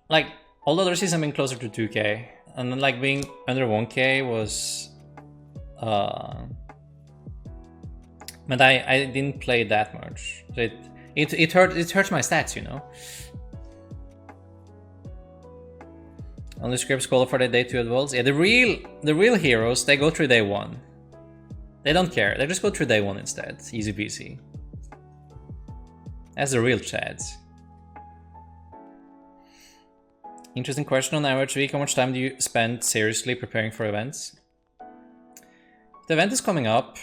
like, all the other seasons I've been closer to 2k, and then like being under 1k was but I didn't play that much. So it hurts my stats, you know. Only scripts call for the day 2 at Worlds. Yeah, the real heroes, they go through day 1. They don't care. They just go through day 1 instead. Easy peasy. That's the real chads. Interesting question on average week. How much time do you spend seriously preparing for events? The event is coming up.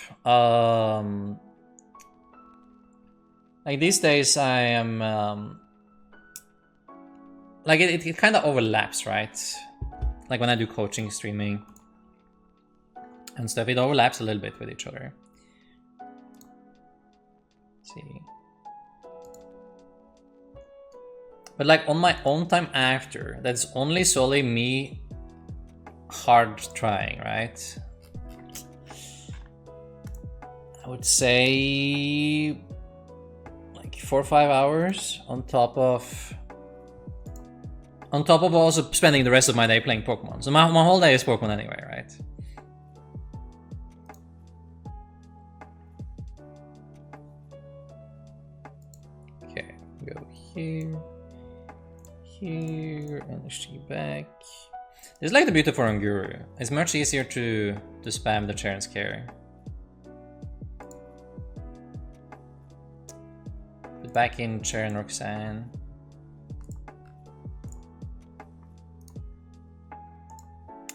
Like these days I am like it kind of overlaps, right? Like when I do coaching, streaming, and stuff, it overlaps a little bit with each other. Let's see. But like on my own time after, that's only solely me hard trying, right? I would say like 4 or 5 hours on top of also spending the rest of my day playing Pokemon. So my whole day is Pokemon anyway, right? Okay, go here, here, energy back. This is like the beauty for Unguru. It's much easier to spam the Chair Scare. Put back in Chair and Roxanne.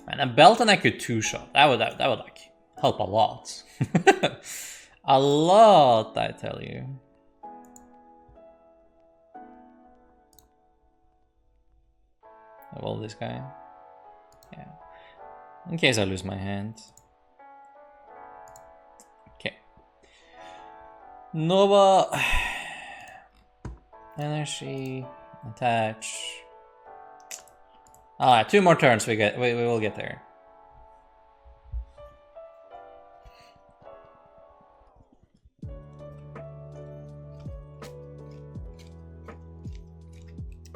And a belt and I could 2-shot. That would like help a lot. A lot, I tell you. Well, this guy. Yeah. In case I lose my hand. Okay. Nova. Energy. Attach. Alright, 2 more turns we will get there.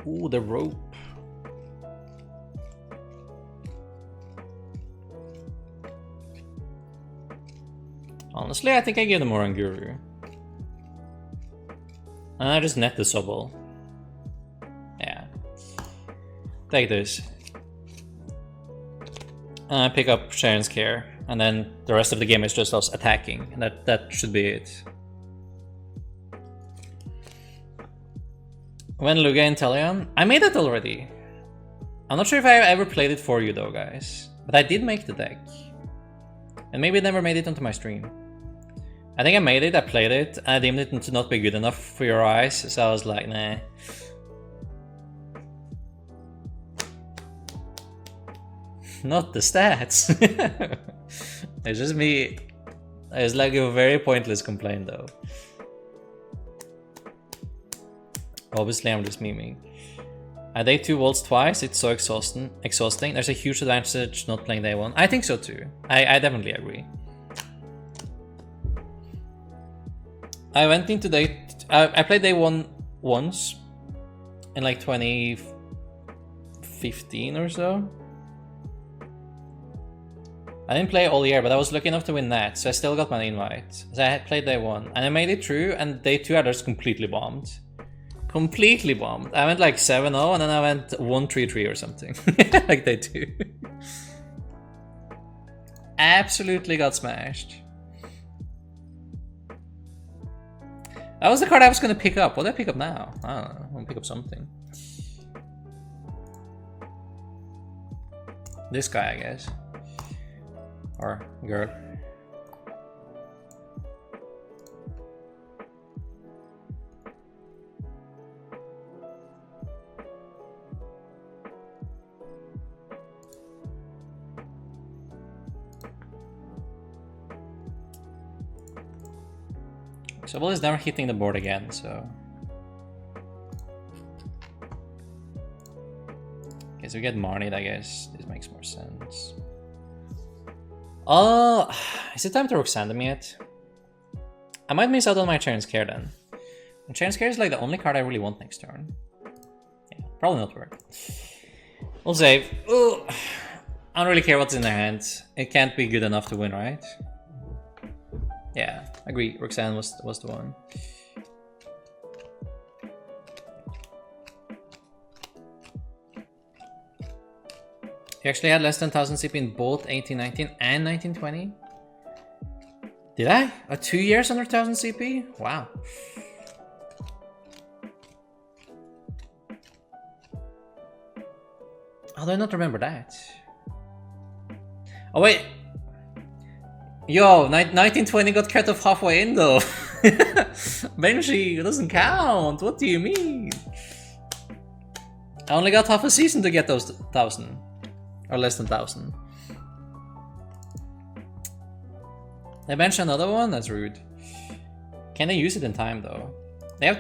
Ooh, the rope. Honestly, I think I give them more on Guru. And I just net the Sobble. Yeah. Take this. I pick up Sharon's Care, and then the rest of the game is just us attacking, and that should be it. When Lugia Inteleon? I made that already. I'm not sure if I ever played it for you though, guys. But I did make the deck. And maybe it never made it onto my stream. I think I made it, I played it, and I deemed it to not be good enough for your eyes, so I was like, nah. Not the stats. It's just me. It's like a very pointless complaint though. Obviously I'm just memeing. I day 2 volts twice, it's so exhausting. There's a huge advantage not playing day 1. I think so too. I definitely agree. I went into day... I played day 1 once in like 2015 or so. I didn't play all year, but I was lucky enough to win that, so I still got my invite. So I had played day 1, and I made it through, and day 2 I just completely bombed. Completely bombed. I went like 7-0, and then I went 1-3-3 or something. Like day 2. Absolutely got smashed. That was the card I was gonna pick up. What did I pick up now? I don't know. I'm gonna pick up something. This guy, I guess. Or girl. Sobble is never hitting the board again, so... Okay, so we get Marnie, I guess. This makes more sense. Oh, is it time to Roxanne them yet? I might miss out on my Chain Scare then. And Chain Scare is like the only card I really want next turn. Yeah, probably not worth. We'll save. Ooh, I don't really care what's in their hand. It can't be good enough to win, right? Yeah, agree. Roxanne was the one. You actually had less than 1000 CP in both 1819 and 1920? Did I? 2 years under 1000 CP? Wow. How do I not remember that? Oh wait. Yo, 1920 got cut off halfway in though. Benji, it doesn't count. What do you mean? I only got half a season to get those 1000. Or less than 1000. They bench another one? That's rude. Can they use it in time though? They have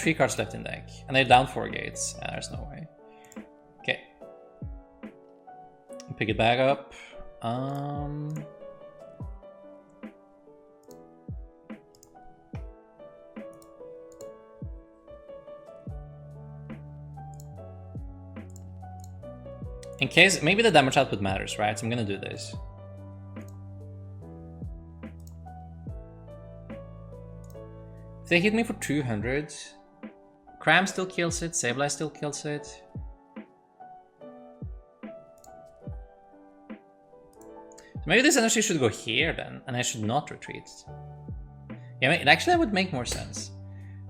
3 cards left in deck. And they're down 4 gates. There's no way. Okay. Pick it back up. In case, maybe the damage output matters, right? So I'm gonna do this. If they hit me for 200, Cram still kills it, Sableye still kills it. So maybe this energy should go here then, and I should not retreat. Yeah, actually that would make more sense.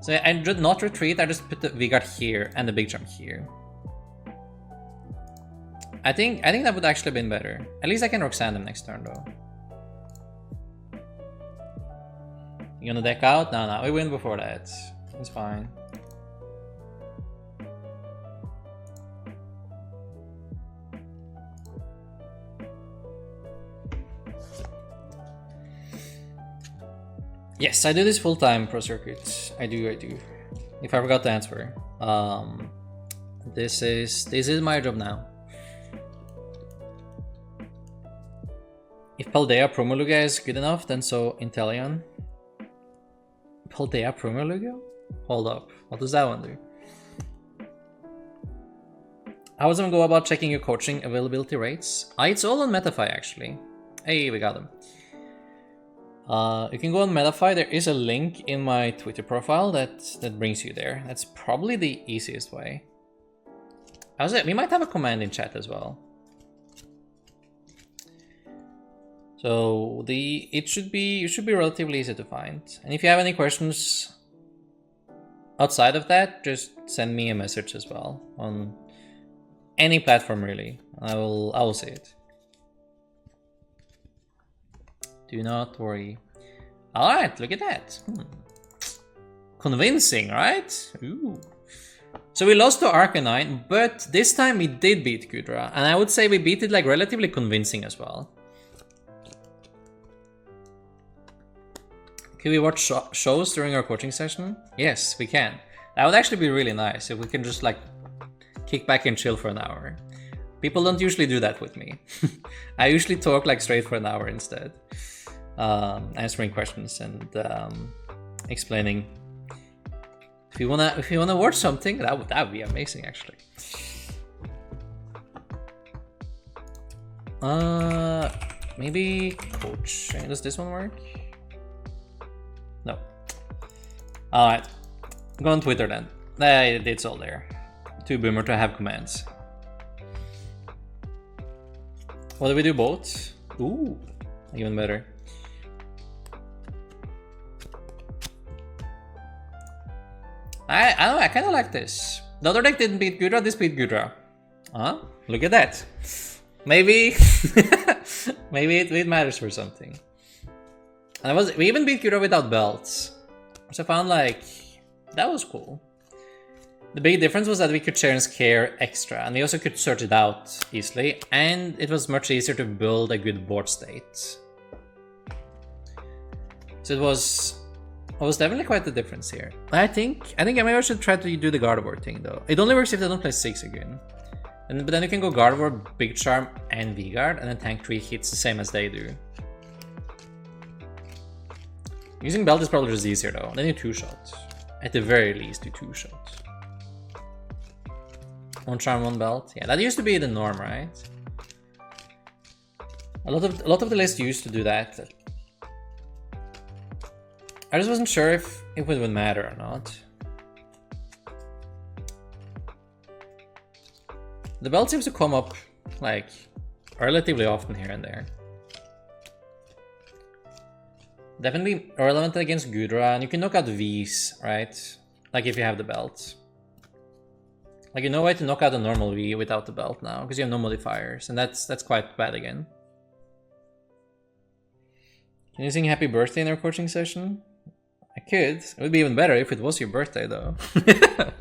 So I should not retreat, I just put the V-Guard here and the Big Jump here. I think that would actually have been better. At least I can Roxanne them next turn though. You gonna deck out? No, we win before that. It's fine. Yes, I do this full time, Pro Circuit. I do. If I forgot to answer. This is my job now. If Paldea Promoluga is good enough, then so Inteleon. Paldea Promoluga? Hold up, what does that one do? How does one go about checking your coaching availability rates? It's all on Metafy actually. Hey, we got them. You can go on Metafy, there is a link in my Twitter profile that brings you there. That's probably the easiest way. We might have a command in chat as well. So it should be relatively easy to find. And if you have any questions outside of that, just send me a message as well on any platform really. I will see it. Do not worry. Alright, look at that. Convincing, right? Ooh. So we lost to Arcanine, but this time we did beat Goodra. And I would say we beat it like relatively convincing as well. Can we watch shows during our coaching session? Yes, we can. That would actually be really nice if we can just like kick back and chill for an hour. People don't usually do that with me. I usually talk like straight for an hour instead. Answering questions and explaining. If you wanna watch something, that would be amazing actually. Maybe coach. Does this one work? No. Alright. Go on Twitter then. It's all there. Too boomer to have commands. What do we do both? Ooh, even better. I don't know, I kind of like this. The other deck didn't beat Goodra, this beat Goodra. Huh? Look at that. Maybe maybe it matters for something. And we even beat Goodra without belts. So I found like that was cool. The big difference was that we could share and scare extra, and we also could search it out easily, and it was much easier to build a good board state. So it was definitely quite the difference here. I think maybe I should try to do the Gardevoir thing though. It only works if they don't play 6 again. But then you can go Gardevoir, Big Charm, and V-Guard, and then tank 3 hits the same as they do. Using belt is probably just easier though. Then you 2-shot. At the very least, do 2-shots. 1 charm, 1 belt. Yeah, that used to be the norm, right? A lot of the list used to do that. I just wasn't sure if it would matter or not. The belt seems to come up like relatively often here and there. Definitely relevant against Goodra, and you can knock out Vs, right? Like if you have the belt. Like you know way to knock out a normal V without the belt now, because you have no modifiers, and that's quite bad again. Can you sing happy birthday in our coaching session? I could. It would be even better if it was your birthday though. I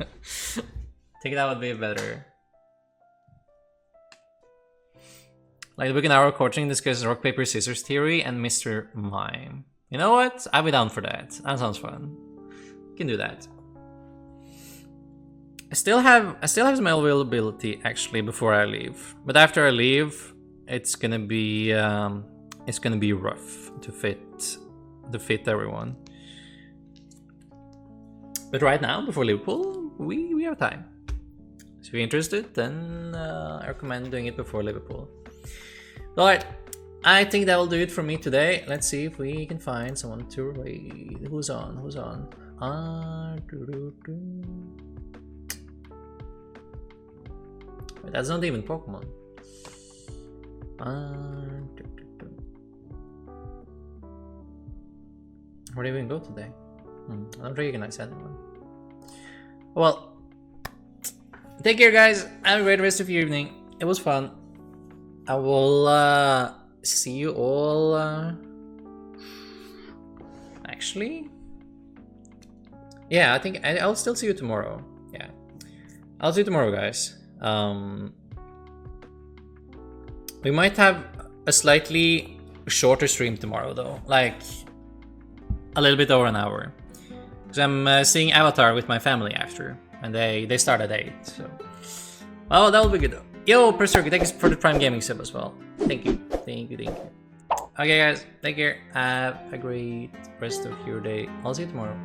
think that would be better. Like the book in our coaching discusses rock, paper, scissors theory and Mr. Mime. You know what? I'll be down for that. That sounds fun. You can do that. I still have some availability actually before I leave. But after I leave, it's gonna be rough to fit everyone. But right now, before Liverpool, we have time. So if you're interested, then I recommend doing it before Liverpool. Alright, I think that will do it for me today. Let's see if we can find someone to raid. Who's on? Wait, that's not even Pokemon. Where do we even go today? I don't recognize anyone. Well, take care guys. Have a great rest of your evening. It was fun. I will see you all actually, yeah, I think I'll still see you tomorrow. Yeah, I'll see you tomorrow guys. We might have a slightly shorter stream tomorrow though, like a little bit over an hour, because I'm seeing Avatar with my family after, and they start at 8, so well, that'll be good though. Yo, Berserker, thank you for the Prime Gaming sub as well. Thank you. Okay guys, take care. Have a great rest of your day. I'll see you tomorrow.